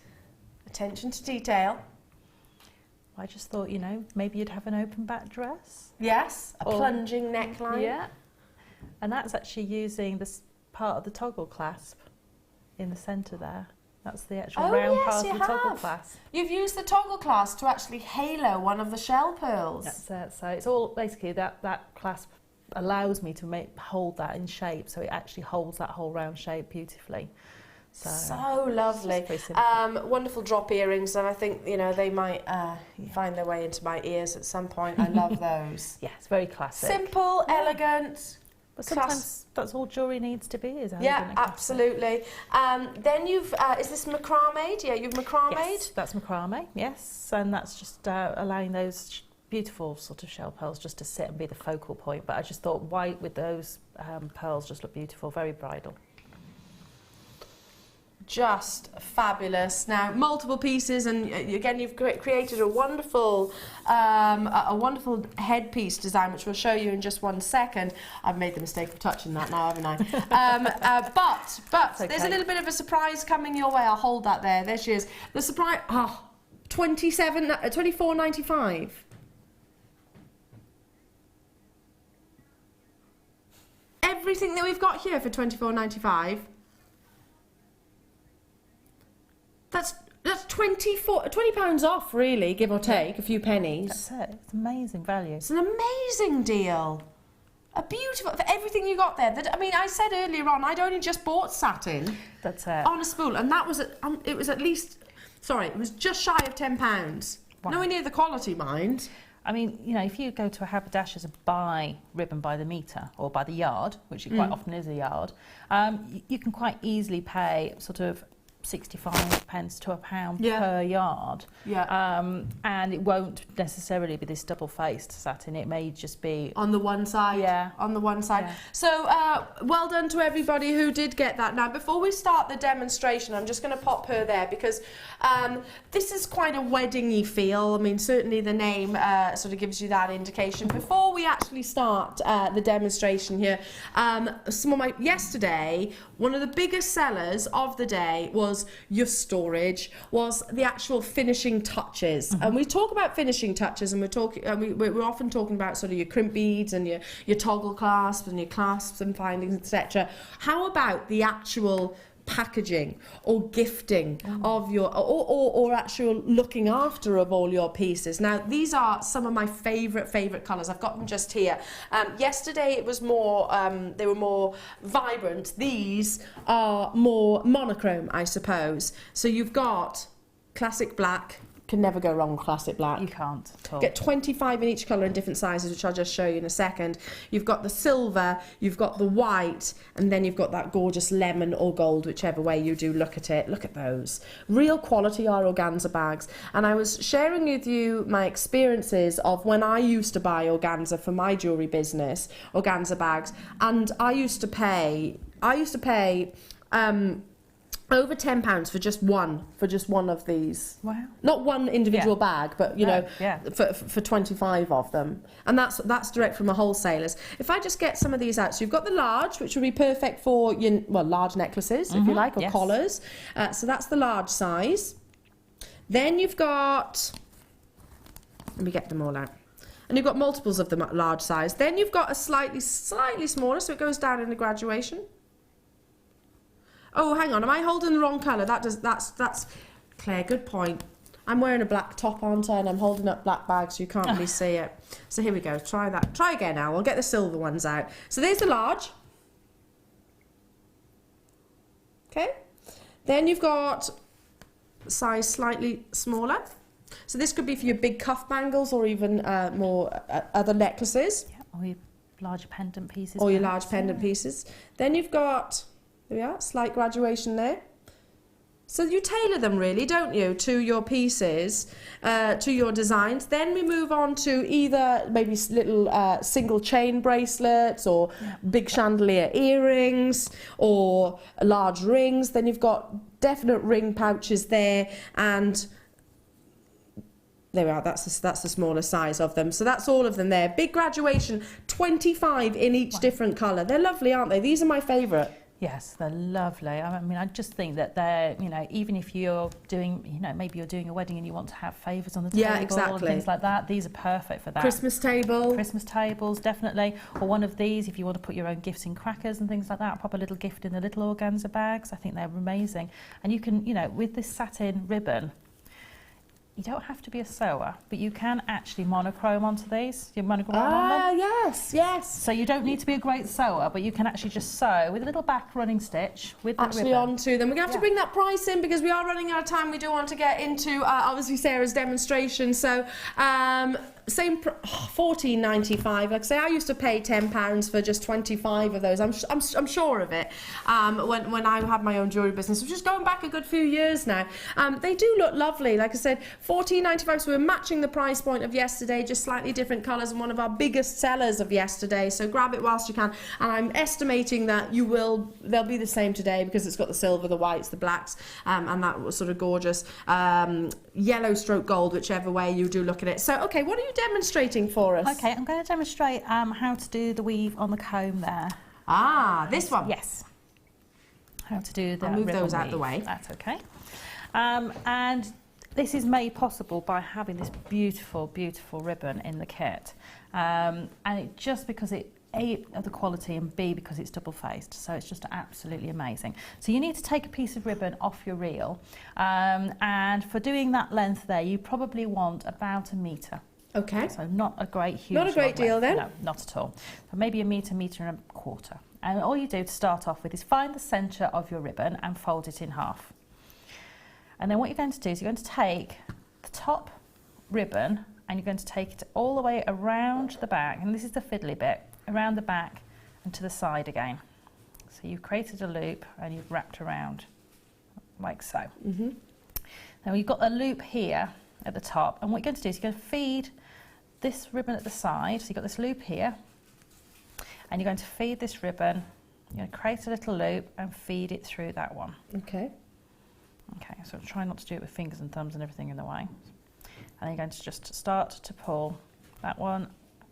attention to detail. I just thought, maybe you'd have an open back dress. Yes, a plunging neckline. Yeah. And that's actually using this part of the toggle clasp in the centre there. That's the actual round part of the toggle clasp. You've used the toggle clasp to actually halo one of the shell pearls. That's it. So it's all basically that clasp allows me to hold that in shape, so it actually holds that whole round shape beautifully. So lovely. Wonderful drop earrings, and I think they might find their way into my ears at some point. I love those. Yeah, it's very classic. Simple, elegant. But sometimes that's all jewellery needs to be, is it? Yeah, absolutely. Then you've, is this macrame? Yeah, you've macrame? Yes, that's macrame, yes. And that's just allowing those beautiful sort of shell pearls just to sit and be the focal point. But I just thought white with those pearls just look beautiful, very bridal. just fabulous. Now, multiple pieces, and again, you've created a wonderful headpiece design, which we'll show you in just one second. I've made the mistake of touching that now, haven't I? But okay. There's a little bit of a surprise coming your way. I'll hold that there. There she is. The surprise. Oh, $24.95. Everything that we've got here for $24.95. That's £20 off, really, give or take a few pennies. That's it. It's amazing value. It's an amazing deal. A beautiful, for everything you got there. I mean, I said earlier on, I'd only just bought satin. That's it. On a spool, and that was it was at least, sorry, it was just shy of £10. Wow. Nowhere near the quality, mind. I mean, you know, if you go to a haberdasher's and buy ribbon by the metre or by the yard, which it quite often is a yard, you can quite easily pay sort of 65 pence to £1 per yard. Yeah. And it won't necessarily be this double-faced satin. It may just be on the one side. Yeah. On the one side. Yeah. So, well done to everybody who did get that. Now, before we start the demonstration, I'm just going to pop her there because this is quite a wedding-y feel. I mean, certainly the name sort of gives you that indication. Before we actually start the demonstration here, yesterday, one of the biggest sellers of the day was your storage, was the actual finishing touches. And we talk about finishing touches, and we're often talking about sort of your crimp beads and your toggle clasps and your clasps and findings, etc. How about the actual packaging or gifting of your or actual looking after of all your pieces? Now, these are some of my favorite colors. I've got them just here. Yesterday it was more they were more vibrant. These are more monochrome, I suppose. So you've got classic black. Can never go wrong with classic black. You can't at all. Get 25 in each colour in different sizes, which I'll just show you in a second. You've got the silver, you've got the white, and then you've got that gorgeous lemon or gold, whichever way you do look at it. Look at those. Real quality are organza bags. And I was sharing with you my experiences of when I used to buy organza for my jewellery business, organza bags, and I used to pay over £10 for just one of these. Wow. Not one individual bag, but you know, yeah. for 25 of them. And that's direct from a wholesalers. If I just get some of these out, so you've got the large, which would be perfect for your large necklaces, if you like, or collars. So that's the large size. Then you've got, let me get them all out. And you've got multiples of the large size. Then you've got a slightly smaller, so it goes down in the graduation. Oh, hang on, am I holding the wrong colour? That's Claire, good point. I'm wearing a black top, aren't I? And I'm holding up black bags, so you can't really see it. So here we go, try that. Try again now, I'll get the silver ones out. So there's the large. Okay. Then you've got size slightly smaller. So this could be for your big cuff bangles or even more other necklaces. Yeah, or your larger pendant pieces. Or your large pendant pieces. Then you've got, there we are, slight graduation there. So you tailor them really, don't you, to your pieces, to your designs. Then we move on to either maybe little single chain bracelets or big chandelier earrings or large rings. Then you've got definite ring pouches there, and there we are, that's the smaller size of them. So that's all of them there. Big graduation, 25 in each different colour. They're lovely, aren't they? These are my favourite. Yes, they're lovely. I mean, I just think that they're, you know, even if you're doing, you know, maybe you're doing a wedding and you want to have favours on the table and things like that, these are perfect for that. Christmas table. Christmas tables, definitely. Or one of these, if you want to put your own gifts in crackers and things like that, pop a little gift in the little organza bags. I think they're amazing. And you can, you know, with this satin ribbon, you don't have to be a sewer, but you can actually monochrome onto these. You monogram on them. Yes, yes. So you don't need to be a great sewer, but you can actually just sew with a little back running stitch with the Actually ribbon. onto them. We're going to have to bring that price in because we are running out of time. We do want to get into, obviously, Sarah's demonstration. So same £14.95. Like I say, I used to pay £10 for just 25 of those. I'm sure of it. When I had my own jewellery business, which is going back a good few years now. They do look lovely. Like I said, £14.95. So we're matching the price point of yesterday, just slightly different colours, and one of our biggest sellers of yesterday. So grab it whilst you can. And I'm estimating that they'll be the same today because it's got the silver, the whites, the blacks, and that was sort of gorgeous yellow stroke gold, whichever way you do look at it. So, okay, what are you demonstrating for us? Okay, I'm going to demonstrate how to do the weave on the comb there. Ah, this one. Yes. How to do the I'll move ribbon those out weave. the way. That's okay. And this is made possible by having this beautiful, beautiful ribbon in the kit. And it just because it A, of the quality, and B, because it's double-faced, so it's just absolutely amazing. So you need to take a piece of ribbon off your reel, and for doing that length there, you probably want about 1 metre. Okay. So not a great, huge Not a great long deal length. then? No, not at all. So maybe 1 metre, 1.25 metres. And all you do to start off with is find the centre of your ribbon and fold it in half. And then what you're going to do is you're going to take the top ribbon and you're going to take it all the way around the back, and this is the fiddly bit, around the back and to the side again. So you've created a loop and you've wrapped around like so. Now you've got a loop here at the top, and what you're going to do is you're going to feed this ribbon at the side. So you've got this loop here, and you're going to feed this ribbon, you're going to create a little loop and feed it through that one. Okay. Okay, so try not to do it with fingers and thumbs and everything in the way. And then you're going to just start to pull that one.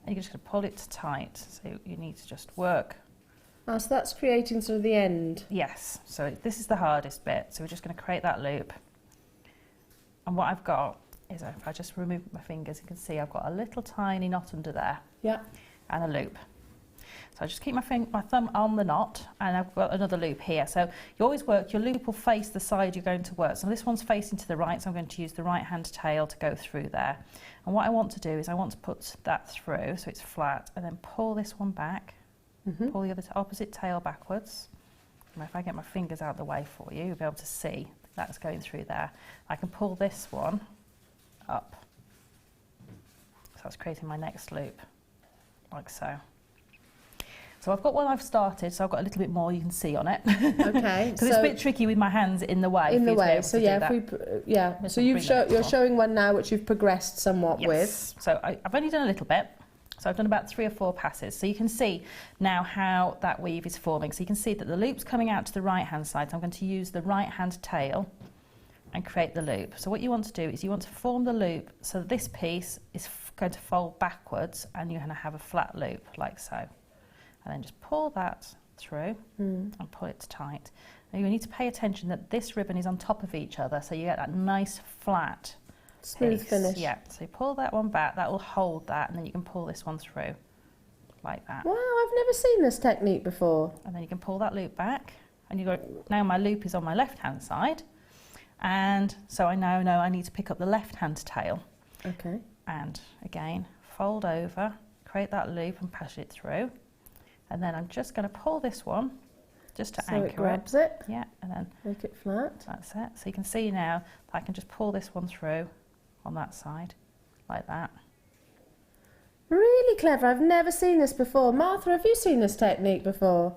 And you're just going to pull it tight, so you need to just work. Oh, so that's creating sort of the end. Yes, so this is the hardest bit, so we're just going to create that loop. And what I've got is, if I just remove my fingers, you can see I've got a little tiny knot under there. Yeah. And a loop. So I just keep my thumb on the knot, and I've got another loop here. So you always work, your loop will face the side you're going to work. So this one's facing to the right, so I'm going to use the right hand tail to go through there. And what I want to do is I want to put that through so it's flat, and then pull this one back, pull the other opposite tail backwards. And if I get my fingers out of the way for you, you'll be able to see that's going through there. I can pull this one up. So that's creating my next loop, like so. So I've got one I've started, so I've got a little bit more you can see on it. Okay. Because it's a bit tricky with my hands in the way. In the way, so yeah, so you're showing one now which you've progressed somewhat with. So I've only done a little bit. So I've done about 3 or 4 passes. So you can see now how that weave is forming. So you can see that the loop's coming out to the right-hand side. So I'm going to use the right-hand tail and create the loop. So what you want to do is you want to form the loop so this piece is going to fold backwards, and you're going to have a flat loop like so. And then just pull that through and pull it tight. Now you need to pay attention that this ribbon is on top of each other, so you get that nice flat smooth piece. finish. Yeah, so you pull that one back, that will hold that, and then you can pull this one through like that. Wow, I've never seen this technique before. And then you can pull that loop back, and you go, now my loop is on my left hand side, and so I now know I need to pick up the left hand tail. Okay. And again, fold over, create that loop and pass it through. And then I'm just going to pull this one just to anchor it. So it grabs it. Yeah, and then make it flat. That's it. So you can see now that I can just pull this one through on that side, like that. Really clever. I've never seen this before. Martha, have you seen this technique before?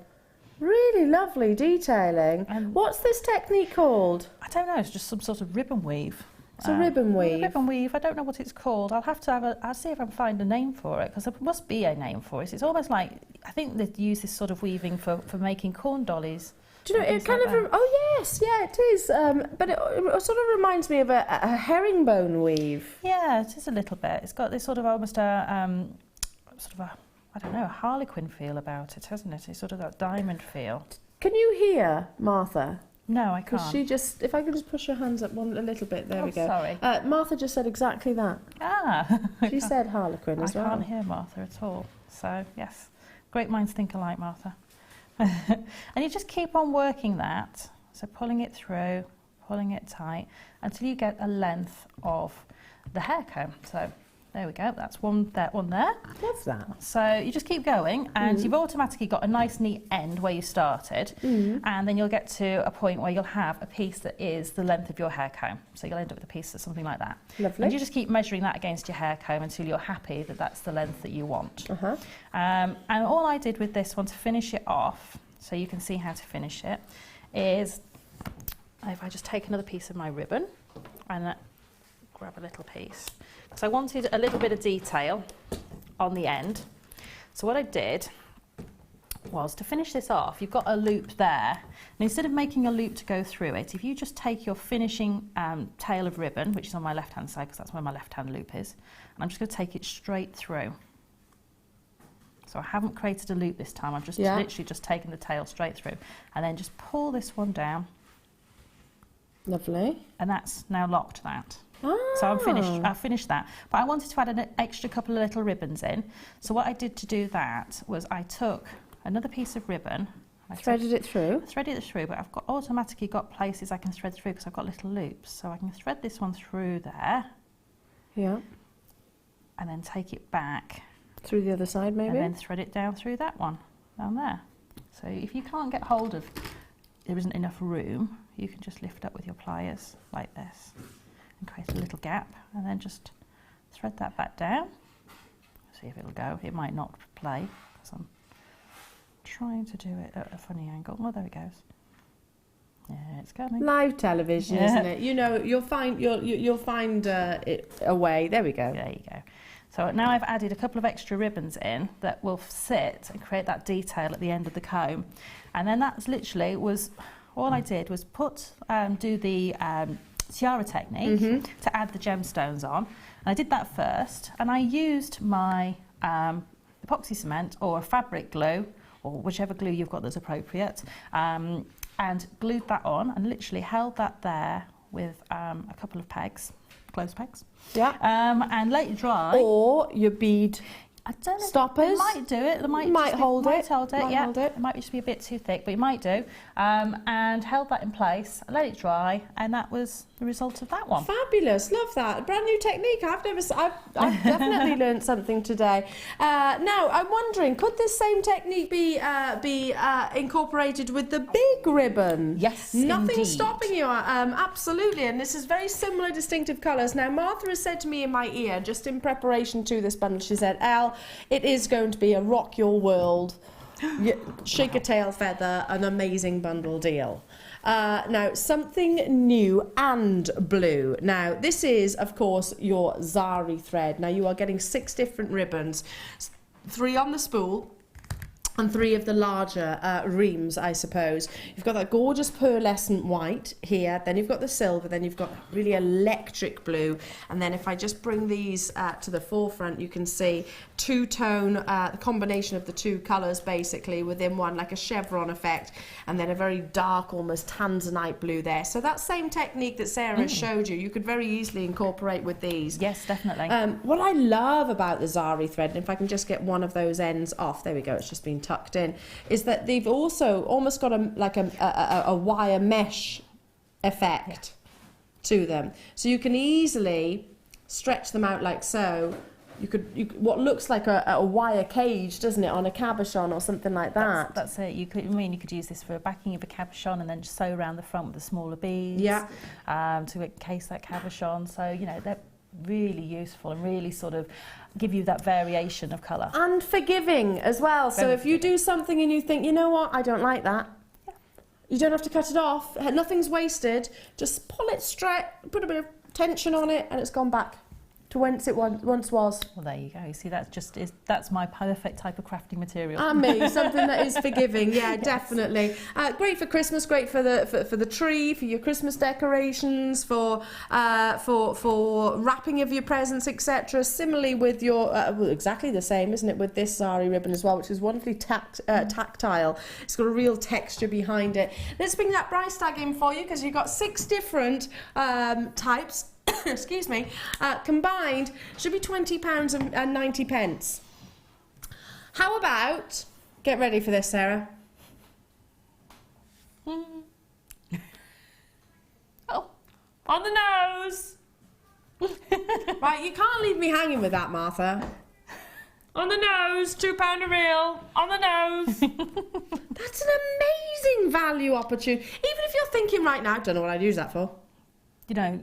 Really lovely detailing. What's this technique called? I don't know. It's just some sort of ribbon weave. It's a ribbon weave. Ribbon weave. I don't know what it's called. I'll have to I'll see if I can find a name for it, because there must be a name for it. It's almost like, I think they use this sort of weaving for making corn dollies. Do you know, it kind of, oh yes, yeah, it is. But it sort of reminds me of a herringbone weave. Yeah, it is a little bit. It's got this sort of almost a, I don't know, a harlequin feel about it, hasn't it? It's sort of that diamond feel. Can you hear Martha? No, I can't. Because she just, if I could just push your hands up a little bit, there we go. Sorry. Martha just said exactly that. Ah. She said harlequin as well. I can't hear Martha at all. So, yes, great minds think alike, Martha. And you just keep on working that. So pulling it through, pulling it tight, until you get a length of the hair comb. So There we go, that's that one there. Love that. So you just keep going, and you've automatically got a nice neat end where you started, and then you'll get to a point where you'll have a piece that is the length of your hair comb. So you'll end up with a piece that's something like that. Lovely. And you just keep measuring that against your hair comb until you're happy that that's the length that you want. And all I did with this one to finish it off, so you can see how to finish it, is if I just take another piece of my ribbon and grab a little piece. So I wanted a little bit of detail on the end. So what I did was, to finish this off, you've got a loop there. And instead of making a loop to go through it, if you just take your finishing tail of ribbon, which is on my left-hand side, because that's where my left-hand loop is, and I'm just going to take it straight through. So I haven't created a loop this time, I've just literally just taken the tail straight through. And then just pull this one down. Lovely. And that's now locked that. So I've finished that, but I wanted to add an extra couple of little ribbons in. So what I did to do that was I took another piece of ribbon, threaded it through, but I've got automatically got places I can thread through because I've got little loops. So I can thread this one through there, and then take it back through the other side, maybe, and then thread it down through that one down there. So if you can't get hold of, there isn't enough room, you can just lift up with your pliers like this and create a little gap, and then just thread that back down. See if it'll go. It might not play because I'm trying to do it at a funny angle. Oh, there it goes. Yeah, it's coming. Live television, isn't it? You know, you'll find it a way. There we go. There you go. So now I've added a couple of extra ribbons in that will sit and create that detail at the end of the comb, and then that's literally all I did was do the tiara technique to add the gemstones on. And I did that first, and I used my epoxy cement or a fabric glue, or whichever glue you've got that's appropriate, and glued that on and literally held that there with a couple of pegs, clothes pegs, and let it dry. Or your bead I don't know. Stoppers? It might do it. It might hold it. Hold it. It might just be a bit too thick, but it might do. And held that in place, let it dry, and that was the result of that one. Fabulous, love that. A brand new technique. I've definitely learned something today. Now I'm wondering, could this same technique be incorporated with the big ribbon? Yes, nothing indeed. stopping you. Absolutely, and this is very similar, distinctive colours. Now Martha has said to me in my ear, just in preparation to this bundle, she said, Elle, it is going to be a rock your world, shake a tail feather, an amazing bundle deal. Now, something new and blue. Now, this is, of course, your Zari thread. Now, you are getting 6 different ribbons, 3 on the spool and 3 of the larger reams, I suppose. You've got that gorgeous pearlescent white here, then you've got the silver, then you've got really electric blue, and then if I just bring these to the forefront, you can see two-tone, the combination of the 2 colours basically within one, like a chevron effect, and then a very dark, almost tanzanite blue there. So that same technique that Sarah showed you, you could very easily incorporate with these. Yes, definitely. What I love about the Zari thread, and if I can just get one of those ends off, there we go, it's just been tucked in, is that they've also almost got a wire mesh effect to them, so you can easily stretch them out like so. You could what looks like a wire cage, doesn't it, on a cabochon or something like that. That's it. You could use this for a backing of a cabochon and then just sew around the front with the smaller beads. Yeah. To encase that cabochon. So you know they're really useful and really sort of give you that variation of colour. And forgiving as well. So if you do something and you think, you know what, I don't like that, you don't have to cut it off. Nothing's wasted. Just pull it straight, put a bit of tension on it, and it's gone back to whence it once was. Well, there you go. You see, that's my perfect type of crafting material. And me, something that is forgiving. Yeah, yes. Definitely. Great for Christmas. Great for the tree, for your Christmas decorations, for wrapping of your presents, etc. Similarly with your exactly the same, isn't it, with this Zari ribbon as well, which is wonderfully tactile. It's got a real texture behind it. Let's bring that price tag in for you because you've got 6 different types. Excuse me, combined should be £20.90. How about, get ready for this, Sarah. Oh, on the nose. Right, you can't leave me hanging with that, Martha. On the nose, £2 a reel. On the nose. That's an amazing value opportunity. Even if you're thinking right now, I don't know what I'd use that for. You know,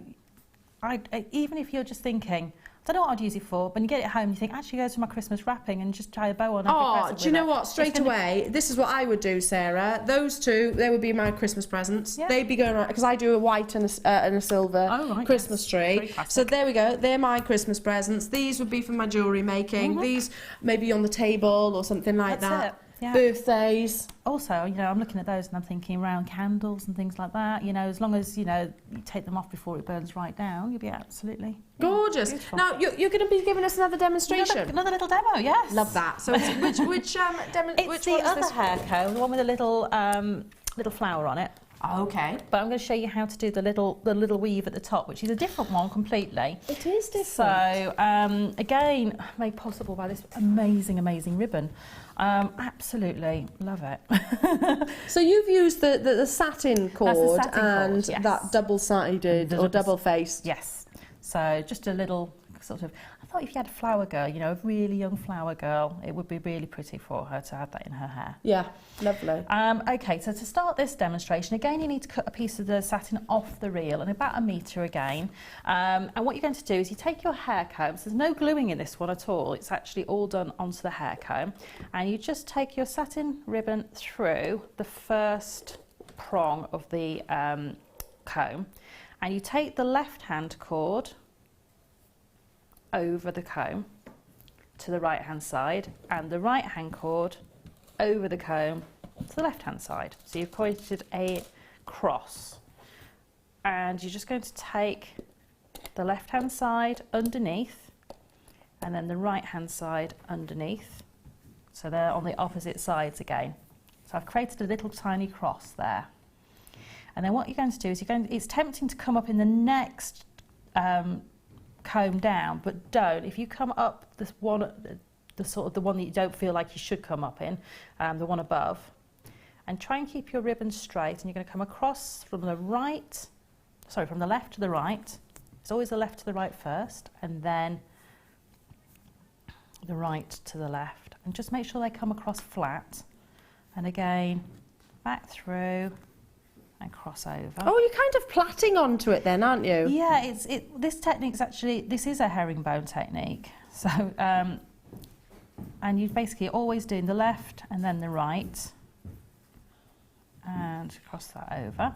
even if you're just thinking, I don't know what I'd use it for, but when you get it home, you think, actually goes to my Christmas wrapping and just tie a bow on every present. Do you know what? Straight away, this is what I would do, Sarah. Those two, they would be my Christmas presents. Yeah. They'd be going around, because I do a white and a silver Christmas tree. So there we go. They're my Christmas presents. These would be for my jewellery making. These maybe on the table or something like that. Yeah. Birthdays. Also, you know, I'm looking at those and I'm thinking around candles and things like that. You know, as long as, you know, you take them off before it burns right down, you'll be absolutely gorgeous. Beautiful. Now, you're going to be giving us another demonstration. Another little demo, yes. Love that. So it's, which the other hair comb, the one with a little little flower on it. Okay. But I'm going to show you how to do the little weave at the top, which is a different one completely. It is different. So again, made possible by this amazing ribbon. Absolutely love it. So you've used the satin cord cord, yes. that double-sided or double-faced. Yes. So just a little sort of, I thought if you had a flower girl, you know, a really young flower girl, it would be really pretty for her to have that in her hair. Yeah, lovely. Okay, so to start this demonstration, again, you need to cut a piece of the satin off the reel, and about 1 metre again. And what you're going to do is you take your hair comb, so there's no gluing in this one at all, it's actually all done onto the hair comb, and you just take your satin ribbon through the first prong of the comb, and you take the left-hand cord over the comb to the right hand side and the right hand cord over the comb to the left hand side. So you've created a cross, and you're just going to take the left hand side underneath and then the right hand side underneath, so they're on the opposite sides again. So I've created a little tiny cross there, and then what you're going to do is it's tempting to come up in the next comb down, but don't. If you come up this one, the sort of the one that you don't feel like you should come up in, the one above, and try and keep your ribbon straight, and you're going to come across from the left to the right. It's always the left to the right first, and then the right to the left, and just make sure they come across flat, and again back through and cross over. Oh, you're kind of plaiting onto it then, aren't you? Yeah, this technique's actually, this is a herringbone technique. So, and you're basically always doing the left and then the right, and cross that over,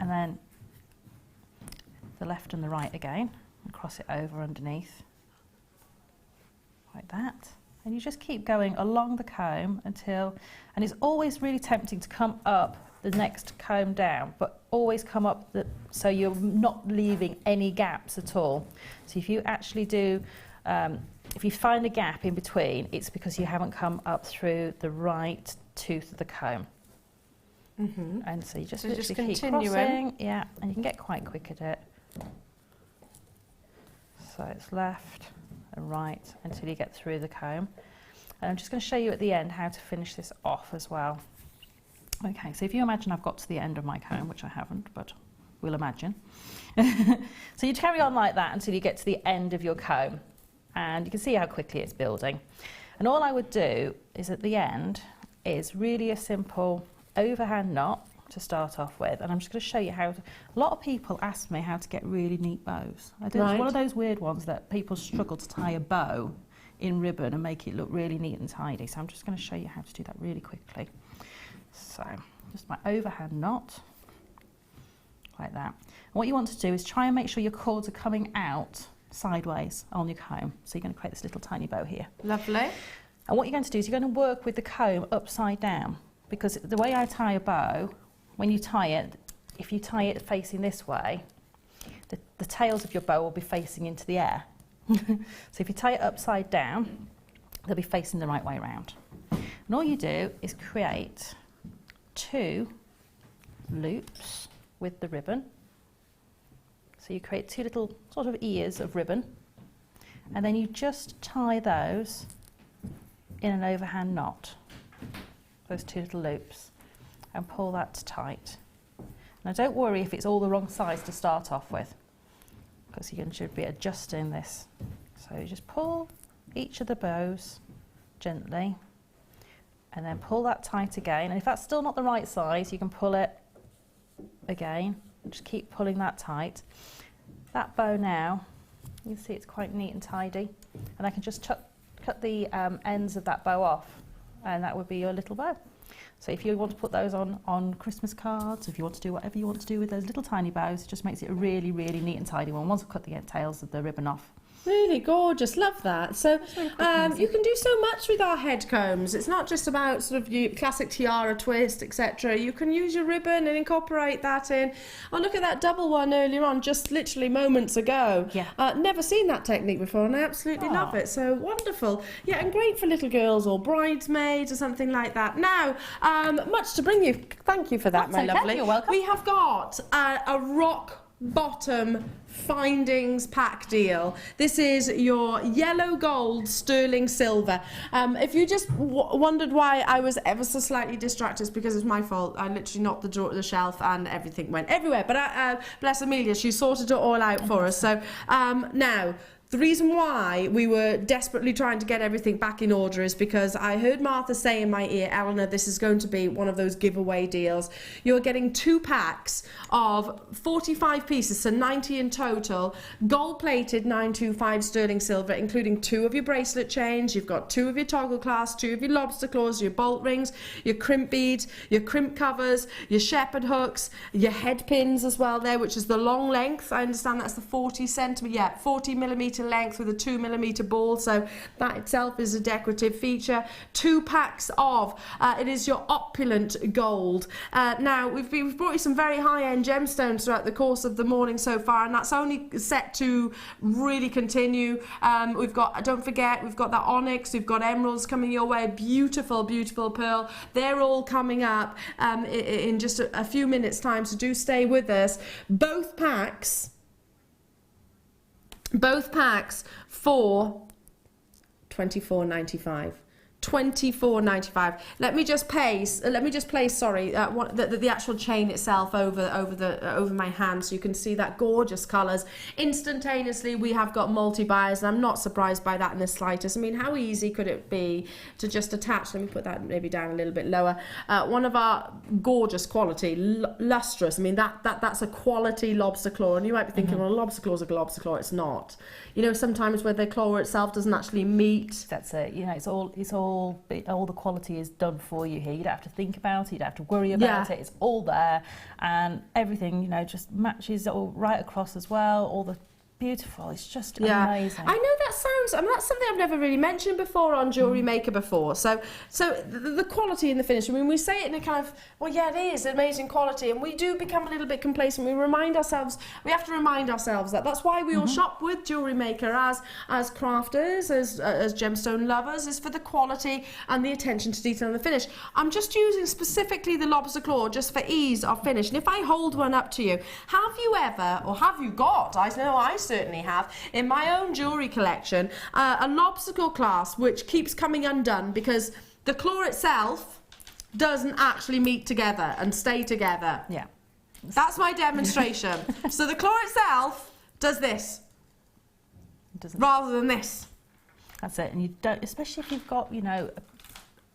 and then the left and the right again, and cross it over underneath, like that. And you just keep going along the comb until, and it's always really tempting to come up the next comb down, but always come up so you're not leaving any gaps at all. So if you actually do, if you find a gap in between, it's because you haven't come up through the right tooth of the comb. And so you just literally keep crossing, yeah, and you can get quite quick at it. So it's left and right until you get through the comb. And I'm just going to show you at the end how to finish this off as well. Okay, so if you imagine I've got to the end of my comb, which I haven't, but we'll imagine. So you carry on like that until you get to the end of your comb, and you can see how quickly it's building. And all I would do is at the end is really a simple overhand knot to start off with, and I'm just going to show you how to, a lot of people ask me how to get really neat bows. It's one of those weird ones that people struggle to tie a bow in ribbon and make it look really neat and tidy, so I'm just going to show you how to do that really quickly. So just my overhand knot like that, and what you want to do is try and make sure your cords are coming out sideways on your comb, so you're going to create this little tiny bow here. Lovely. And what you're going to do is you're going to work with the comb upside down, because the way I tie a bow, when you tie it, if you tie it facing this way, the tails of your bow will be facing into the air. So if you tie it upside down, they'll be facing the right way around. And all you do is create 2 loops with the ribbon. So you create 2 little sort of ears of ribbon, and then you just tie those in an overhand knot, those 2 little loops, and pull that tight. Now don't worry if it's all the wrong size to start off with. because you should be adjusting this. So you just pull each of the bows gently, and then pull that tight again. And if that's still not the right size, you can pull it again. Just keep pulling that tight. That bow now, you can see it's quite neat and tidy. And I can just cut the ends of that bow off, and that would be your little bow. So if you want to put those on Christmas cards, if you want to do whatever you want to do with those little tiny bows, it just makes it a really, really neat and tidy one once I've cut the tails of the ribbon off. Really gorgeous, love that. So you can do so much with our head combs. It's not just about sort of your classic tiara twist, etc. You can use your ribbon and incorporate that in. Oh, look at that double one earlier on, just literally moments ago. Yeah. Never seen that technique before, and I absolutely love it. So wonderful. Yeah, and great for little girls or bridesmaids or something like that. Now, much to bring you. Thank you for that, That's my okay. lovely. You're welcome. We have got a rock bottom findings pack deal. This is your yellow gold sterling silver. If you just wondered why I was ever so slightly distracted, it's because it's my fault. I literally knocked the shelf and everything went everywhere, but bless Amelia, she sorted it all out for us. So now the reason why we were desperately trying to get everything back in order is because I heard Martha say in my ear, Eleanor, this is going to be one of those giveaway deals. You're getting 2 packs of 45 pieces, so 90 in total, gold-plated 925 sterling silver, including 2 of your bracelet chains. You've got 2 of your toggle clasps, 2 of your lobster claws, your bolt rings, your crimp beads, your crimp covers, your shepherd hooks, your head pins as well there, which is the long length. I understand that's the 40 millimeter length with a 2mm ball, so that itself is a decorative feature. 2 packs of it is your opulent gold. Now we've brought you some very high-end gemstones throughout the course of the morning so far, and that's only set to really continue. We've got, don't forget, we've got that onyx, we've got emeralds coming your way, beautiful pearl. They're all coming up in just a few minutes time, so do stay with us. Both packs for £24.95. £24.95. Let me just place the actual chain itself over my hand, so you can see that gorgeous colours. Instantaneously, we have got multi-buyers, and I'm not surprised by that in the slightest. I mean, how easy could it be to just attach? Let me put that maybe down a little bit lower. One of our gorgeous quality, lustrous. I mean, that's a quality lobster claw, and you might be thinking, well, a lobster claw is a lobster claw. It's not. You know, sometimes where the claw itself doesn't actually meet. That's it. You know, it's all the quality is done for you here. You don't have to think about it. You don't have to worry about it. It's all there, and everything, you know, just matches all right across as well. All the beautiful. It's just amazing. I know that sounds. I mean, that's something I've never really mentioned before on Jewellery Maker before. So the quality and the finish. I mean, we say it in a kind of, well, yeah, it is amazing quality, and we do become a little bit complacent. We have to remind ourselves that. That's why we all shop with Jewellery Maker as crafters, as gemstone lovers, is for the quality and the attention to detail and the finish. I'm just using specifically the lobster claw just for ease of finish. And if I hold one up to you, have you ever, or have you got? I know I certainly have, in my own jewellery collection, a lobster claw clasp which keeps coming undone because the claw itself doesn't actually meet together and stay together. Yeah. That's my demonstration. So the claw itself does this rather than this. That's it. And you don't, especially if you've got, you know,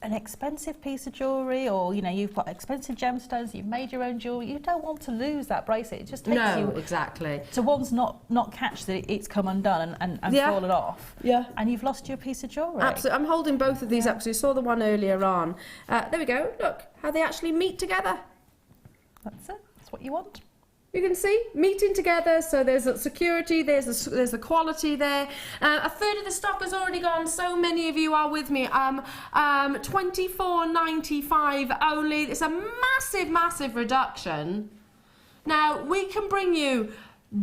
an expensive piece of jewellery, or, you know, you've got expensive gemstones, you've made your own jewellery, you don't want to lose that bracelet. It just takes you exactly to one's not catch that it's come undone and fallen off. Yeah. And you've lost your piece of jewellery. Absolutely. I'm holding both of these up, so you saw the one earlier on. There we go. Look how they actually meet together. That's it. That's what you want. You can see meeting together, so there's a security, there's the quality there. A third of the stock has already gone, so many of you are with me. £24.95 only. It's a massive reduction. Now, we can bring you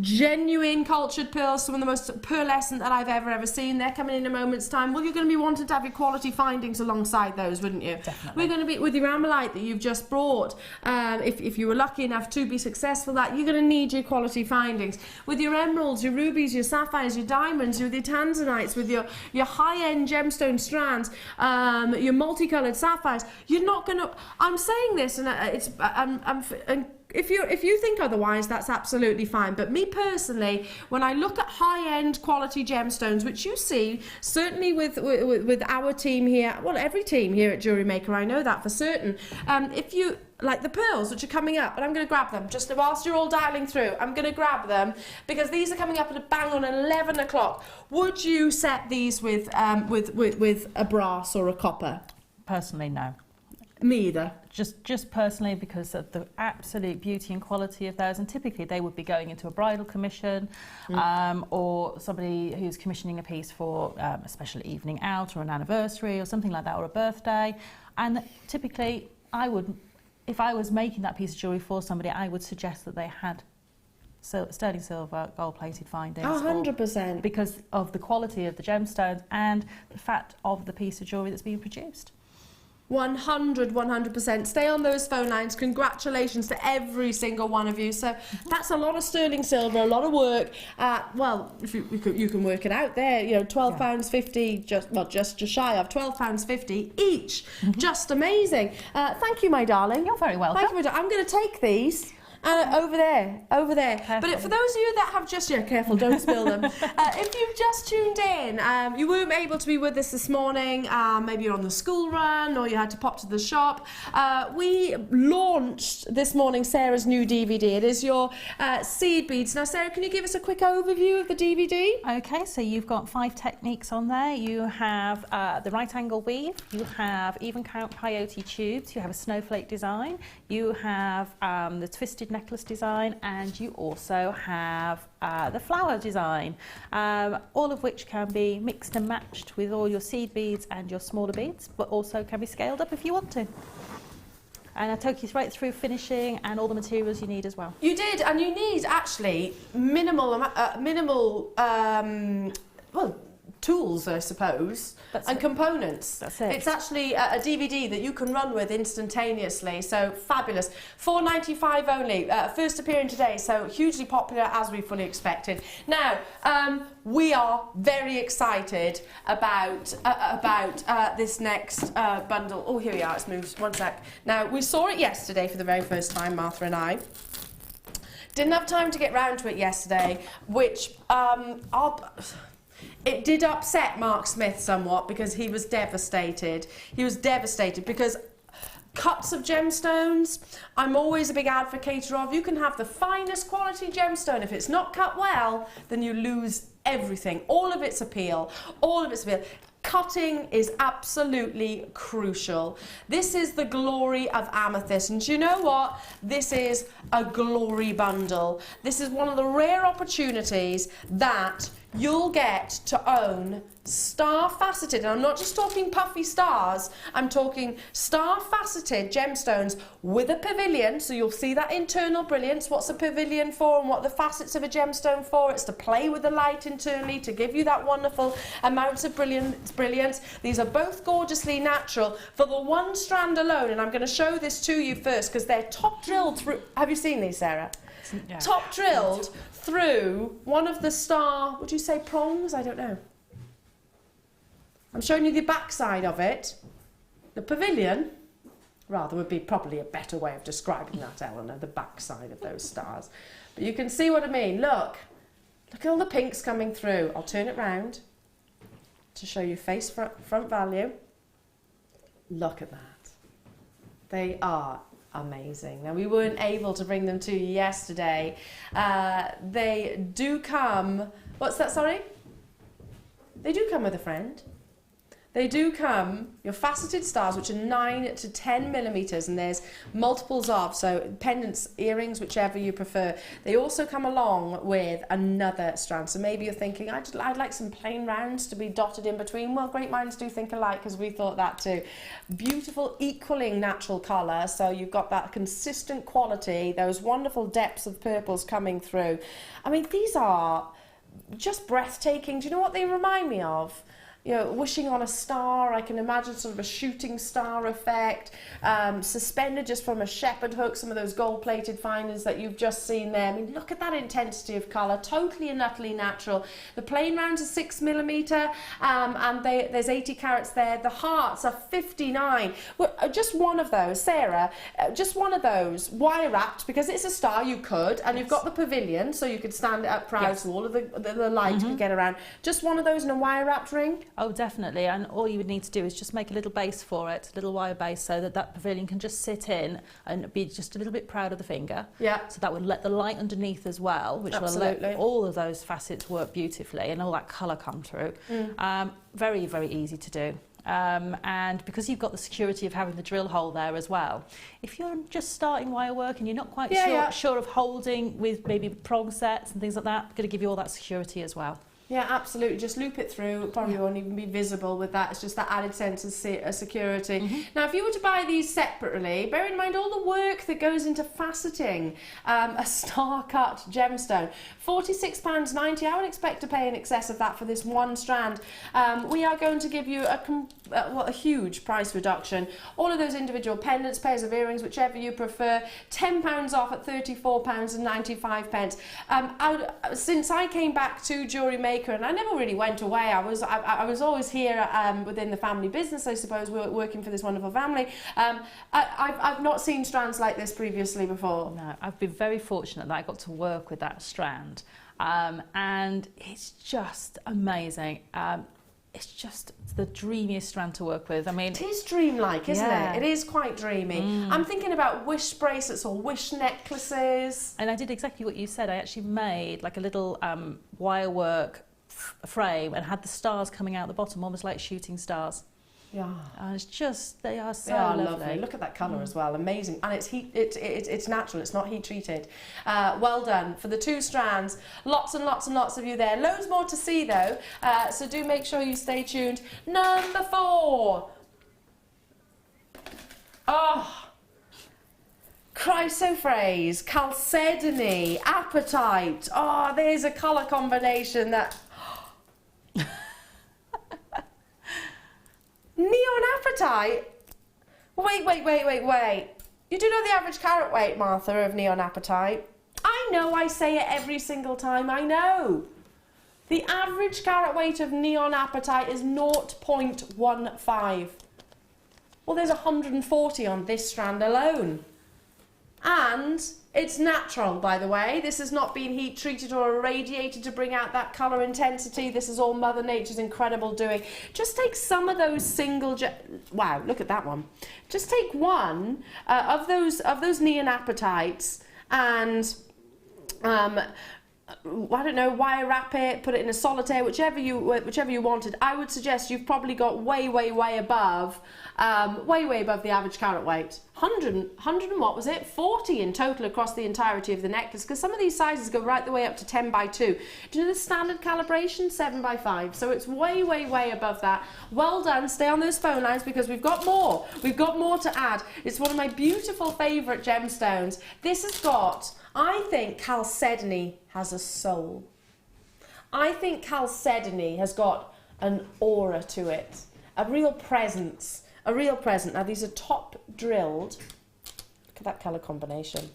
genuine cultured pearls, some of the most pearlescent that I've ever seen. They're coming in a moment's time. Well, you're going to be wanting to have your quality findings alongside those, wouldn't you? Definitely. We're going to be with your amylite that you've just brought. If you were lucky enough to be successful, that you're going to need your quality findings. With your emeralds, your rubies, your sapphires, your diamonds, with your tanzanites, with your high-end gemstone strands, your multicoloured sapphires, you're not going to. I'm saying this, and I'm if you think otherwise, that's absolutely fine. But me personally, when I look at high-end quality gemstones, which you see certainly with our team here, well, every team here at Jewellery Maker, I know that for certain. If you like the pearls which are coming up, and I'm going to grab them just whilst you're all dialing through. I'm going to grab them because these are coming up at a bang on 11 o'clock. Would you set these with a brass or a copper? Personally, no. Me either. Just personally, because of the absolute beauty and quality of those, and typically they would be going into a bridal commission, or somebody who's commissioning a piece for a special evening out or an anniversary or something like that, or a birthday. And typically, if I was making that piece of jewellery for somebody, I would suggest that they had sterling silver, gold-plated findings. 100%. Because of the quality of the gemstones and the fact of the piece of jewellery that's being produced. 100%. Stay on those phone lines. Congratulations to every single one of you. So that's a lot of sterling silver, a lot of work. Well, if you can work it out there. You know, £12.50, just shy of £12.50 each. Just amazing. Thank you, my darling. You're very welcome. Thank you, my darling. I'm going to take these. Over there. Careful. But for those of you that have just, careful, don't spill them. If you've just tuned in, you weren't able to be with us this morning, maybe you're on the school run or you had to pop to the shop. We launched this morning Sarah's new DVD. It is your seed beads. Now, Sarah, can you give us a quick overview of the DVD? Okay, so you've got 5 techniques on there. You have the right angle weave, you have even count peyote tubes, you have a snowflake design, you have the twisted necklace design, and you also have the flower design, all of which can be mixed and matched with all your seed beads and your smaller beads, but also can be scaled up if you want to. And I took you right through finishing and all the materials you need as well. You did, and you need actually minimal tools, I suppose, and components. That's it. It's actually a DVD that you can run with instantaneously, so fabulous. £4.95 only, first appearing today, so hugely popular as we fully expected. Now, we are very excited about this next bundle. Oh, here we are, it's moved, one sec. Now, we saw it yesterday for the very first time, Martha and I. Didn't have time to get round to it yesterday, which it did upset Mark Smith somewhat because he was devastated. He was devastated because cuts of gemstones, I'm always a big advocate of. You can have the finest quality gemstone. If it's not cut well, then you lose everything. All of its appeal. All of its appeal. Cutting is absolutely crucial. This is the glory of amethyst, and do you know what? This is a glory bundle. This is one of the rare opportunities that you'll get to own star-faceted, and I'm not just talking puffy stars, I'm talking star-faceted gemstones with a pavilion, so you'll see that internal brilliance. What's a pavilion for and what the facets of a gemstone for? It's to play with the light internally, to give you that wonderful amounts of brilliance. These are both gorgeously natural for the one strand alone, and I'm going to show this to you first because they're top drilled through. Have you seen these, Sarah? Yeah. Top drilled through one of the star, would you say prongs? I don't know. I'm showing you the back side of it. The pavilion, rather, would be probably a better way of describing that, Eleanor, the back side of those stars. But you can see what I mean. Look at all the pinks coming through. I'll turn it round to show you face front value. Look at that. They are amazing. Now, we weren't able to bring them to you yesterday. They do come, what's that, sorry? They do come with a friend. They do come, your faceted stars, which are 9 to 10 millimetres, and there's multiples of, so pendants, earrings, whichever you prefer. They also come along with another strand. So maybe you're thinking, I'd like some plain rounds to be dotted in between. Well, great minds do think alike, because we thought that too. Beautiful, equaling natural colour, so you've got that consistent quality, those wonderful depths of purples coming through. I mean, these are just breathtaking. Do you know what they remind me of? you know, wishing on a star. I can imagine sort of a shooting star effect, suspended just from a shepherd hook, some of those gold-plated findings that you've just seen there. I mean, look at that intensity of colour, totally and utterly natural. The plain rounds are 6mm, and there's 80 carats there. The hearts are 59. Well, just one of those, Sarah, just one of those, wire wrapped, because it's a star, you could, and you've got the pavilion, so you could stand it up proud so all of the light could get around. Just one of those in a wire wrapped ring? Oh, definitely. And all you would need to do is just make a little base for it, a little wire base, so that that pavilion can just sit in and be just a little bit proud of the finger. Yeah. So that would let the light underneath as well, which will let all of those facets work beautifully and all that colour come through. Very, very easy to do. And because you've got the security of having the drill hole there as well, if you're just starting wire work and you're not quite sure of holding with maybe prong sets and things like that, going to give you all that security as well. Yeah, absolutely. Just loop it through. It probably won't even be visible with that. It's just that added sense of security. Now, if you were to buy these separately, bear in mind all the work that goes into faceting a star-cut gemstone. £46.90. I would expect to pay in excess of that for this one strand. We are going to give you a huge price reduction. All of those individual pendants, pairs of earrings, whichever you prefer, £10 off at £34.95. Since I came back to Jewellery Maker, and I never really went away. I was always here within the family business, I suppose, working for this wonderful family. I've not seen strands like this previously before. No, I've been very fortunate that I got to work with that strand, and it's just amazing. It's just the dreamiest strand to work with. I mean, it is dreamlike, isn't it? It is quite dreamy. I'm thinking about wish bracelets or wish necklaces. And I did exactly what you said. I actually made like a little wire work frame and had the stars coming out the bottom, almost like shooting stars. Yeah, and it's just, they are so lovely. Look at that colour as well, amazing. And it's it's natural, it's not heat treated. Well done for the two strands. Lots and lots and lots of you there. Loads more to see though, so do make sure you stay tuned. Number 4. Oh, chrysoprase, chalcedony, apatite. Oh, there's a colour combination that... Neon apatite? Wait. You do know the average carat weight, Martha, of neon apatite? I know, I say it every single time, I know. The average carat weight of neon apatite is 0.15. Well, there's 140 on this strand alone. And it's natural, by the way. This has not been heat treated or irradiated to bring out that colour intensity. This is all Mother Nature's incredible doing. Just take some of those single... Wow, look at that one. Just take one of those neon apatites and... I don't know, wire wrap it, put it in a solitaire, whichever you wanted. I would suggest you've probably got way above the average carat weight. 100 and what was it? 40 in total across the entirety of the necklace, because some of these sizes go right the way up to 10 by 2. Do you know the standard calibration? 7 by 5. So it's way above that. Well done. Stay on those phone lines because we've got more. We've got more to add. It's one of my beautiful favourite gemstones. This has got... I think chalcedony has a soul. I think chalcedony has got an aura to it, a real presence, Now these are top drilled. Look at that colour combination.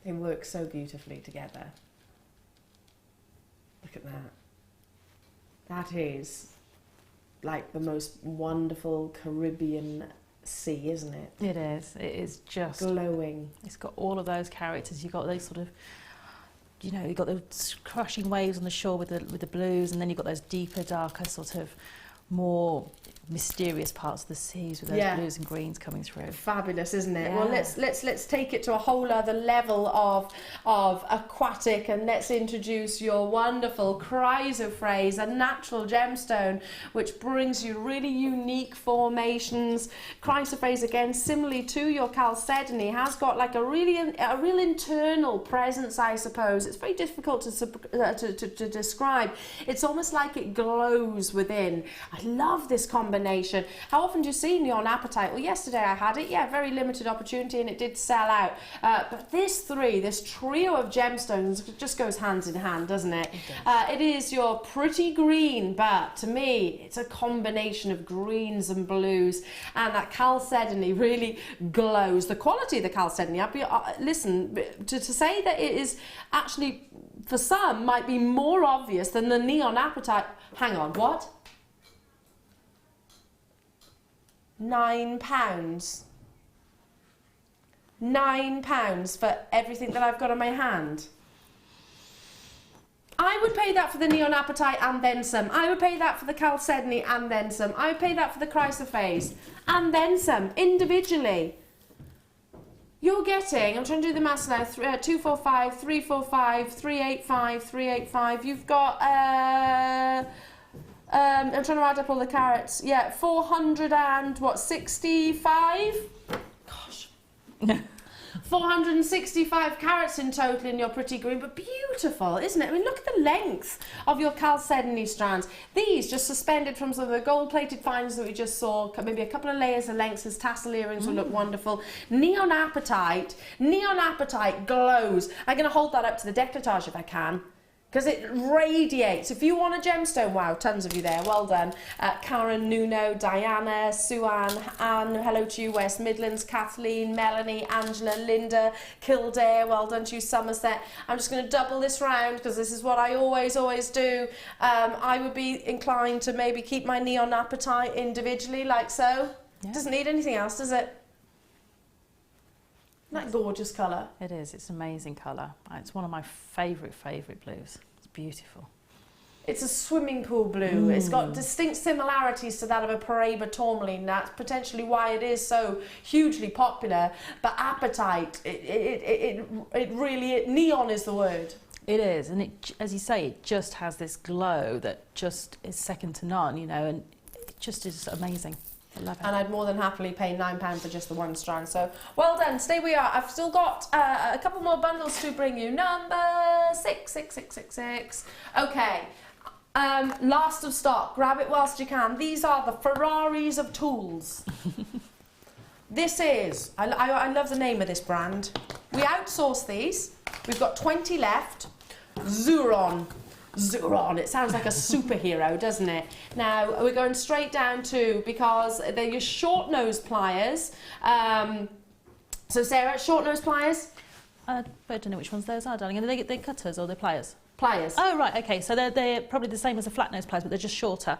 They work so beautifully together. Look at that. That is like the most wonderful Caribbean sea, isn't it? It is. It is just glowing. It's got all of those characters. You've got those sort of, you know, you've got those crushing waves on the shore with the blues, and then you've got those deeper, darker, sort of more mysterious parts of the seas with those blues and greens coming through. Fabulous, isn't it? Well, let's take it to a whole other level of aquatic, and let's introduce your wonderful chrysoprase, a natural gemstone which brings you really unique formations. Chrysoprase, again, similarly to your chalcedony, has got like a real internal presence, I suppose. It's very difficult to describe. It's almost like it glows within. I love this combination combination. How often do you see neon apatite? Well, yesterday I had it, yeah, very limited opportunity, and it did sell out. But this trio of gemstones just goes hand in hand, doesn't it? It is your pretty green, but to me, it's a combination of greens and blues, and that chalcedony really glows. The quality of the chalcedony, listen, to say that it is actually, for some, might be more obvious than the neon apatite. Hang on, what? £9. £9 for everything that I've got on my hand. I would pay that for the neon apatite and then some. I would pay that for the chalcedony and then some. I would pay that for the chrysoprase and then some, individually. You're getting, I'm trying to do the maths now, 245, 345, 385, 385. You've got, I'm trying to add up all the carats. Yeah, 400 and what, 65? Gosh. 465 carats in total in your pretty green, but beautiful, isn't it? I mean, look at the length of your chalcedony strands. These just suspended from some of the gold-plated findings that we just saw, maybe a couple of layers of lengths as tassel earrings will look wonderful. Neon apatite glows. I'm going to hold that up to the décolletage if I can, because it radiates. If you want a gemstone, wow, tons of you there, well done. Karen, Nuno, Diana, Suan, Anne, hello to you, West Midlands, Kathleen, Melanie, Angela, Linda, Kildare, well done to you, Somerset. I'm just going to double this round because this is what I always do. I would be inclined to maybe keep my neon apatite individually, like so. Yeah. Doesn't need anything else, does it? Isn't that gorgeous colour? It is, it's an amazing colour. It's one of my favourite blues. It's beautiful. It's a swimming pool blue. It's got distinct similarities to that of a Paraiba tourmaline. That's potentially why it is so hugely popular. But apatite, it really, neon is the word. It is, and it, as you say, it just has this glow that just is second to none, you know, and it just is amazing. I love it. And I'd more than happily pay £9 for just the one strand. So, well done, stay where we are. I've still got a couple more bundles to bring you. Number 66666. Okay, last of stock. Grab it whilst you can. These are the Ferraris of tools. This is, I love the name of this brand. We outsource these. We've got 20 left. Zuron, it sounds like a superhero, doesn't it? Now, we're going straight down to, because they're your short nose pliers. So, Sarah, short nose pliers? I don't know which ones those are, darling. Are they cutters or they're pliers? Pliers. Oh, right, okay. So they're probably the same as the flat nose pliers, but they're just shorter.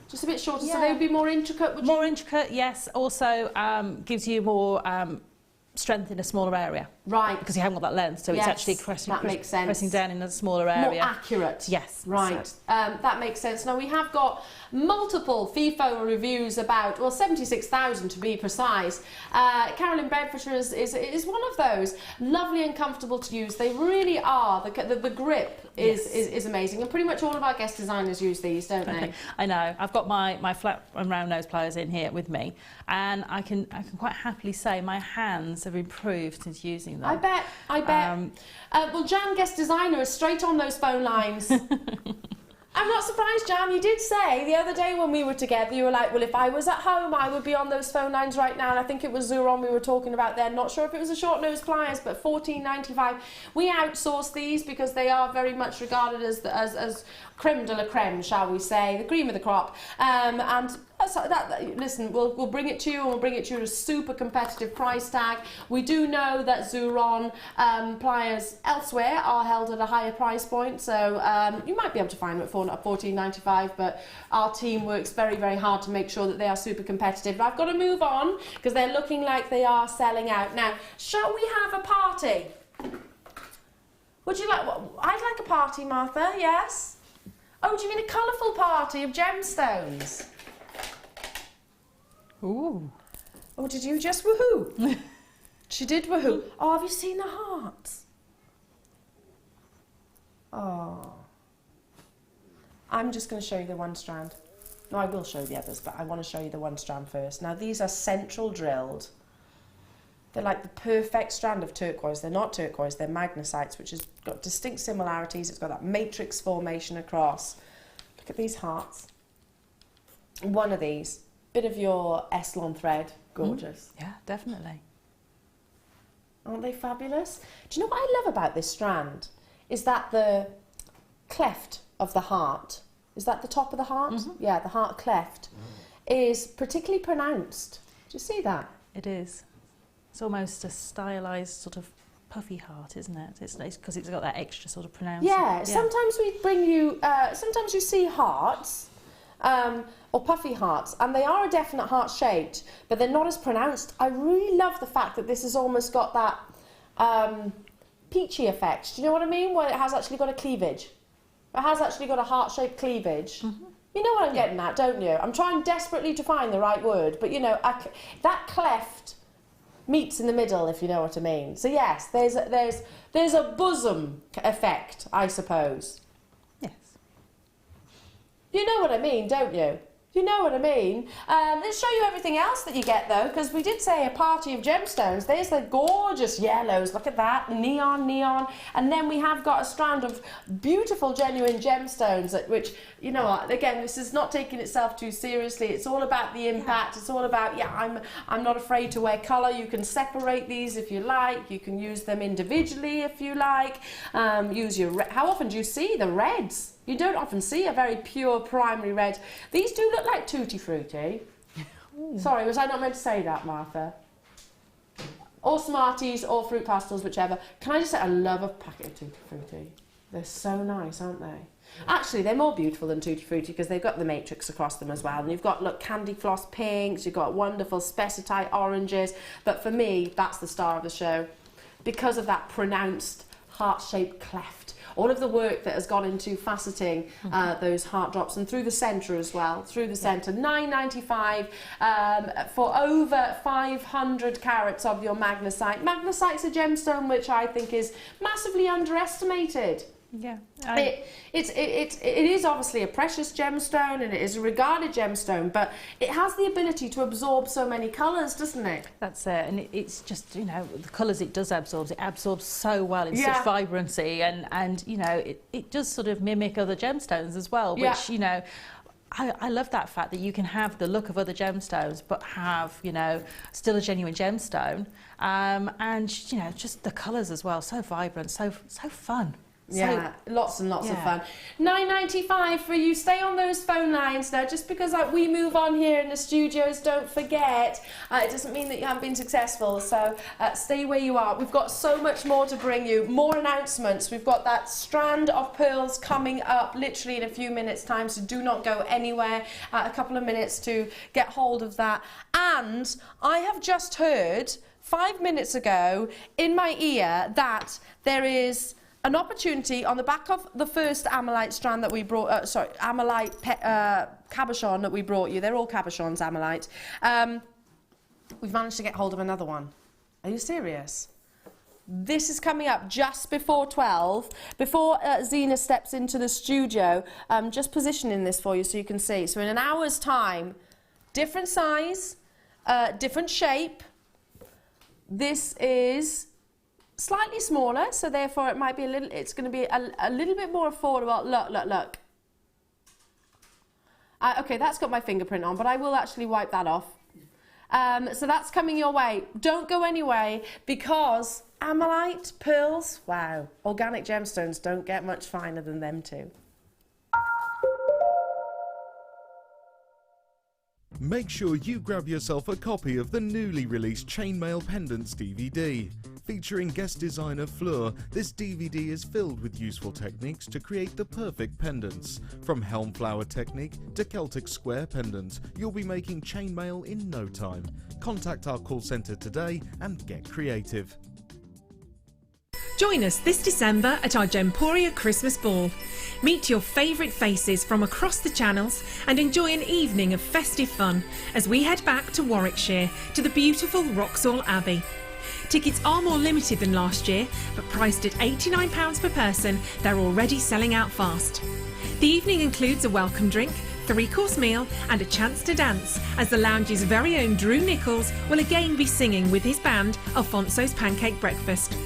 Just a bit shorter, yeah. So they would be more intricate, would you? More intricate, yes. Also gives you more strength in a smaller area. Right. Because you haven't got that length, so yes, it's actually pressing down in a smaller area. More accurate. Yes. Right. So. That makes sense. Now, we have got multiple FIFO reviews about, well, 76,000 to be precise. Carolyn Bedfordshire is one of those. Lovely and comfortable to use. They really are. The grip is amazing. And pretty much all of our guest designers use these, don't they? I know. I've got my flat and round nose pliers in here with me, and I can quite happily say my hands have improved since using them. I bet. Well, Jan, guest designer, is straight on those phone lines. I'm not surprised, Jan. You did say the other day when we were together, you were like, well, if I was at home, I would be on those phone lines right now. And I think it was Zuron we were talking about there. Not sure if it was a short nose pliers, but $14.95. We outsource these because they are very much regarded as creme de la creme, shall we say, the cream of the crop. Listen, we'll bring it to you, and we'll bring it to you at a super competitive price tag. We do know that Zuron pliers elsewhere are held at a higher price point, so you might be able to find them at $14.95, but our team works very, very hard to make sure that they are super competitive. But I've got to move on because they're looking like they are selling out. Now, shall we have a party? Would you like? I'd like a party, Martha. Yes. Oh, do you mean a colourful party of gemstones? Ooh. Oh, did you just woohoo? She did woohoo. Oh, have you seen the hearts? Oh. I'm just going to show you the one strand. No, I will show you the others, but I want to show you the one strand first. Now, these are central drilled. They're like the perfect strand of turquoise. They're not turquoise, they're magnesites, which has got distinct similarities. It's got that matrix formation across. Look at these hearts. One of these bit of your Essilon thread. Gorgeous. Yeah, definitely. Aren't they fabulous? Do you know what I love about this strand? Is that the cleft of the heart, is that the top of the heart? Yeah, the heart cleft is particularly pronounced. Do you see that? It is. It's almost a stylised sort of puffy heart, isn't it? It's because it's got that extra sort of pronouncement. Yeah, sometimes we bring you, sometimes you see hearts, or puffy hearts, and they are a definite heart shaped, but they're not as pronounced. I really love the fact that this has almost got that peachy effect. Do you know what I mean? Where it has actually got a cleavage. It has actually got a heart-shaped cleavage. You know what I'm getting at, don't you? I'm trying desperately to find the right word, but you know, that cleft meets in the middle, if you know what I mean. So yes, there's a bosom effect, I suppose. Yes. You know what I mean, don't you? You know what I mean. Let's show you everything else that you get, though, because we did say a party of gemstones. There's the gorgeous yellows. Look at that. Neon. And then we have got a strand of beautiful, genuine gemstones, which, you know what, again, this is not taking itself too seriously. It's all about the impact. It's all about, I'm not afraid to wear colour. You can separate these if you like. You can use them individually if you like. Use your... How often do you see the reds? You don't often see a very pure primary red. These do look like Tutti Frutti. Sorry, was I not meant to say that, Martha? Or Smarties, or Fruit Pastels, whichever. Can I just say, I love a packet of Tutti Frutti. They're so nice, aren't they? Actually, they're more beautiful than Tutti Frutti because they've got the matrix across them as well. And you've got, look, candy floss pinks, you've got wonderful specitite oranges. But for me, that's the star of the show because of that pronounced heart-shaped cleft. All of the work that has gone into faceting those heart drops, and through the centre as well, through the centre. $9.95 for over 500 carats of your magnesite. Magnesite's a gemstone which I think is massively underestimated. Yeah. It is obviously a precious gemstone and it is a regarded gemstone, but it has the ability to absorb so many colours, doesn't it? That's it, and it's just, you know, the colours it does absorb, it absorbs so well in such vibrancy, and you know, it does sort of mimic other gemstones as well, which, you know, I love that fact that you can have the look of other gemstones but have, you know, still a genuine gemstone, and, you know, just the colours as well, so vibrant, so fun. Yeah, lots and lots of fun. $9.95 for you. Stay on those phone lines now. Just because we move on here in the studios, don't forget, it doesn't mean that you haven't been successful. So stay where you are. We've got so much more to bring you. More announcements. We've got that strand of pearls coming up literally in a few minutes' time. So do not go anywhere. A couple of minutes to get hold of that. And I have just heard 5 minutes ago in my ear that there is an opportunity on the back of the first Amalite strand that we brought, Amalite cabochon that we brought you. They're all cabochons, Amalite. We've managed to get hold of another one. Are you serious? This is coming up just before 12, before Zena steps into the studio. Just positioning this for you so you can see. So in an hour's time, different size, different shape. This is slightly smaller, so therefore it might be it's going to be a little bit more affordable. Look. Okay, that's got my fingerprint on, but I will actually wipe that off. So that's coming your way. Don't go anywhere, because Amalite pearls, wow, organic gemstones don't get much finer than them too. Make sure you grab yourself a copy of the newly released Chainmail Pendants DVD. Featuring guest designer Fleur, this DVD is filled with useful techniques to create the perfect pendants. From helm flower technique to Celtic square pendant, you'll be making chainmail in no time. Contact our call centre today and get creative. Join us this December at our Gemporia Christmas Ball. Meet your favourite faces from across the channels and enjoy an evening of festive fun as we head back to Warwickshire to the beautiful Wroxall Abbey. Tickets are more limited than last year, but priced at £89 per person, they're already selling out fast. The evening includes a welcome drink, 3-course meal and a chance to dance, as the lounge's very own Drew Nichols will again be singing with his band Alfonso's Pancake Breakfast.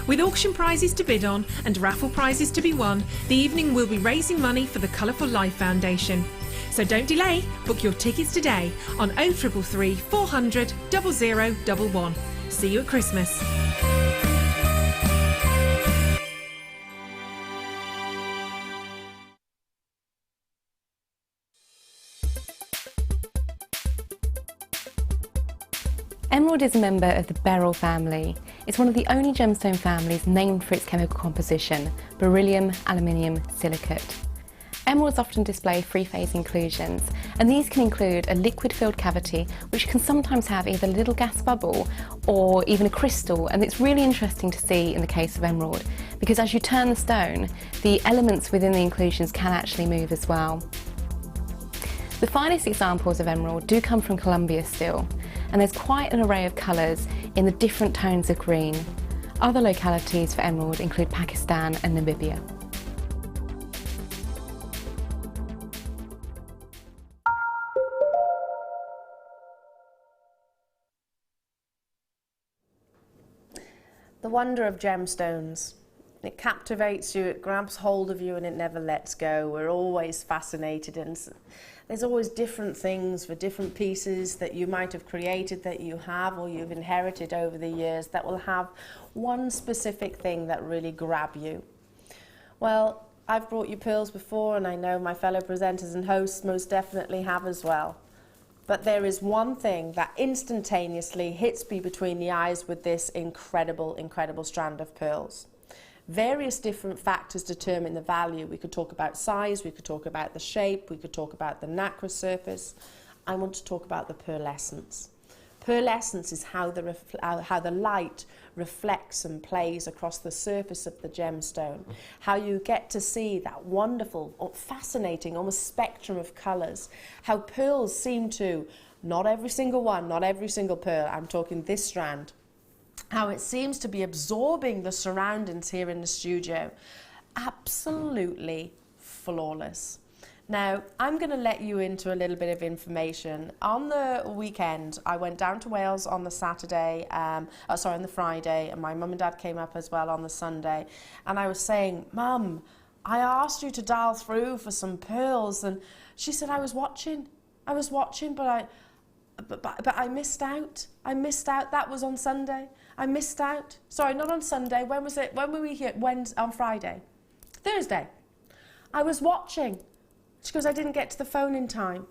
With auction prizes to bid on and raffle prizes to be won, the evening will be raising money for the Colourful Life Foundation. So don't delay, book your tickets today on 0333 400 0011. See you at Christmas. Emerald is a member of the beryl family. It's one of the only gemstone families named for its chemical composition, beryllium aluminium silicate. Emeralds often display three-phase inclusions, and these can include a liquid-filled cavity, which can sometimes have either a little gas bubble or even a crystal, and it's really interesting to see in the case of emerald, because as you turn the stone, the elements within the inclusions can actually move as well. The finest examples of emerald do come from Colombia still, and there's quite an array of colours in the different tones of green. Other localities for emerald include Pakistan and Namibia. The wonder of gemstones. It captivates you, it grabs hold of you, and it never lets go. We're always fascinated, and there's always different things for different pieces that you might have created, that you have or you've inherited over the years, that will have one specific thing that really grab you. Well, I've brought you pearls before, and I know my fellow presenters and hosts most definitely have as well. But there is one thing that instantaneously hits me between the eyes with this incredible, incredible strand of pearls. Various different factors determine the value. We could talk about size, we could talk about the shape, we could talk about the nacre surface. I want to talk about the pearlescence. Pearlescence is how the light reflects and plays across the surface of the gemstone. How you get to see that wonderful, fascinating, almost spectrum of colours. How pearls seem to, not every single one, not every single pearl, I'm talking this strand, how it seems to be absorbing the surroundings here in the studio. Absolutely flawless. Now, I'm going to let you into a little bit of information. On the weekend, I went down to Wales on the Saturday, on the Friday, and my mum and dad came up as well on the Sunday. And I was saying, Mum, I asked you to dial through for some pearls, and she said, I was watching, but I missed out. I missed out. That was on Sunday. I missed out. Sorry, not on Sunday. When was it? When were we here? On Friday. Thursday. I was watching. She goes, I didn't get to the phone in time.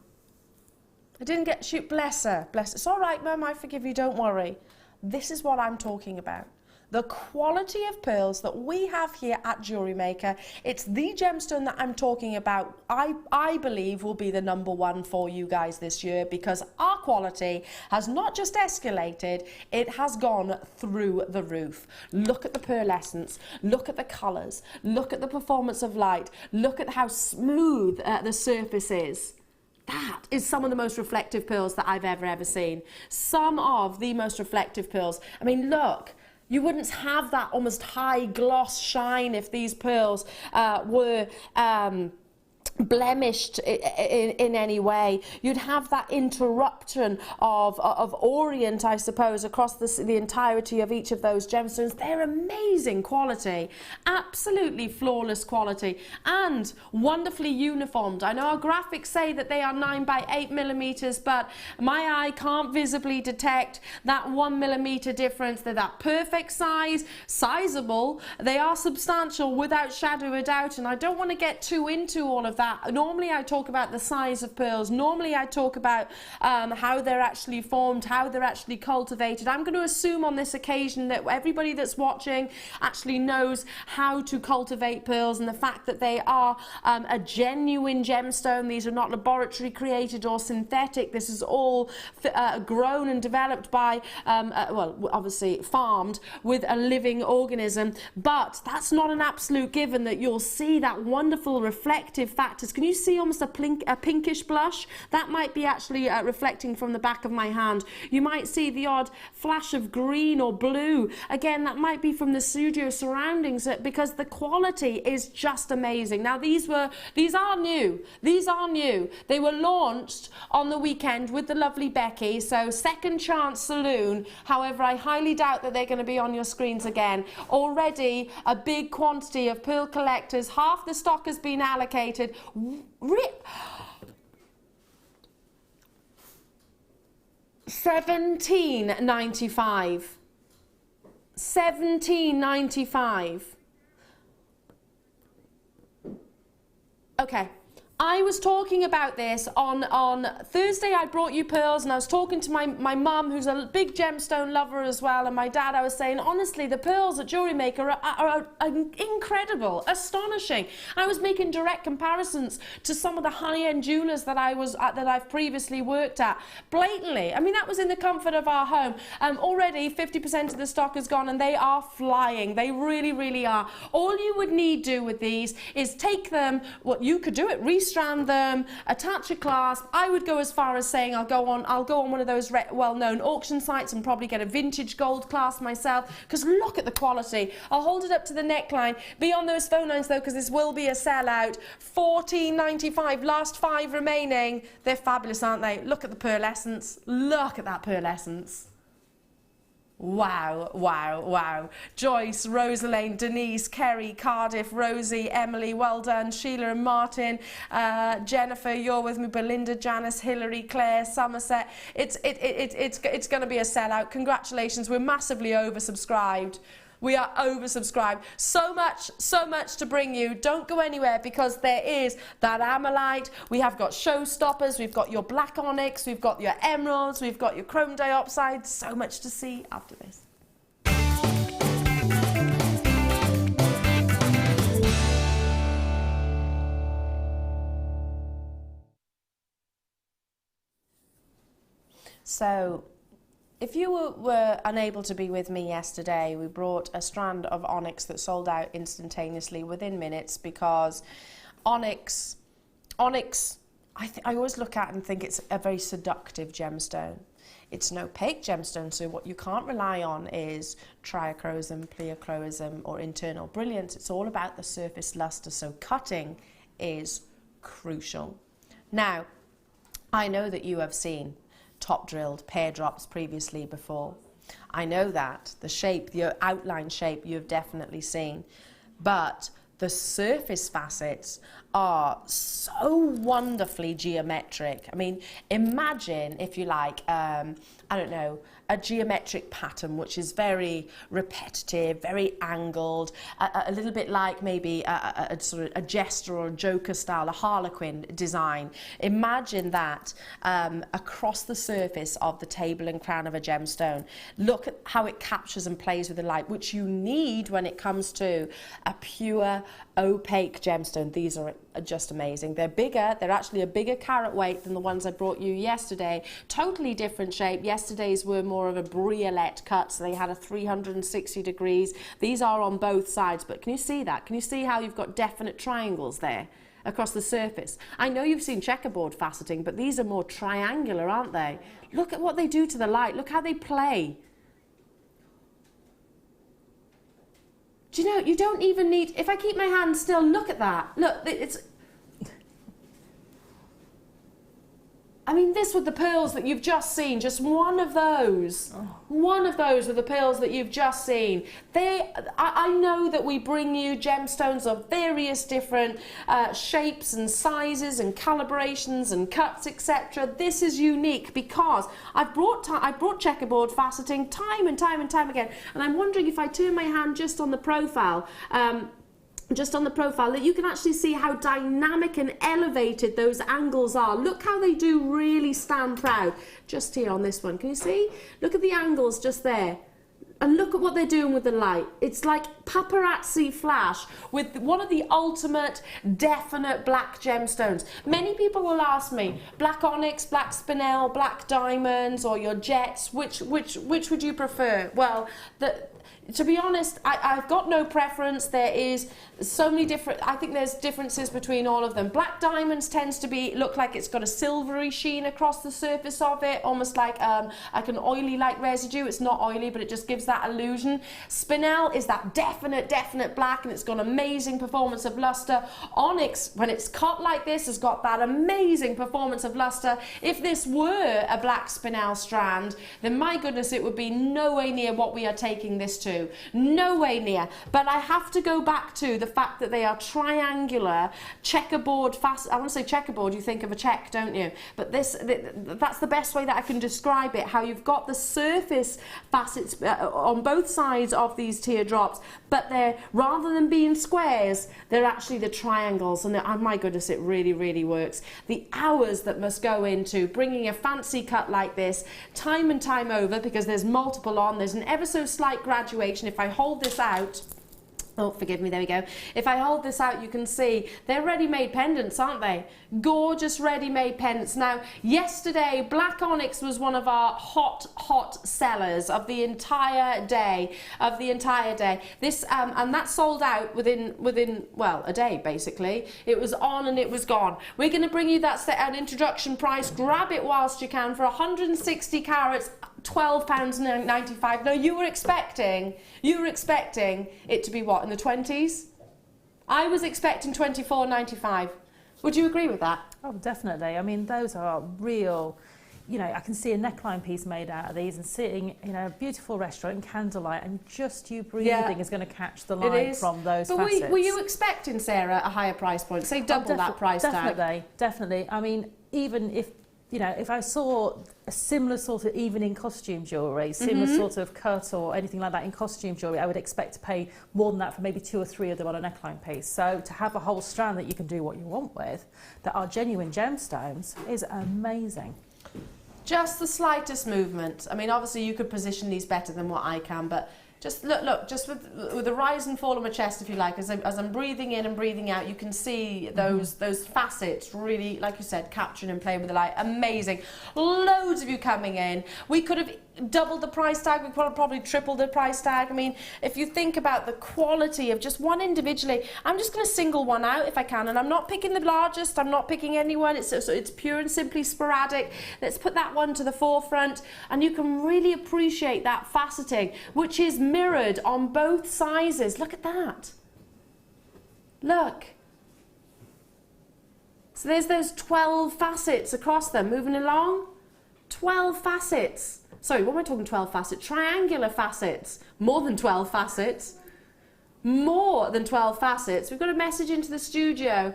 I didn't get, shoot, bless her, bless her. It's all right, Mum, I forgive you, don't worry. This is what I'm talking about. The quality of pearls that we have here at Jewellery Maker, it's the gemstone that I'm talking about, I believe will be the #1 for you guys this year, because our quality has not just escalated, it has gone through the roof. Look at the pearlescence, look at the colours, look at the performance of light, look at how smooth the surface is. That is some of the most reflective pearls that I've ever seen. Some of the most reflective pearls. I mean, look. You wouldn't have that almost high gloss shine if these pearls were blemished in any way. You'd have that interruption of orient, I suppose, across the entirety of each of those gemstones. They're amazing quality, absolutely flawless quality, and wonderfully uniformed. I know our graphics say that they are 9 by 8 millimeters, but my eye can't visibly detect that 1 millimeter difference. They're that perfect size, sizable, they are substantial without shadow of a doubt, and I don't want to get too into all of that. Normally I talk about the size of pearls, normally I talk about how they're actually formed, how they're actually cultivated. I'm going to assume on this occasion that everybody that's watching actually knows how to cultivate pearls, and the fact that they are a genuine gemstone. These are not laboratory created or synthetic. This is all grown and developed by, well, obviously farmed with a living organism, but that's not an absolute given that you'll see that wonderful reflective factors. Can you see almost a pinkish blush? That might be actually reflecting from the back of my hand. You might see the odd flash of green or blue. Again, that might be from the studio surroundings, because the quality is just amazing. Now, these are new. These are new. They were launched on the weekend with the lovely Becky, so Second Chance Saloon. However, I highly doubt that they're going to be on your screens again. Already a big quantity of pearl collectors. Half the stock has been allocated. Rip. 17.95. 17.95. Okay. I was talking about this on Thursday. I brought you pearls, and I was talking to my mum, who's a big gemstone lover as well, and my dad. I was saying, honestly, the pearls at Jewellery Maker are incredible, astonishing. I was making direct comparisons to some of the high-end jewellers that I've previously worked at. Blatantly, I mean, that was in the comfort of our home. Already 50% of the stock is gone, and they are flying. They really, really are. All you would need do with these is take them. What you could do it. Strand them, attach a clasp. I would go as far as saying I'll go on one of those well-known auction sites and probably get a vintage gold clasp myself, because look at the quality. I'll hold it up to the neckline. Be on those phone lines though, because this will be a sellout. $14.95, last 5 remaining. They're fabulous, aren't they? Look at the pearlescence. Look at that pearlescence. Wow, wow, wow. Joyce, Rosalane, Denise, Kerry, Cardiff, Rosie, Emily, well done. Sheila and Martin, Jennifer, you're with me, Belinda, Janice, Hilary, Claire, Somerset. It's going to be a sellout. Congratulations, we're massively oversubscribed. We are oversubscribed. So much to bring you. Don't go anywhere, because there is that Amalite. We have got showstoppers. We've got your black onyx. We've got your emeralds. We've got your chrome diopside. So much to see after this. So, if you were unable to be with me yesterday, we brought a strand of onyx that sold out instantaneously within minutes, because onyx, I always look at and think it's a very seductive gemstone. It's an opaque gemstone, so what you can't rely on is triachrosm, pleochroism, or internal brilliance. It's all about the surface luster, so cutting is crucial. Now, I know that you have seen top drilled pear drops previously before. I know that. The shape, the outline shape, you've definitely seen. But the surface facets are so wonderfully geometric. I mean, imagine, if you like, I don't know, a geometric pattern which is very repetitive, very angled, a little bit like maybe a sort of a jester or a joker style, a harlequin design. Imagine that across the surface of the table and crown of a gemstone. Look at how it captures and plays with the light, which you need when it comes to a pure opaque gemstone. These are just amazing. They're bigger. They're actually a bigger carat weight than the ones I brought you yesterday. Totally different shape. Yesterday's were more of a briolette cut, so they had a 360 degrees. These are on both sides, but can you see that? Can you see how you've got definite triangles there across the surface? I know you've seen checkerboard faceting, but these are more triangular, aren't they? Look at what they do to the light. Look how they play. Do you know, you don't even need, if I keep my hand still, look at that. Look, it's, I mean, this with the pearls that you've just seen, just one of those with the pearls that you've just seen. I know that we bring you gemstones of various different shapes and sizes and calibrations and cuts, etc. This is unique because I've brought checkerboard faceting time and time again, and I'm wondering if I turn my hand just on the profile, that you can actually see how dynamic and elevated those angles are. Look how they do really stand proud. Just here on this one, can you see? Look at the angles just there. And look at what they're doing with the light. It's like paparazzi flash with one of the ultimate definite black gemstones. Many people will ask me, black onyx, black spinel, black diamonds, or your jets, which would you prefer? Well, to be honest, I've got no preference. There is so many different, I think there's differences between all of them. Black diamonds tends to look like it's got a silvery sheen across the surface of it, almost like an oily like residue. It's not oily, but it just gives that illusion. Spinel is that definite black, and it's got amazing performance of luster. Onyx, when it's cut like this, has got that amazing performance of luster. If this were a black spinel strand, then my goodness, it would be nowhere near what we are taking this this to. No way near. But I have to go back to the fact that they are triangular, checkerboard, fast. I want to say checkerboard, you think of a check, don't you? But that's the best way that I can describe it, how you've got the surface facets on both sides of these teardrops, but they're, rather than being squares, they're actually the triangles, and my goodness, it really, really works. The hours that must go into bringing a fancy cut like this, time and time over, because there's multiple on, there's an ever so slight graduation. If I hold this out, oh, forgive me, there we go. If I hold this out, you can see they're ready-made pendants, aren't they? Gorgeous ready-made pendants. Now, yesterday, Black Onyx was one of our hot sellers of the entire day, This, and that sold out within, well, a day, basically. It was on and it was gone. We're going to bring you that an introduction price. Grab it whilst you can for 160 carats, £12.95. Now, you were expecting it to be what, in the 20s? I was expecting £24.95. Would you agree with that? Oh, definitely. I mean, those are real, you know, I can see a neckline piece made out of these and sitting in a beautiful restaurant in candlelight, and just you breathing is going to catch the light from those facets. But were you expecting, Sarah, a higher price point? Say double that price tag? Definitely. I mean, even if, you know, if I saw a similar sort of, even in costume jewellery, similar sort of cut or anything like that in costume jewellery, I would expect to pay more than that for maybe 2 or 3 of them on a neckline piece. So to have a whole strand that you can do what you want with, that are genuine gemstones, is amazing. Just the slightest movement. I mean, obviously you could position these better than what I can, but just look, just with the rise and fall of my chest, if you like, as I'm breathing in and breathing out, you can see those facets really, like you said, capturing and playing with the light. Amazing. Loads of you coming in. We could have doubled the price tag. We could have probably tripled the price tag. I mean, if you think about the quality of just one individually, I'm just going to single one out if I can, and I'm not picking the largest. I'm not picking anyone. It's pure and simply sporadic. Let's put that one to the forefront, and you can really appreciate that faceting, which is mirrored on both sizes. Look at that. Look. So there's those 12 facets across them moving along. 12 facets. Sorry, what am I talking 12 facets? Triangular facets. More than 12 facets. More than 12 facets. We've got a message into the studio.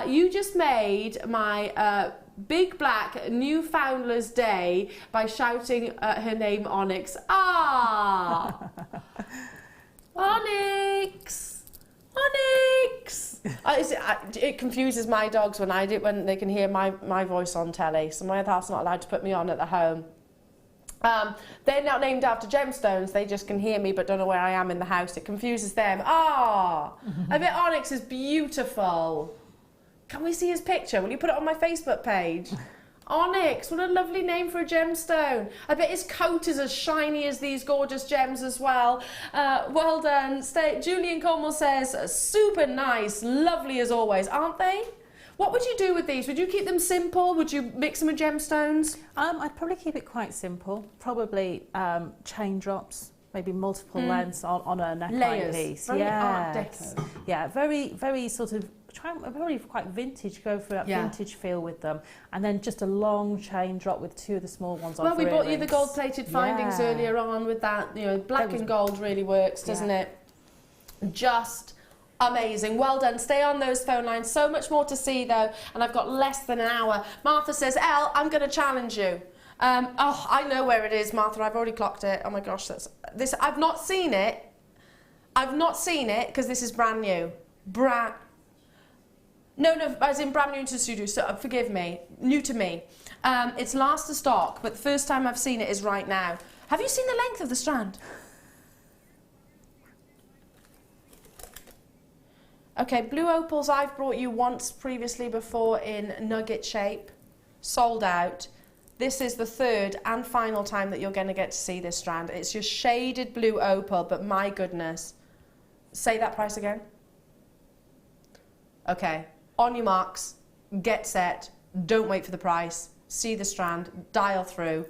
You just made my big black Newfoundland's day by shouting her name, Onyx. Ah! Onyx! Onyx! It confuses my dogs when they can hear my voice on telly, so my other half's not allowed to put me on at the home. They're not named after gemstones, they just can hear me but don't know where I am in the house. It confuses them. Ah! I bet Onyx is beautiful. Can we see his picture? Will you put it on my Facebook page? Onyx, what a lovely name for a gemstone. I bet his coat is as shiny as these gorgeous gems as well. Well done. Julian Cornwall says, super nice, lovely as always, aren't they? What would you do with these? Would you keep them simple? Would you mix them with gemstones? I'd probably keep it quite simple. Probably chain drops, maybe multiple lengths on a neckline piece. Very Art Deco. Yeah, very, very sort of, probably quite vintage, go for that vintage feel with them. And then just a long chain drop with 2 of the small ones on. Well, we bought you the gold-plated findings earlier on with that. You know, black and gold really works, doesn't it? Just amazing. Well done. Stay on those phone lines. So much more to see though, and I've got less than an hour. Martha says, Elle, I'm going to challenge you. Oh, I know where it is, Martha. I've already clocked it. Oh my gosh, that's this. I've not seen it. I've not seen it because this is brand new. No, as in brand new to the studio. So forgive me. New to me. It's last to stock, but the first time I've seen it is right now. Have you seen the length of the strand? Okay, blue opals I've brought you once previously before in nugget shape, sold out. This is the 3rd and final time that you're going to get to see this strand. It's your shaded blue opal, but my goodness. Say that price again. Okay, on your marks, get set, don't wait for the price, see the strand, dial through.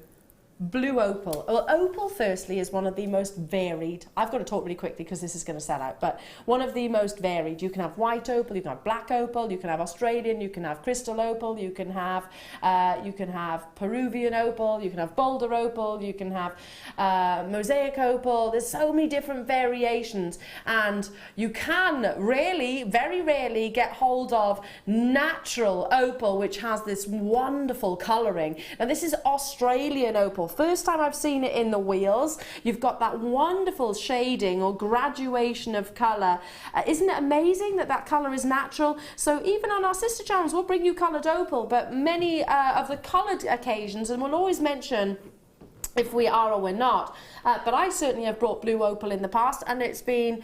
blue opal. Well, opal, firstly, is one of the most varied. I've got to talk really quickly because this is going to sell out, but one of the most varied. You can have white opal, you can have black opal, you can have Australian, you can have crystal opal, you can have Peruvian opal, you can have boulder opal, you can have mosaic opal. There's so many different variations, and you can really, very rarely get hold of natural opal, which has this wonderful colouring. Now, this is Australian opal. First time I've seen it in the wheels. You've got that wonderful shading or graduation of colour. Isn't it amazing that that colour is natural? So even on our sister channels, we'll bring you coloured opal, but many of the coloured occasions, and we'll always mention if we are or we're not. But I certainly have brought blue opal in the past, and it's been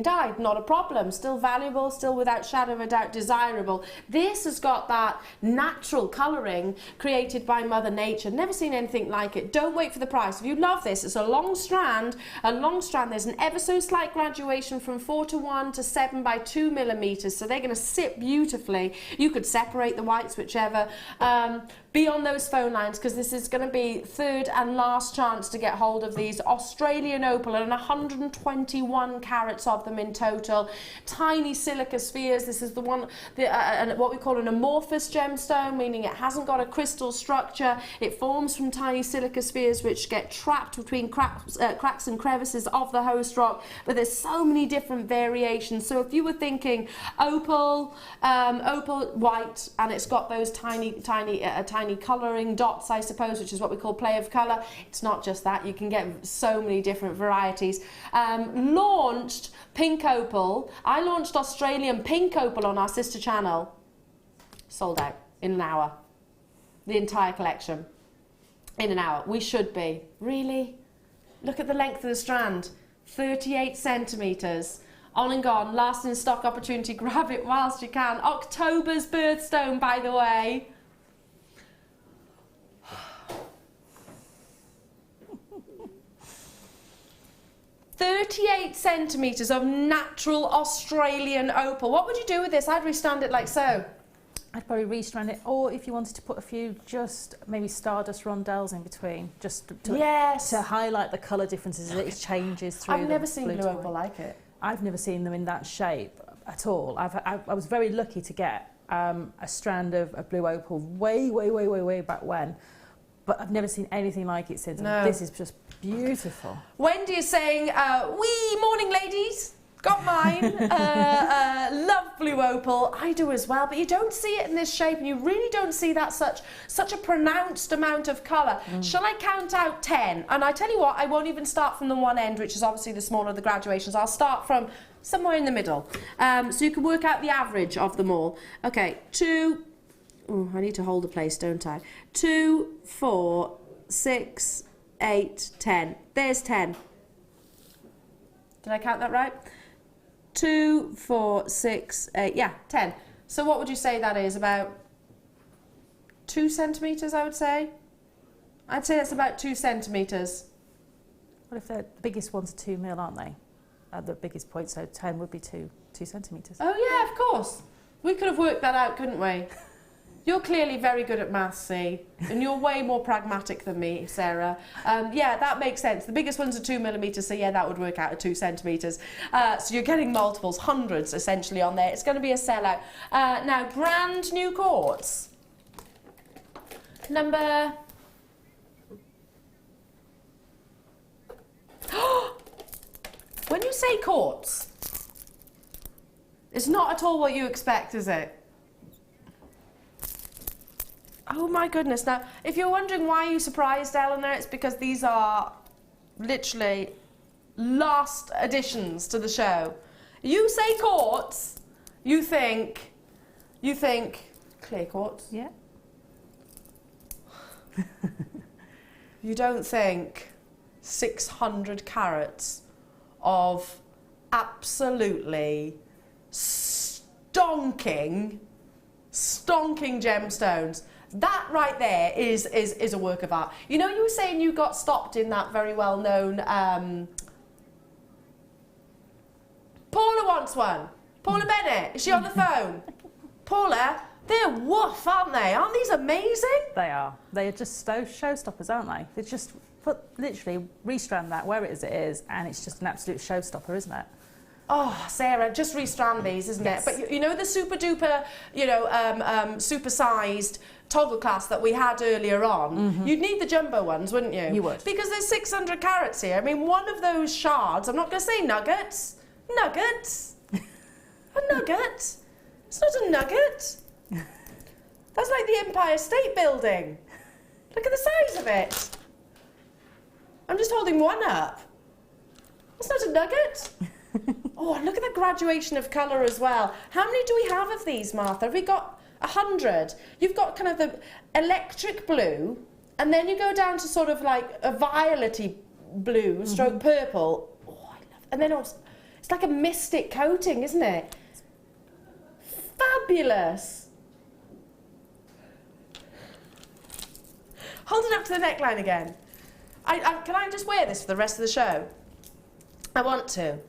dyed, not a problem. Still valuable, still without shadow of a doubt desirable. This has got that natural colouring created by Mother Nature. Never seen anything like it. Don't wait for the price. If you love this, it's a long strand. There's an ever so slight graduation from 4:1 to 7 by 2 millimeters. So they're going to sit beautifully. You could separate the whites, whichever. Be on those phone lines, because this is going to be third and last chance to get hold of these Australian opal, and 121 carats of them in total. Tiny silica spheres. This is the one, what we call an amorphous gemstone, meaning it hasn't got a crystal structure. It forms from tiny silica spheres which get trapped between cracks and crevices of the host rock. But there's so many different variations. So if you were thinking opal, opal white, and it's got those tiny colouring dots, I suppose, which is what we call play of colour. It's not just that. You can get so many different varieties. Launched pink opal. I launched Australian pink opal on our sister channel. Sold out in an hour. The entire collection. In an hour. We should be. Really? Look at the length of the strand. 38 centimetres. On and gone. Last in stock opportunity. Grab it whilst you can. October's birthstone, by the way. 38 centimetres of natural Australian opal. What would you do with this? I'd restand it like so. I'd probably restrand it, or if you wanted to put a few just maybe stardust rondelles in between, just to highlight the colour differences as it changes through. I've never seen blue opal like it. I've never seen them in that shape at all. I was very lucky to get a strand of blue opal way back when, but I've never seen anything like it since. No. This is just beautiful. Wendy is saying, wee morning ladies, got mine. Love blue opal. I do as well, but you don't see it in this shape, and you really don't see that such a pronounced amount of colour. Shall I count out 10? And I tell you what, I won't even start from the one end, which is obviously the smaller of the graduations. I'll start from somewhere in the middle. So you can work out the average of them all. Okay, 2, oh, I need to hold the place, don't I? 2, 4, 6, 8, 10. There's 10. Did I count that right? 2, 4, 6, 8. Yeah, 10. So what would you say that is? About 2 centimetres, I would say. I'd say that's about 2 centimetres. What if the biggest ones are 2 mil, aren't they? At the biggest point, so 10 would be 2 centimetres. Oh yeah, of course. We could have worked that out, couldn't we? You're clearly very good at maths, see, and you're way more pragmatic than me, Sarah. Yeah, that makes sense. The biggest ones are 2 millimetres, so yeah, that would work out at 2 centimetres. So you're getting multiples, hundreds essentially on there. It's going to be a sellout. Now, brand new quartz. Number... When you say quartz, it's not at all what you expect, is it? Oh my goodness. Now, if you're wondering why you surprised Eleanor, it's because these are literally last additions to the show. You say quartz, you think clear quartz. Yeah. You don't think 600 carats of absolutely stonking gemstones. That right there is a work of art. You know, you were saying you got stopped in that very well-known... Paula wants one. Paula Bennett, is she on the phone? Paula, They're woof, aren't they? Aren't these amazing? They are. They are just showstoppers, aren't they? They just literally restrand that where it is, and it's just an absolute showstopper, isn't it? Oh, Sarah, just restrand these, isn't it? But you know the super duper, super sized toggle clasp that we had earlier on? You'd need the jumbo ones, wouldn't you? You would. Because there's 600 carats here. I mean, one of those shards, I'm not going to say nuggets. Nuggets? A nugget? It's not a nugget. That's like the Empire State Building. Look at the size of it. I'm just holding one up. That's not a nugget. Oh, and look at the graduation of colour as well. How many do we have of these, Martha? Have we got 100? You've got kind of the electric blue, and then you go down to sort of like a violety blue, stroke purple. Oh, I love it. And then also, it's like a mystic coating, isn't it? Fabulous. Hold it up to the neckline again. Can I just wear this for the rest of the show? I want to.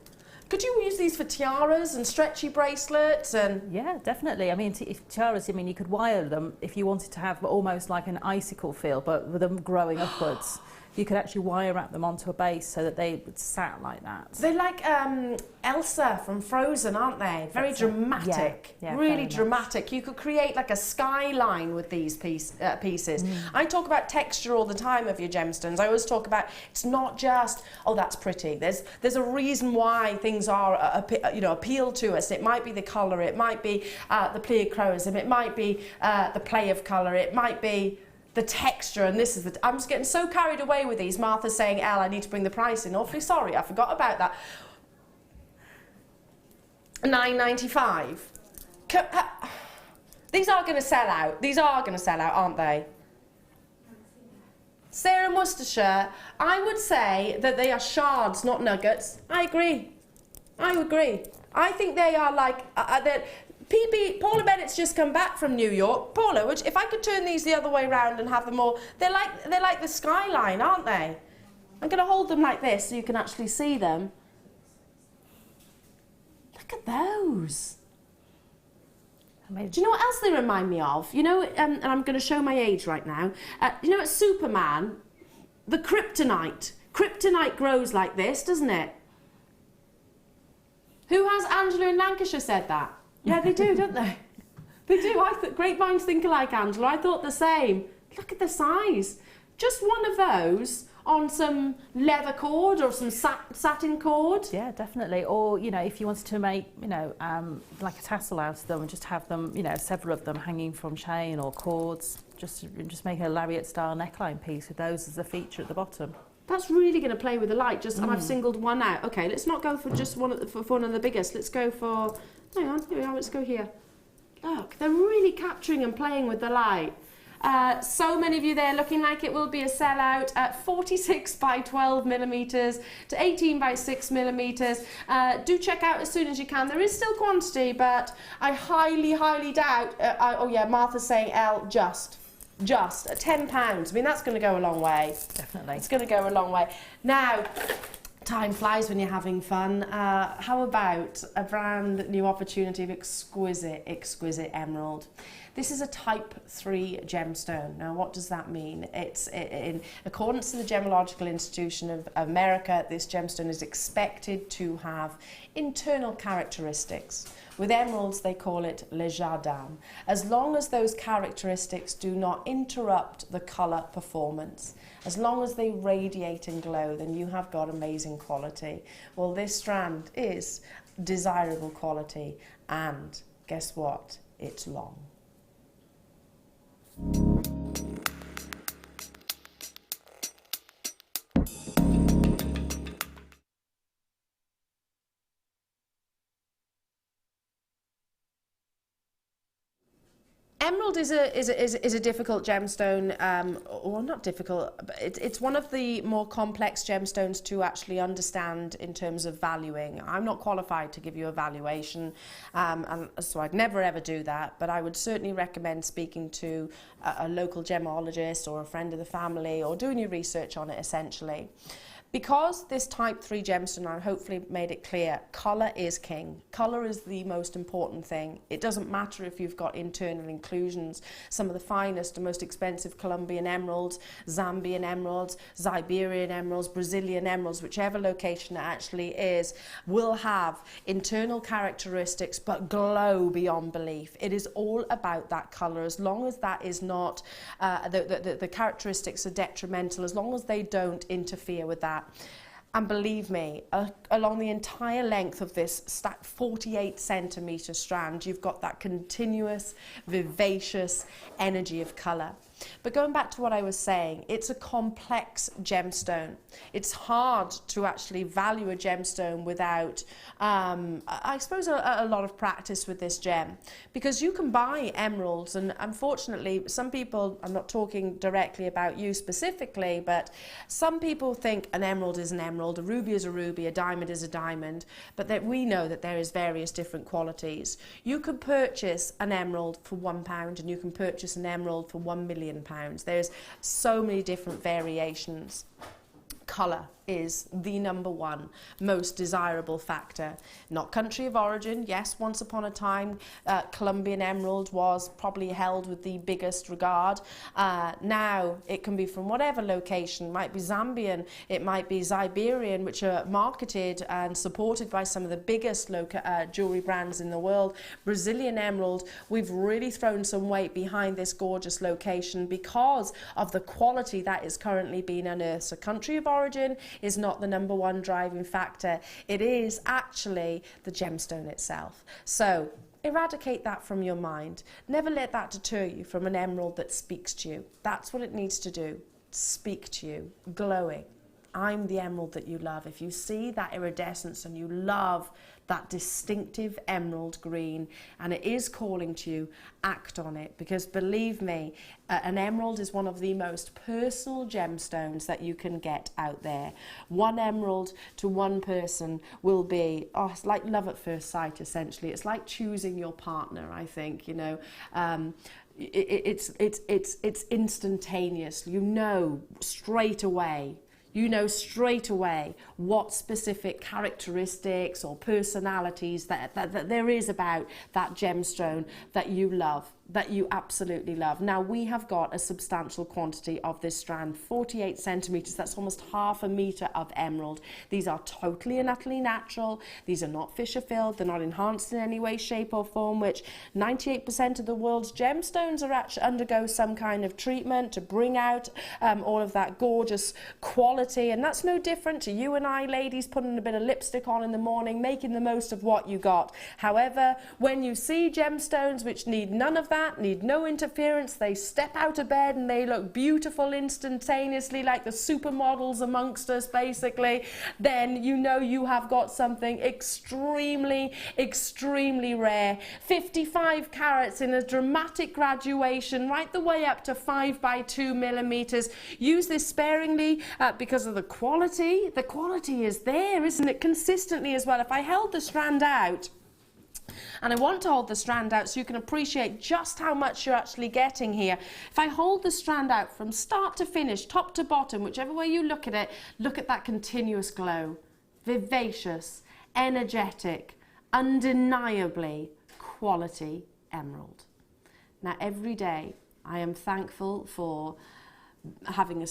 Could you use these for tiaras and stretchy bracelets and... Yeah, definitely. I mean, tiaras, I mean, you could wire them if you wanted to have almost like an icicle feel, but with them growing upwards. You could actually wire wrap them onto a base so that they would sat like that. They're like Elsa from Frozen, aren't they? Very dramatic, yeah, really dramatic. You could create like a skyline with these pieces. I talk about texture all the time of your gemstones. I always talk about it's not just, oh, that's pretty. There's a reason why things are appeal to us. It might be the colour, it might be the pleochroism, it might be the play of colour, it might be the texture, and this is the... I'm just getting so carried away with these. Martha's saying, Elle, I need to bring the price in. Awfully sorry, I forgot about that. £9.95. These are going to sell out. These are going to sell out, aren't they? Sarah in Worcestershire, I would say that they are shards, not nuggets. I agree. I agree. I think they are like... Paula Bennett's just come back from New York. Paula, if I could turn these the other way around and have them all, they're like the skyline, aren't they? I'm going to hold them like this so you can actually see them. Look at those. Do you know what else they remind me of? You know, and I'm going to show my age right now. You know, at Superman, the kryptonite. Kryptonite grows like this, doesn't it? Who has Angela in Lancashire said that? Yeah, they do, don't they? They do. Great minds think alike, Angela. I thought the same. Look at the size. Just one of those on some leather cord or some satin cord. Yeah, definitely. Or, you know, if you wanted to make, you know, like a tassel out of them and just have them, you know, several of them hanging from chain or cords, just make a lariat-style neckline piece with those as a feature at the bottom. That's really going to play with the light. And I've singled one out. Okay, let's not go for just one of the biggest. Let's go for... Hang on, here we are, let's go here. Look, they're really capturing and playing with the light. So many of you there looking like it will be a sellout at 46 by 12 millimetres to 18 by 6 millimetres. Do check out as soon as you can. There is still quantity, but I highly, highly doubt... oh yeah, Martha's saying, Elle, just at £10. I mean, that's going to go a long way. Definitely. It's going to go a long way. Now... Time flies when you're having fun. How about a brand new opportunity of exquisite emerald? This is a type 3 gemstone. Now, what does that mean? It's in accordance to the Gemological Institution of America, this gemstone is expected to have internal characteristics. With emeralds, they call it le jardin. As long as those characteristics do not interrupt the colour performance, as long as they radiate and glow, then you have got amazing quality. Well, this strand is desirable quality, and guess what? It's long. Emerald is a difficult gemstone, well, not difficult, but it's one of the more complex gemstones to actually understand in terms of valuing. I'm not qualified to give you a valuation, and so I'd never ever do that, but I would certainly recommend speaking to a local gemologist or a friend of the family or doing your research on it essentially. Because this type 3 gemstone, I hopefully made it clear, colour is king. Colour is the most important thing. It doesn't matter if you've got internal inclusions. Some of the finest and most expensive Colombian emeralds, Zambian emeralds, Siberian emeralds, Brazilian emeralds, whichever location it actually is, will have internal characteristics but glow beyond belief. It is all about that colour. As long as that is not, the characteristics are detrimental, as long as they don't interfere with that. And believe me, along the entire length of this 48 centimetre strand, you've got that continuous, vivacious energy of colour. But going back to what I was saying, it's a complex gemstone. It's hard to actually value a gemstone without, I suppose, a lot of practice with this gem. Because you can buy emeralds, and unfortunately, some people, I'm not talking directly about you specifically, but some people think an emerald is an emerald, a ruby is a ruby, a diamond is a diamond, but that we know that there is various different qualities. You can purchase an emerald for £1 and you can purchase an emerald for £1 million. There's so many different variations. Colour is the #1 most desirable factor. Not country of origin. Yes, once upon a time, Colombian emerald was probably held with the biggest regard. Now, it can be from whatever location. It might be Zambian, it might be Siberian, which are marketed and supported by some of the biggest jewellery brands in the world. Brazilian emerald, we've really thrown some weight behind this gorgeous location because of the quality that is currently being unearthed. So country of origin is not the #1 driving factor. It is actually the gemstone itself. So eradicate that from your mind. Never let that deter you from an emerald that speaks to you. That's what it needs to do. Speak to you, glowing. I'm the emerald that you love. If you see that iridescence and you love that distinctive emerald green and it is calling to you, act on it, because believe me, an emerald is one of the most personal gemstones that you can get out there. One emerald to one person will be, it's like love at first sight essentially. It's like choosing your partner, I think, you know. It's instantaneous. You know straight away. You know straight away what specific characteristics or personalities that there is about that gemstone that you love, that you absolutely love. Now, we have got a substantial quantity of this strand, 48 centimetres, that's almost ½ a metre of emerald. These are totally and utterly natural. These are not Fisher filled, they're not enhanced in any way, shape or form, which 98% of the world's gemstones are actually undergo some kind of treatment to bring out all of that gorgeous quality. And that's no different to you and I, ladies, putting a bit of lipstick on in the morning, making the most of what you got. However, when you see gemstones which need none of that, need no interference, they step out of bed and they look beautiful instantaneously, like the supermodels amongst us basically, then you know you have got something extremely, extremely rare. 55 carats in a dramatic graduation, right the way up to 5 by 2 millimeters. Use this sparingly because of the quality. The quality is there, isn't it? Consistently as well. If I held the strand out, and I want to hold the strand out so you can appreciate just how much you're actually getting here. If I hold the strand out from start to finish, top to bottom, whichever way you look at it, look at that continuous glow. Vivacious, energetic, undeniably quality emerald. Now, every day I am thankful for having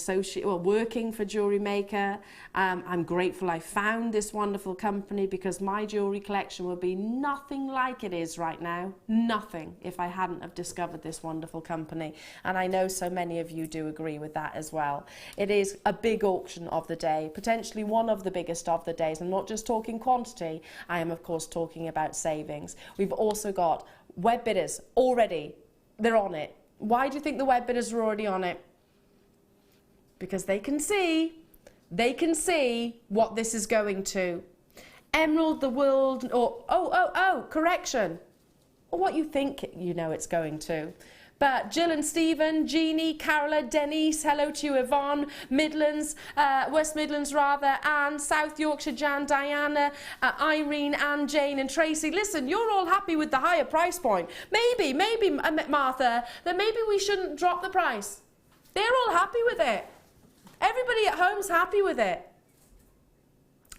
working for Jewellery Maker. I'm grateful I found this wonderful company, because my jewellery collection would be nothing like it is right now. Nothing, if I hadn't have discovered this wonderful company. And I know so many of you do agree with that as well. It is a big auction of the day, potentially one of the biggest of the days. I'm not just talking quantity, I am of course talking about savings. We've also got web bidders already. They're on it. Why do you think the web bidders are already on it? Because they can see what this is going to. Emerald, the world, or, correction, or what you think you know it's going to. But Jill and Stephen, Jeannie, Carola, Denise, hello to you, Yvonne, Midlands, West Midlands rather, Anne, South Yorkshire, Jan, Diana, Irene, Anne, Jane and Tracy. Listen, you're all happy with the higher price point. Maybe, Martha, that maybe we shouldn't drop the price. They're all happy with it. Everybody at home's happy with it.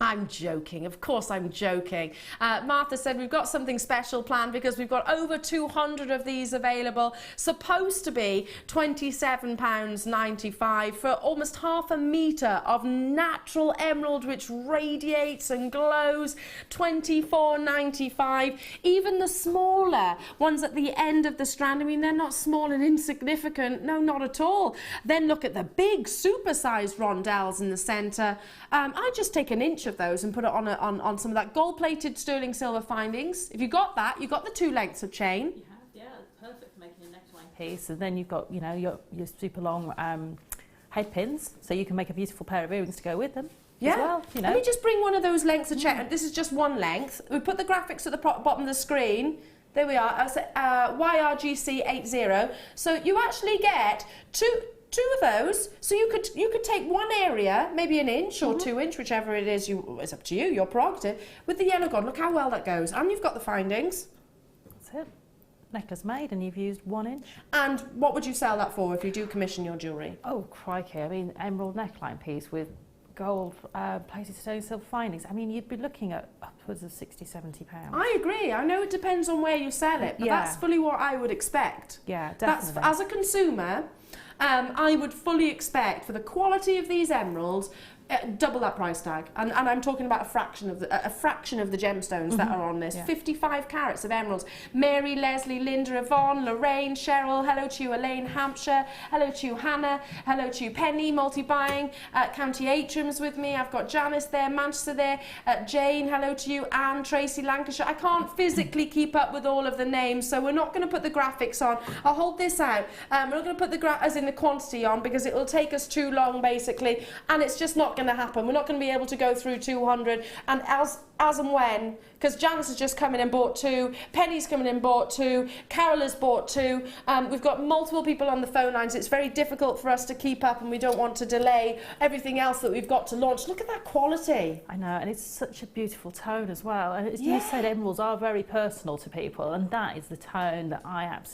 I'm joking, of course I'm joking. Martha said we've got something special planned because we've got over 200 of these available. Supposed to be £27.95 for almost half a metre of natural emerald which radiates and glows. £24.95. Even the smaller ones at the end of the strand, I mean, they're not small and insignificant, no, not at all. Then look at the big super-sized rondelles in the centre. I just take an inch of those and put it on some of that gold-plated sterling silver findings. If you got that, you got the 2 lengths of chain. You have, yeah, it's perfect for making a neckline piece. And then you've got, you know, your super long head pins, so you can make a beautiful pair of earrings to go with them. Yeah, as well, you know. Let me just bring one of those lengths of chain. This is just one length. We put the graphics at the bottom of the screen. There we are. YRGC 80. So you actually get two of those, so you could take one area, maybe an inch or 2 inch, whichever it is. It's up to you, your prerogative. With the yellow gold, look how well that goes, and you've got the findings. That's it. Necklace made, and you've used 1 inch. And what would you sell that for if you do commission your jewellery? Oh crikey! I mean, emerald neckline piece with gold plated sterling silver findings. I mean, you'd be looking at upwards of £60–70. I agree. I know it depends on where you sell it, but that's fully what I would expect. Yeah, definitely. That's, as a consumer, I would fully expect for the quality of these emeralds, double that price tag, and I'm talking about a fraction of the gemstones that are on this. 55 carats of emeralds. Mary, Leslie, Linda, Yvonne, Lorraine, Cheryl, hello to you, Elaine, Hampshire, hello to you, Hannah, hello to you, Penny, multi-buying, County Atrium's with me, I've got Janice there, Manchester there, Jane, hello to you, Anne, Tracy, Lancashire. I can't physically keep up with all of the names, so we're not going to put the graphics on. I'll hold this out. We're not going to put the quantity on because it will take us too long basically, and it's just not going to happen. We're not going to be able to go through 200, and as and when, because Janice has just come in and bought 2, Penny's coming in and bought 2, Carol has bought 2, we've got multiple people on the phone lines. It's very difficult for us to keep up, and we don't want to delay everything else that we've got to launch. Look at that quality. I know, and it's such a beautiful tone as well, and as you said, emeralds are very personal to people, and that is the tone that I have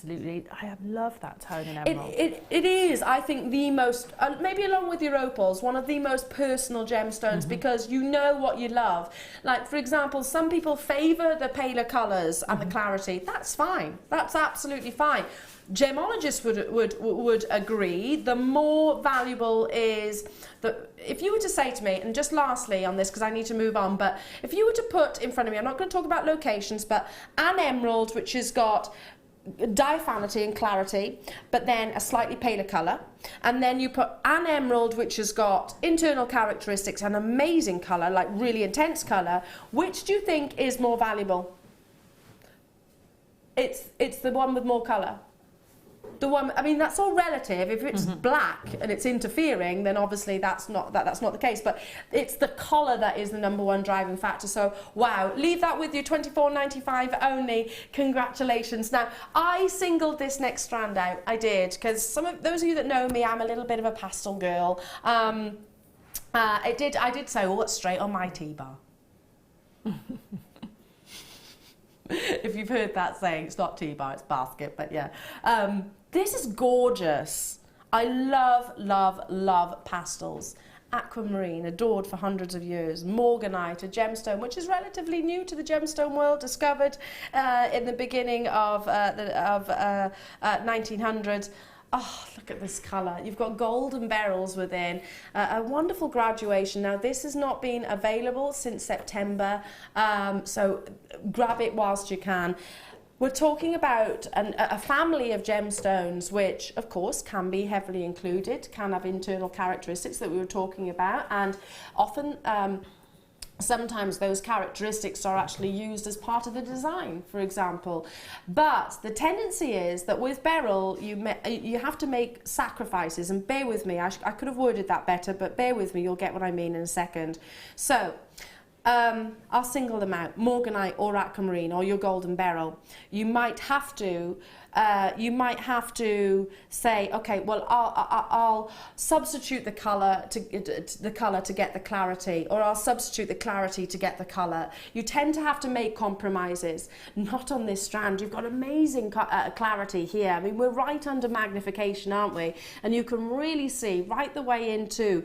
loved that tone in emerald. It is, I think, the most, maybe along with your opals, one of the most personal gemstones, because you know what you love. Like, for example, some people favour the paler colours and the clarity. That's fine. That's absolutely fine. Gemologists would agree. The more valuable is the. If you were to say to me, and just lastly on this, because I need to move on, but if you were to put in front of me, I'm not going to talk about locations, but an emerald which has got diaphanity and clarity, but then a slightly paler colour, and then you put an emerald which has got internal characteristics and amazing colour, like really intense colour, which do you think is more valuable? It's the one with more colour. The one, I mean, that's all relative. If it's black and it's interfering, then obviously that's not the case. But it's the colour that is the #1 driving factor. So, wow, leave that with you. £24.95 only. Congratulations. Now, I singled this next strand out. I did, because those of you that know me, I'm a little bit of a pastel girl. I did say, oh, it's straight on my T-bar. If you've heard that saying, it's not T-bar, it's basket, but yeah. This is gorgeous. I love, love, love pastels. Aquamarine, adored for hundreds of years. Morganite, a gemstone which is relatively new to the gemstone world, discovered in the beginning of 1900s. Oh, look at this colour. You've got golden beryls within, a wonderful graduation. Now, this has not been available since September, so grab it whilst you can. We're talking about a family of gemstones which, of course, can be heavily included, can have internal characteristics that we were talking about, and often sometimes those characteristics are actually used as part of the design, for example. But the tendency is that with beryl, you have to make sacrifices, and bear with me, I could have worded that better, but bear with me, you'll get what I mean in a second. So, I'll single them out, morganite or aquamarine or your golden beryl. You might have to say, okay, well, I'll substitute the colour to get the clarity, or I'll substitute the clarity to get the colour. You tend to have to make compromises. Not on this strand. You've got amazing clarity here. I mean, we're right under magnification, aren't we? And you can really see right the way into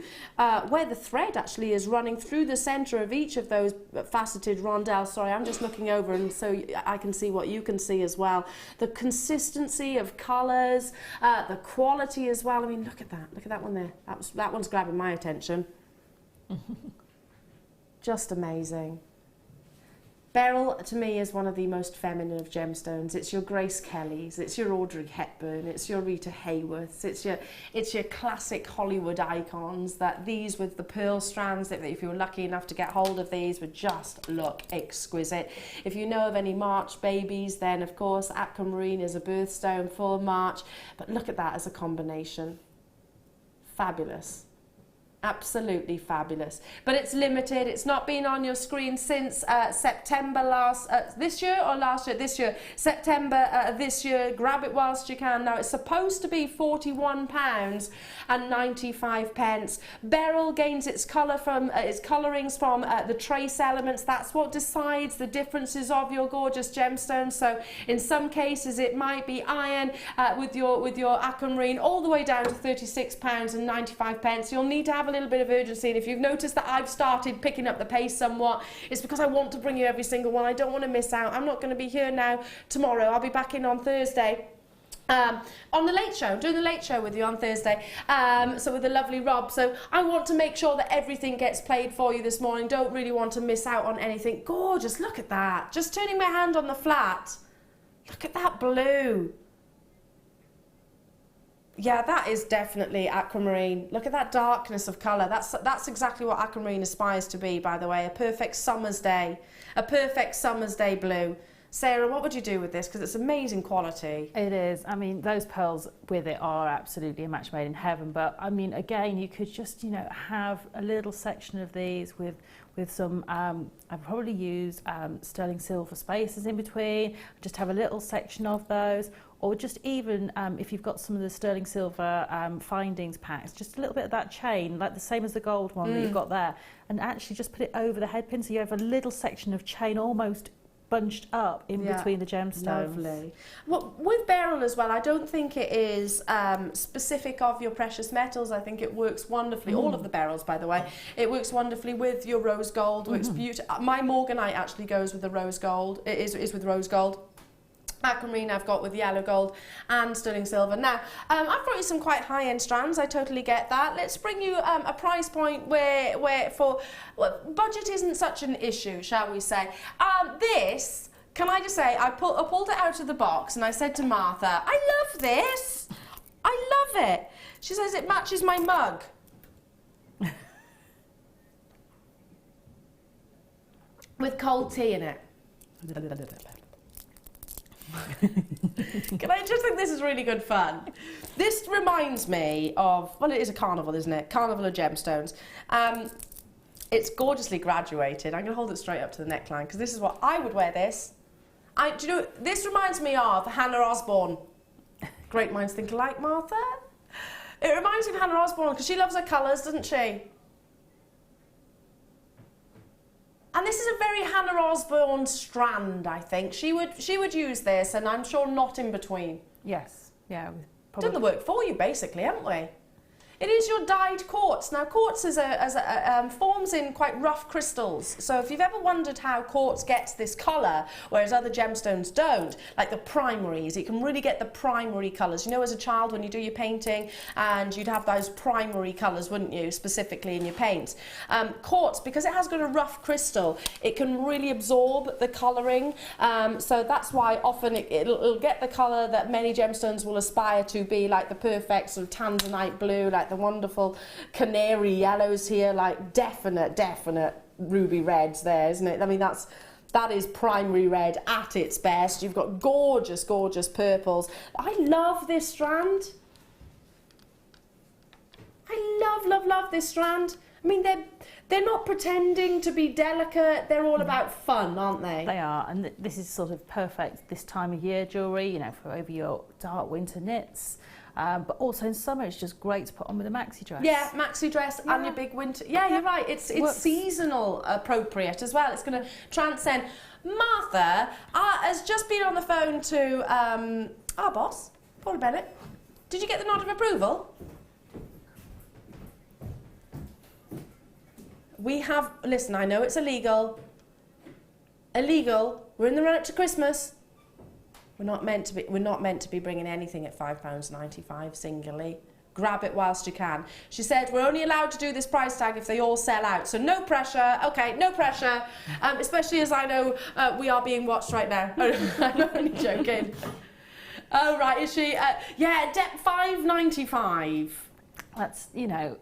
where the thread actually is running through the centre of each of those faceted rondelles. Sorry, I'm just looking over and so I can see what you can see as well. The consistency of colours, the quality as well. I mean, look at that one there. That one's grabbing my attention. Just amazing. Beryl, to me, is one of the most feminine of gemstones. It's your Grace Kellys, it's your Audrey Hepburn, it's your Rita Hayworths, it's your classic Hollywood icons. That these with the pearl strands, that if you were lucky enough to get hold of these, would just look exquisite. If you know of any March babies, then of course aquamarine is a birthstone for March. But look at that as a combination. Fabulous. Absolutely fabulous. But it's limited. It's not been on your screen since September this year or last year? This year. September this year. Grab it whilst you can. Now, it's supposed to be £41.95. Beryl gains its colour from its colourings from the trace elements. That's what decides the differences of your gorgeous gemstones. So in some cases it might be iron with your aquamarine all the way down to £36.95. You'll need to have a little bit of urgency, and if you've noticed that I've started picking up the pace somewhat, it's because I want to bring you every single one. I don't want to miss out. I'm not going to be here now tomorrow. I'll be back in on Thursday. On the late show, doing the late show with you on Thursday, so with the lovely Rob. So I want to make sure that everything gets played for you this morning. Don't really want to miss out on anything. Gorgeous, look at that. Just turning my hand on the flat. Look at that blue. Yeah, that is definitely aquamarine. Look at that darkness of colour. That's exactly what aquamarine aspires to be, by the way. A perfect summer's day. A perfect summer's day blue. Sarah, what would you do with this? Because it's amazing quality. It is. I mean, those pearls with it are absolutely a match made in heaven. But I mean, again, you could just, have a little section of these with some, I've probably used sterling silver spaces in between. Just have a little section of those. Or just even if you've got some of the sterling silver findings packs, just a little bit of that chain, like the same as the gold one that you've got there, and actually just put it over the head pin so you have a little section of chain almost bunched up in between the gemstones. Lovely. Well, with beryl as well, I don't think it is specific of your precious metals. I think it works wonderfully. All of the beryls, by the way, it works wonderfully with your rose gold. Works beautiful. My morganite actually goes with the rose gold. It is with rose gold. Aquamarine I've got with yellow gold and sterling silver. Now, I've brought you some quite high-end strands. I totally get that. Let's bring you a price point where budget isn't such an issue, shall we say. This, can I just say, I pulled it out of the box and I said to Martha, I love this. I love it. She says it matches my mug. With cold tea in it. Can I just think this is really good fun? This reminds me of, well, it is a carnival, isn't it? Carnival of Gemstones. It's gorgeously graduated. I'm going to hold it straight up to the neckline because this is what I would wear this. Do you know, this reminds me of Hannah Osborne. Great minds think alike, Martha. It reminds me of Hannah Osborne because she loves her colours, doesn't she? And this is a very Hannah Osborne strand, I think. She would use this, and I'm sure not in between. Yes, yeah. Done the work for you, basically, haven't we? It is your dyed quartz. Now, quartz is forms in quite rough crystals. So if you've ever wondered how quartz gets this colour, whereas other gemstones don't, like the primaries, you can really get the primary colours. You know, as a child, when you do your painting, and you'd have those primary colours, wouldn't you, specifically in your paints. Quartz, because it has got a rough crystal, it can really absorb the colouring. So that's why often it'll get the colour that many gemstones will aspire to be, like the perfect sort of tanzanite blue, like the wonderful canary yellows here, like definite ruby reds there, isn't it? I mean, that is primary red at its best. You've got gorgeous purples. I love this strand. I love this strand. I mean, they're not pretending to be delicate. They're all about fun, aren't they? They are, and this is sort of perfect this time of year jewellery, you know, for over your dark winter knits. But also in summer, it's just great to put on with a maxi dress. Yeah, maxi dress and your big winter. Yeah, you're right. It's seasonal appropriate as well. It's going to transcend. Martha has just been on the phone to our boss, Paula Bennett. Did you get the nod of approval? We have, listen, I know it's illegal. Illegal. We're in the run up to Christmas. We're not meant to be bringing anything at £5.95 singly. Grab it whilst you can. She said we're only allowed to do this price tag if they all sell out. So no pressure. Okay, no pressure. Especially as I know we are being watched right now. I'm only joking. Oh right, is she? Yeah, £5.95. That's, you know,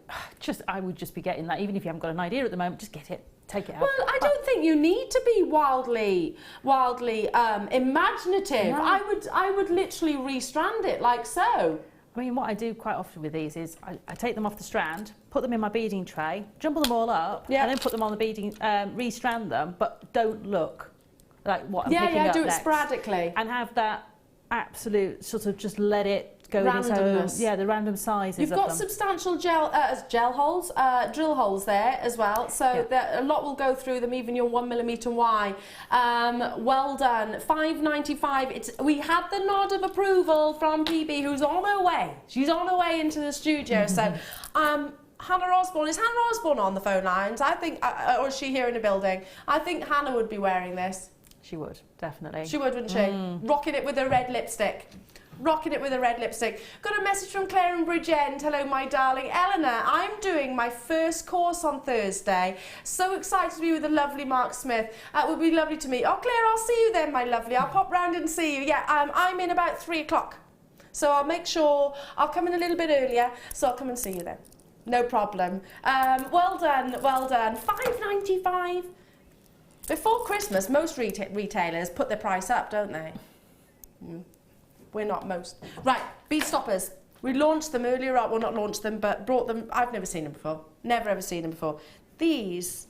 I would just be getting that, even if you haven't got an idea at the moment, just get it, take it out. Well, I don't think you need to be wildly imaginative. No. I would literally restrand it like so. I mean, what I do quite often with these is I take them off the strand, put them in my beading tray, jumble them all up, and then put them on the beading, restrand them, but don't look like what I'm picking up do next. it sporadically. And have that absolute sort of just let it go in its own, the random sizes. You've got substantial gel holes, drill holes there as well, so a lot will go through them, even your 1mm Y. Well done. £5.95. We had the nod of approval from PB, who's on her way. She's on her way into the studio. So, Hannah Osborne, is Hannah Osborne on the phone lines? I think, or is she here in the building? I think Hannah would be wearing this. She would, definitely. She would, wouldn't she? Rocking it with her red lipstick. Rocking it with a red lipstick. Got a message from Claire in Bridgend. Hello, my darling Eleanor. I'm doing my first course on Thursday. So excited to be with the lovely Mark Smith. It would be lovely to meet. Oh, Claire, I'll see you then, my lovely. I'll pop round and see you. Yeah, I'm in about 3 o'clock. So I'll make sure I'll come in a little bit earlier. So I'll come and see you then. No problem. Well done, well done. £5.95. Before Christmas, most retailers put their price up, don't they? We're not most. Right, bead stoppers. We launched them earlier on. Well, not launched them, but brought them. I've never seen them before. Never ever seen them before. These,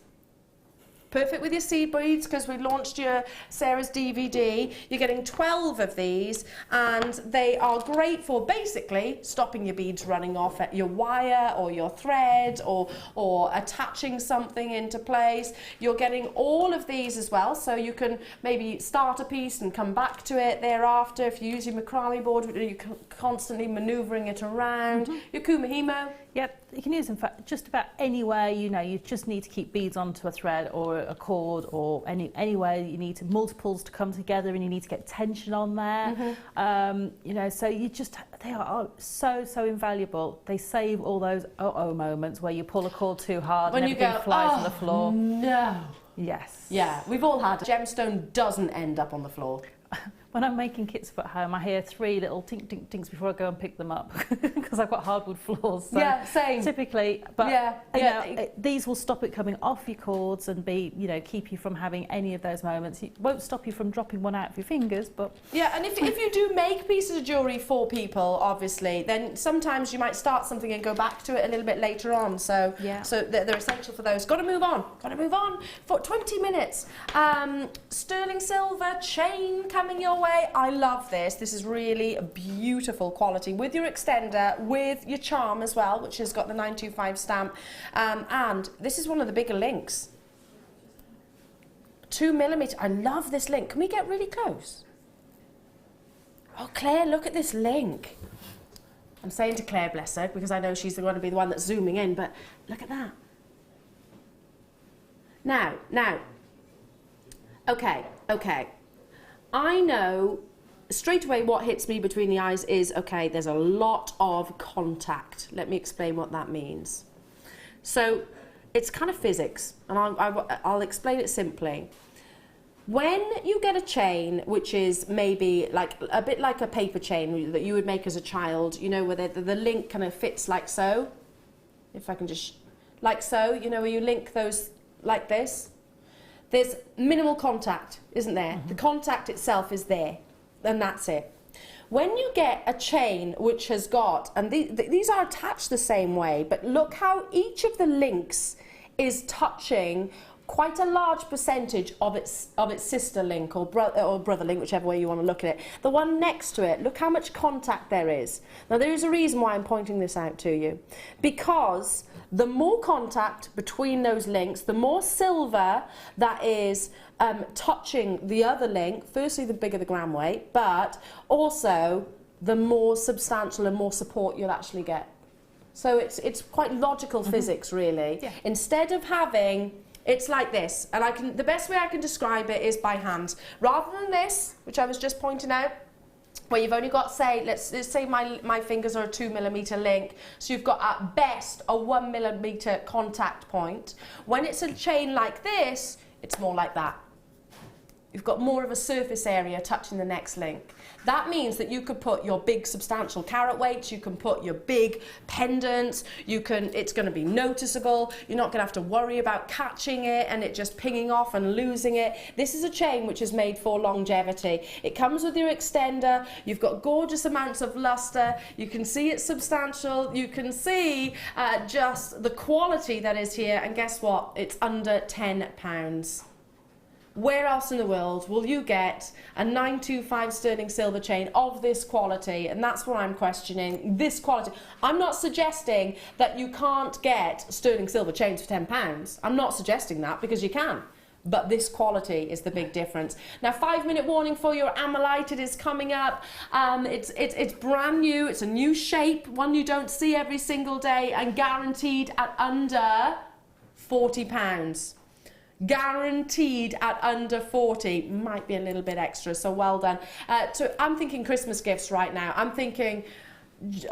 perfect with your seed beads, because we launched your Sarah's DVD. You're getting 12 of these, and they are great for basically stopping your beads running off at your wire or your thread, or attaching something into place. You're getting all of these as well, so you can maybe start a piece and come back to it thereafter. If you use your macrame board, you're constantly manoeuvring it around. Your kumahimo. Yep, you can use them for just about anywhere, you know, you just need to keep beads onto a thread or a cord, or anywhere you need to, multiples to come together and you need to get tension on there. You know, so they are so invaluable. They save all those moments where you pull a cord too hard and everything flies on the floor. No. Yes. Yeah, we've all had it. Gemstone doesn't end up on the floor. When I'm making kits at home, I hear 3 little tink tink tinks before I go and pick them up, because I've got hardwood floors. So yeah, same. Typically, but you know, these will stop it coming off your cords and keep you from having any of those moments. It won't stop you from dropping one out of your fingers, but yeah. And if you do make pieces of jewellery for people, obviously, then sometimes you might start something and go back to it a little bit later on. So they're essential for those. Got to move on. Got to move on for 20 minutes. Sterling silver chain coming your way. I love this. This is really a beautiful quality with your extender, with your charm as well, which has got the 925 stamp. And this is one of the bigger links. 2mm. I love this link. Can we get really close? Oh, Claire, look at this link. I'm saying to Claire, bless her, because I know she's going to be the one that's zooming in, but look at that. Now. Okay. I know straight away what hits me between the eyes is, okay, there's a lot of contact. Let me explain what that means. So it's kind of physics, and I'll explain it simply. When you get a chain, which is maybe like a bit like a paper chain that you would make as a child, you know, where the link kind of fits like so. If I can just, like so, you know, where you link those like this. There's minimal contact, isn't there? The contact itself is there, and that's it. When you get a chain which has got, and these are attached the same way, but look how each of the links is touching quite a large percentage of its sister link or brother link, whichever way you want to look at it. The one next to it, look how much contact there is. Now there is a reason why I'm pointing this out to you, because the more contact between those links, the more silver that is touching the other link, firstly the bigger the gram weight, but also the more substantial and more support you'll actually get. So it's quite logical physics, really. Yeah. Instead of having, it's like this, and the best way I can describe it is by hand. Rather than this, which I was just pointing out, where you've only got, say, let's say my fingers are a 2 millimeter link, so you've got at best a 1 millimeter contact point. When it's a chain like this, it's more like that. You've got more of a surface area touching the next link. That means that you could put your big substantial carat weights, you can put your big pendants, it's going to be noticeable, you're not going to have to worry about catching it and it just pinging off and losing it. This is a chain which is made for longevity. It comes with your extender, you've got gorgeous amounts of luster, you can see it's substantial, you can see just the quality that is here, and guess what? It's under £10. Where else in the world will you get a 925 sterling silver chain of this quality? And that's what I'm questioning, this quality. I'm not suggesting that you can't get sterling silver chains for £10. I'm not suggesting that, because you can. But this quality is the big difference. Now, 5-minute warning for your Amylite. It is coming up. It's brand new. It's a new shape, one you don't see every single day, and guaranteed at under £40. Guaranteed at under 40, might be a little bit extra, so well done. I'm thinking Christmas gifts right now. I'm thinking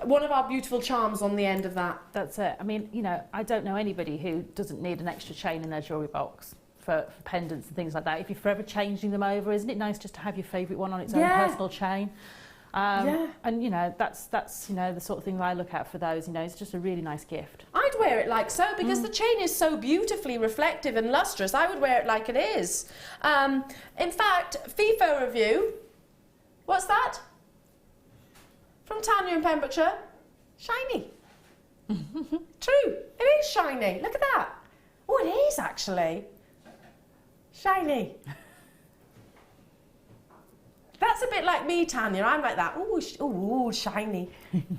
one of our beautiful charms on the end of that. That's it. I mean, you know, I don't know anybody who doesn't need an extra chain in their jewellery box for pendants and things like that. If you're forever changing them over, isn't it nice just to have your favourite one on its own personal chain? And you know, that's you know, the sort of thing that I look at for those. You know, it's just a really nice gift. I'd wear it like so, because the chain is so beautifully reflective and lustrous. I would wear it like it is. In fact, FIFO review. What's that? From Tanya in Pembrokeshire. Shiny. True, it is shiny. Look at that. Oh, it is actually shiny. That's a bit like me, Tanya. I'm like that. Ooh, shiny.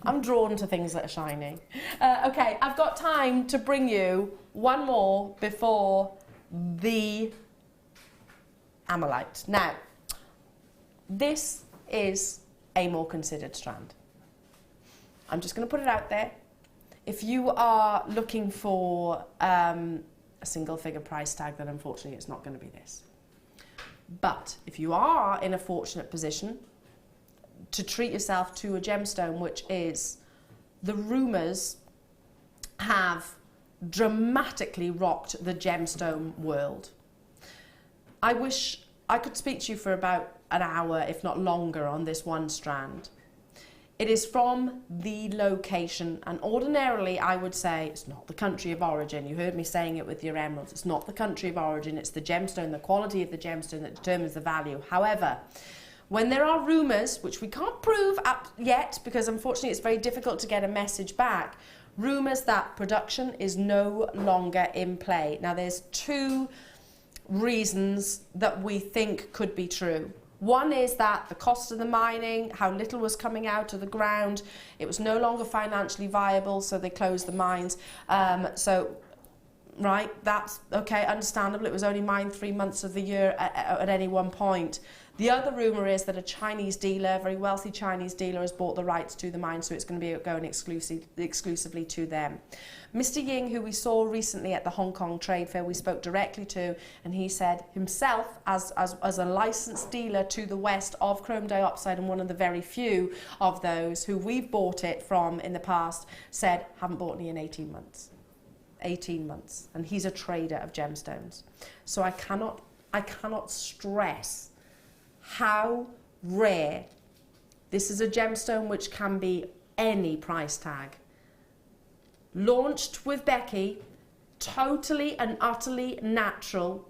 I'm drawn to things that are shiny. Okay, I've got time to bring you one more before the Amylite. Now, this is a more considered strand. I'm just going to put it out there. If you are looking for a single figure price tag, then unfortunately it's not going to be this. But if you are in a fortunate position to treat yourself to a gemstone, which is, the rumours have dramatically rocked the gemstone world. I wish I could speak to you for about an hour, if not longer, on this one strand. It is from the location, and ordinarily I would say it's not the country of origin. You heard me saying it with your emeralds. It's not the country of origin, it's the gemstone, the quality of the gemstone that determines the value. However, when there are rumours, which we can't prove yet, because unfortunately it's very difficult to get a message back, rumours that production is no longer in play. Now there's two reasons that we think could be true. One is that the cost of the mining, how little was coming out of the ground, it was no longer financially viable, so they closed the mines. Right, that's okay, understandable. It was only mined 3 months of the year at any one point. The other rumour is that a Chinese dealer, a very wealthy Chinese dealer, has bought the rights to the mine, so it's going to be going exclusively to them. Mr. Ying, who we saw recently at the Hong Kong Trade Fair, we spoke directly to, and he said himself, as a licensed dealer to the west of Chrome Diopside, and one of the very few of those who we've bought it from in the past, said, haven't bought any in 18 months. 18 months, and he's a trader of gemstones. So I cannot stress how rare this is. A gemstone which can be any price tag. Launched with Becky, totally and utterly natural.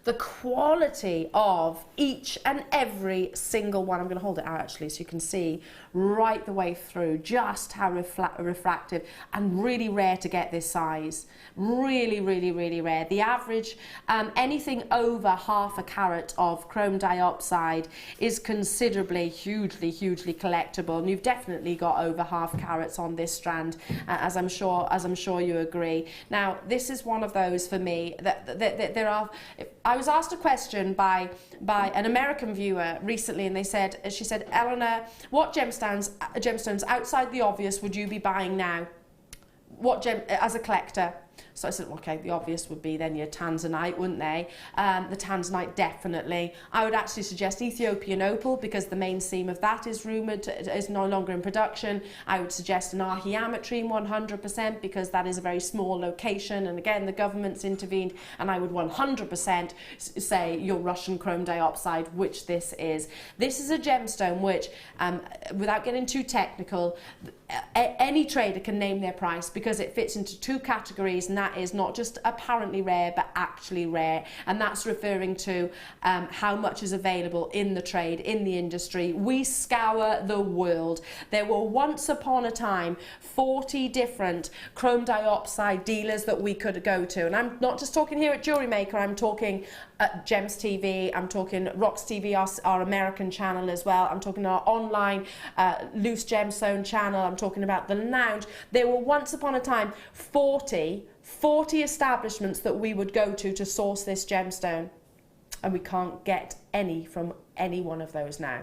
the quality of each and every single one. I'm going to hold it out actually so you can see right the way through just how refractive and really rare to get this size. Really, really, really rare. The average, anything over half a carat of chrome diopside is considerably, hugely collectible. And you've definitely got over half carats on this strand, as I'm sure you agree. Now, this is one of those for me that there are. I was asked a question by an American viewer recently, and she said, Eleanor, what gemstones outside the obvious would you be buying now? As a collector? So I said, okay, the obvious would be then your tanzanite, wouldn't they? The tanzanite, definitely. I would actually suggest Ethiopian opal, because the main seam of that is rumoured is no longer in production. I would suggest an archaeometrine 100%, because that is a very small location, and again, the government's intervened, and I would 100% say your Russian chrome diopside, which this is. This is a gemstone which, without getting too technical, any trader can name their price, because it fits into two categories, and that is not just apparently rare but actually rare, and that's referring to how much is available in the trade, in the industry. We scour the world. There were once upon a time 40 different chrome diopside dealers that we could go to, and I'm not just talking here at Jewellery Maker, I'm talking at Gems TV, I'm talking Rocks TV, our American channel as well, I'm talking our online Loose Gemstone channel, I'm talking about the lounge. There were once upon a time 40 establishments that we would go to source this gemstone, and we can't get any from any one of those now.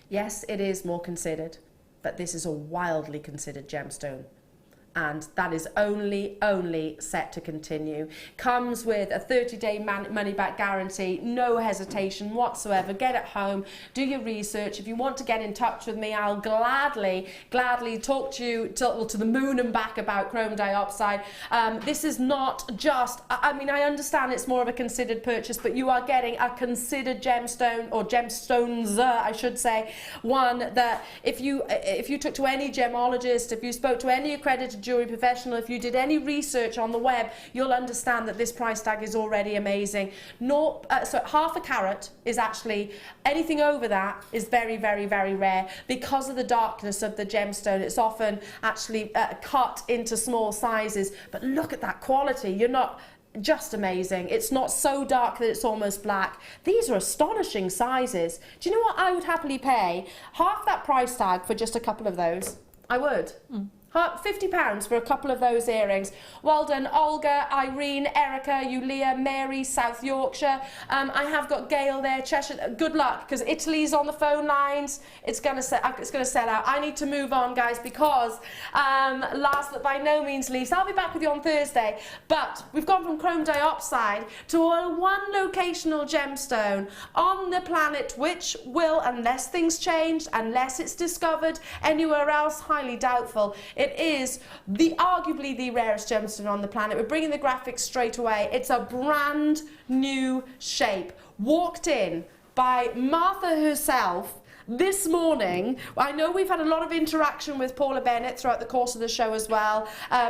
Yes, it is more considered, but this is a wildly considered gemstone, and that is only set to continue. Comes with a 30-day money-back guarantee, no hesitation whatsoever. Get it home, do your research. If you want to get in touch with me, I'll gladly talk to you to the moon and back about chrome diopside. This is not just, I mean, I understand it's more of a considered purchase, but you are getting a considered gemstone, or gemstones, I should say, one that if you took to any gemologist, if you spoke to any accredited jewellery professional, if you did any research on the web, you'll understand that this price tag is already amazing. So half a carat is actually, anything over that is very, very, very rare. Because of the darkness of the gemstone, it's often actually cut into small sizes, but look at that quality. You're not just amazing. It's not so dark that it's almost black. These are astonishing sizes. Do you know what I would happily pay? Half that price tag for just a couple of those. I would. £50 for a couple of those earrings. Well done, Olga, Irene, Erica, Yulia, Mary, South Yorkshire. I have got Gail there, Cheshire. Good luck, because Italy's on the phone lines. It's gonna sell out. I need to move on, guys, because last but by no means least, I'll be back with you on Thursday. But we've gone from chrome diopside to a one locational gemstone on the planet, which will, unless things change, unless it's discovered anywhere else, highly doubtful. It is arguably the rarest gemstone on the planet. We're bringing the graphics straight away. It's a brand new shape. Walked in by Martha herself this morning. I know we've had a lot of interaction with Paula Bennett throughout the course of the show as well.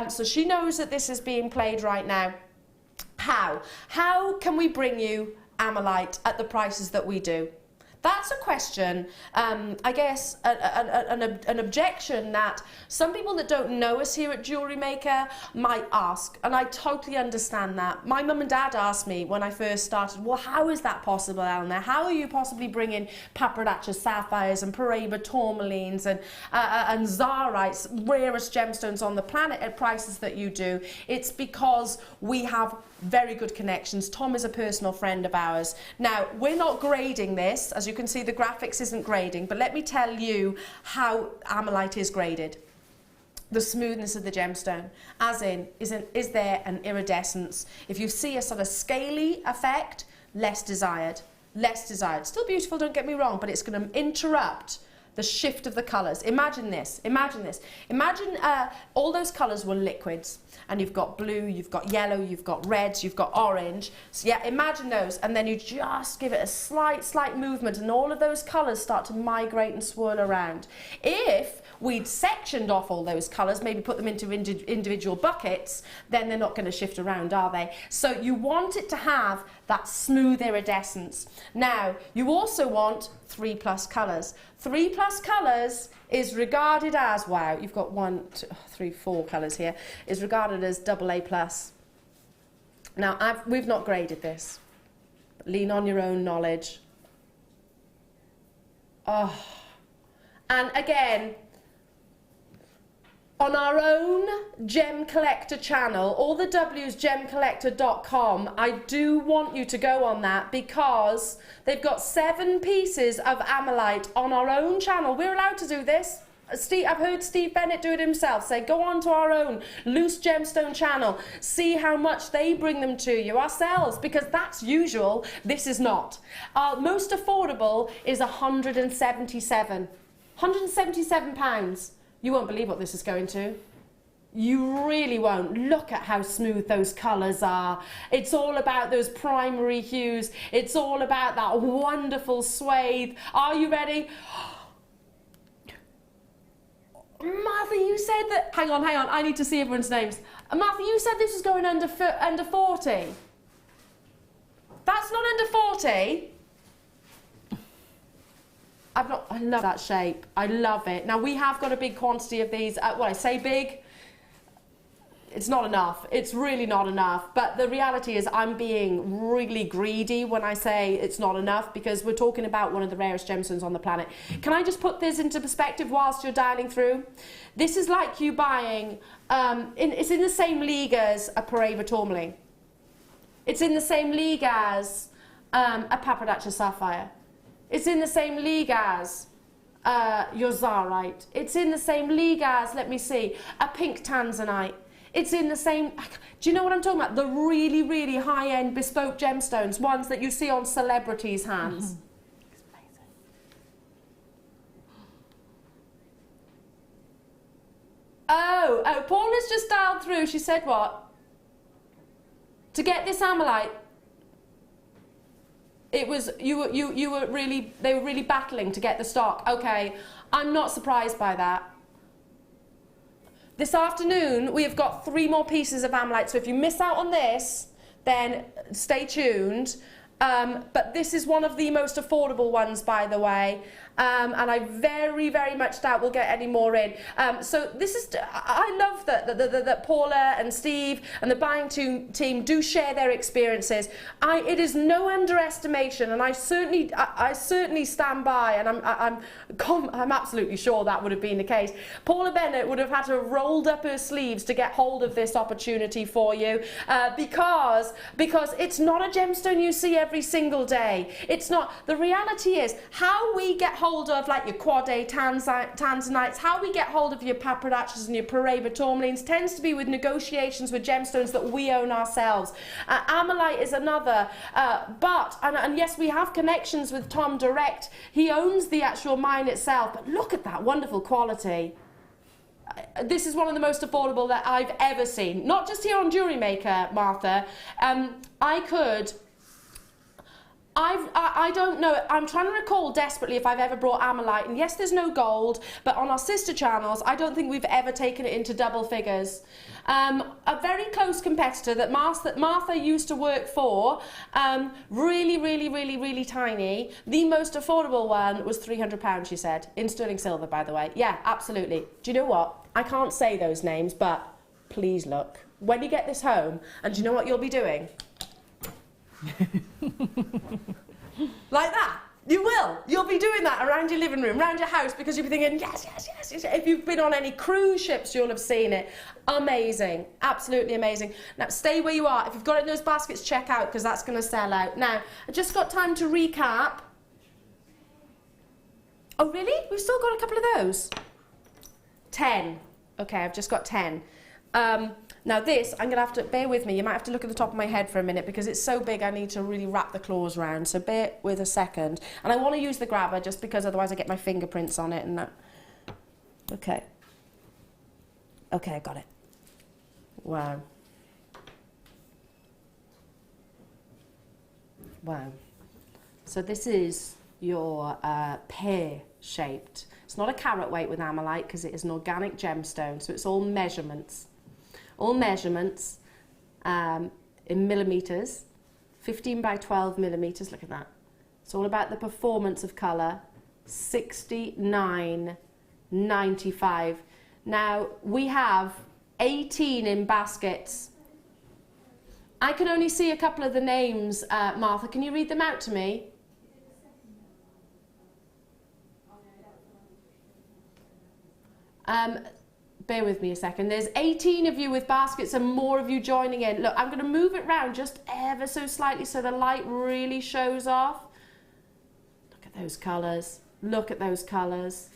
So she knows that this is being played right now. How can we bring you Amalite at the prices that we do? That's a question, I guess, an objection that some people that don't know us here at Jewellery Maker might ask, and I totally understand that. My mum and dad asked me when I first started, well, how is that possible, Eleanor? How are you possibly bringing papradacha sapphires and Paraiba tourmalines and zarites, rarest gemstones on the planet, at prices that you do? It's because we have very good connections. Tom is a personal friend of ours. Now, we're not grading this. As you can see, the graphics isn't grading, but let me tell you how Amalite is graded. The smoothness of the gemstone, as in, is there an iridescence? If you see a sort of scaly effect, less desired. Still beautiful, don't get me wrong, but it's going to interrupt the shift of the colours. Imagine this, imagine this. Imagine all those colours were liquids, and you've got blue, you've got yellow, you've got reds, you've got orange. So yeah, imagine those, and then you just give it a slight movement, and all of those colours start to migrate and swirl around. If we'd sectioned off all those colours, maybe put them into individual buckets, then they're not going to shift around, are they? So you want it to have that smooth iridescence. Now, you also want 3+ colours. 3+ colours is regarded as, wow, you've got 1, 2, 3, 4 colours here, is regarded as AA+. Now, we've not graded this. Lean on your own knowledge. Oh. And again, on our own Gem Collector channel, all the W's gemcollector.com, I do want you to go on that because they've got 7 pieces of Amylite on our own channel. We're allowed to do this. I've heard Steve Bennett do it himself, say go on to our own Loose Gemstone channel, see how much they bring them to you ourselves, because that's usual, this is not. Our most affordable is £177. £177. You won't believe what this is going to. You really won't. Look at how smooth those colours are. It's all about those primary hues. It's all about that wonderful suede. Are you ready? Martha, you said that... Hang on. I need to see everyone's names. Martha, you said this was going under 40. That's not under 40. I love that shape. I love it. Now, we have got a big quantity of these. Well, I say big. It's not enough. It's really not enough. But the reality is I'm being really greedy when I say it's not enough, because we're talking about one of the rarest gemstones on the planet. Can I just put this into perspective whilst you're dialing through? This is like you buying, it's in the same league as a Paraiba tourmaline. It's in the same league as a Papadaccia sapphire. It's in the same league as your Zarite. It's in the same league as, let me see, a pink Tanzanite. It's in the same... Do you know what I'm talking about? The really, really high-end bespoke gemstones, ones that you see on celebrities' hands. Mm-hmm. Oh, Paula's just dialed through. She said what? To get this Amylite, it was they were really battling to get the stock. Okay, I'm not surprised by that. This afternoon we have got 3 more pieces of Amylite, so if you miss out on this, then stay tuned. But this is one of the most affordable ones, by the way, and I very, very much doubt we'll get any more in. So this is, I love that Paula and Steve and the buying team do share their experiences. It is no underestimation, and I certainly stand by, and I'm absolutely sure that would have been the case. Paula Bennett would have had to have rolled up her sleeves to get hold of this opportunity for you, because it's not a gemstone you see every single day. It's not. The reality is how we get hold of like your Quad A Tanzanites, how we get hold of your Papadaccias and your Paraiba tourmalines tends to be with negotiations with gemstones that we own ourselves. Amylite is another, and yes, we have connections with Tom direct. He owns the actual mine itself, but look at that wonderful quality. This is one of the most affordable that I've ever seen, not just here on Jewellery Maker, Martha. I don't know, I'm trying to recall desperately if I've ever brought Amylite, and yes, there's no gold, but on our sister channels, I don't think we've ever taken it into double figures. A very close competitor that Martha used to work for, really tiny, the most affordable one was £300, she said, in sterling silver, by the way. Yeah, absolutely. Do you know what? I can't say those names, but please look. When you get this home, and do you know what you'll be doing? Like that. You will. You'll be doing that around your living room, around your house, because you'll be thinking, yes. If you've been on any cruise ships, you'll have seen it. Amazing. Absolutely amazing. Now, stay where you are. If you've got it in those baskets, check out, because that's going to sell out. Now, I just got time to recap. Oh, really? We've still got a couple of those? 10. Okay, I've just got 10. Now this, I'm going to have to, bear with me, you might have to look at the top of my head for a minute because it's so big I need to really wrap the claws around, so bear with a second. And I want to use the grabber just because otherwise I get my fingerprints on it and that. Okay. Okay, I got it. Wow. Wow. So this is your pear-shaped. It's not a carat weight with Amolite because it is an organic gemstone, so it's all measurements. All measurements in millimetres, 15 by 12 millimetres, look at that. It's all about the performance of colour, $69.95. Now, we have 18 in baskets. I can only see a couple of the names, Martha. Can you read them out to me? Bear with me a second. There's 18 of you with baskets and more of you joining in. Look, I'm going to move it round just ever so slightly so the light really shows off. Look at those colours. Look at those colours.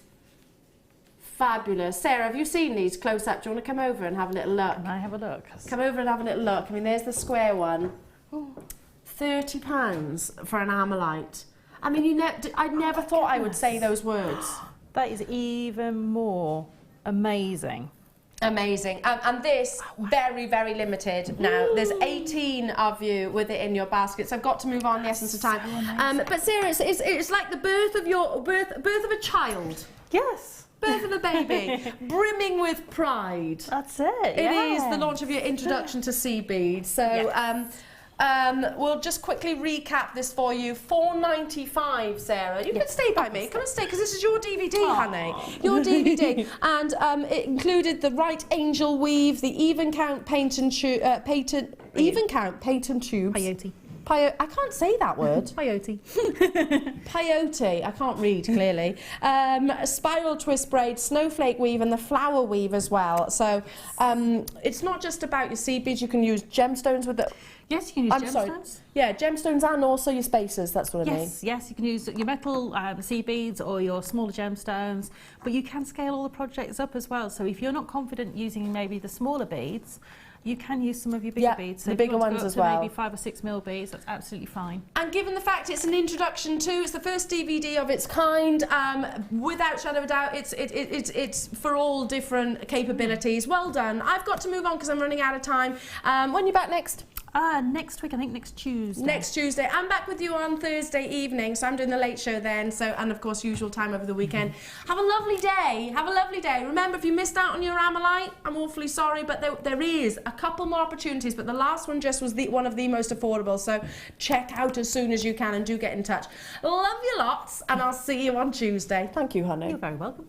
Fabulous. Sarah, have you seen these close up? Do you want to come over and have a little look? Can I have a look? Come over and have a little look. I mean, there's the square one. £30 for an Amolite. I mean, I never thought I would say those words. That is even more amazing. Amazing. And this, very, very limited now. There's 18 of you with it in your baskets. I've got to move on the essence of time. But Sarah, it's like the birth of a child. Yes. Birth of a baby, brimming with pride. That's it. It is the launch of your introduction to sea beads. So Yes. we'll just quickly recap this for you. $4.95, Sarah. You can stay by me. Come and stay, because this is your DVD, honey. Your DVD. And it included the Right Angel weave, the even count paint and tubes. Peyote. I can't say that word. Peyote. Peyote, I can't read clearly. Spiral twist braid, snowflake weave, and the flower weave as well. So it's not just about your seed beads. You can use gemstones with it. Yes, you can use gemstones. Sorry. Yeah, gemstones and also your spacers. That's what I mean. Yes, you can use your metal seed beads or your smaller gemstones, but you can scale all the projects up as well. So if you're not confident using maybe the smaller beads, you can use some of your bigger beads. So the bigger ones as well. Maybe 5 or 6 mil beads. That's absolutely fine. And given the fact it's an introduction to, it's the first DVD of its kind. Without shadow of a doubt, it's for all different capabilities. Well done. I've got to move on because I'm running out of time. When are you back next? Next week, I think next Tuesday. Next Tuesday. I'm back with you on Thursday evening, so I'm doing the late show then. So, and of course, usual time over the weekend. Have a lovely day. Have a lovely day. Remember, if you missed out on your Amolite, I'm awfully sorry, but there is a couple more opportunities, but the last one just was one of the most affordable. So check out as soon as you can and do get in touch. Love you lots, and I'll see you on Tuesday. Thank you, honey. You're very welcome.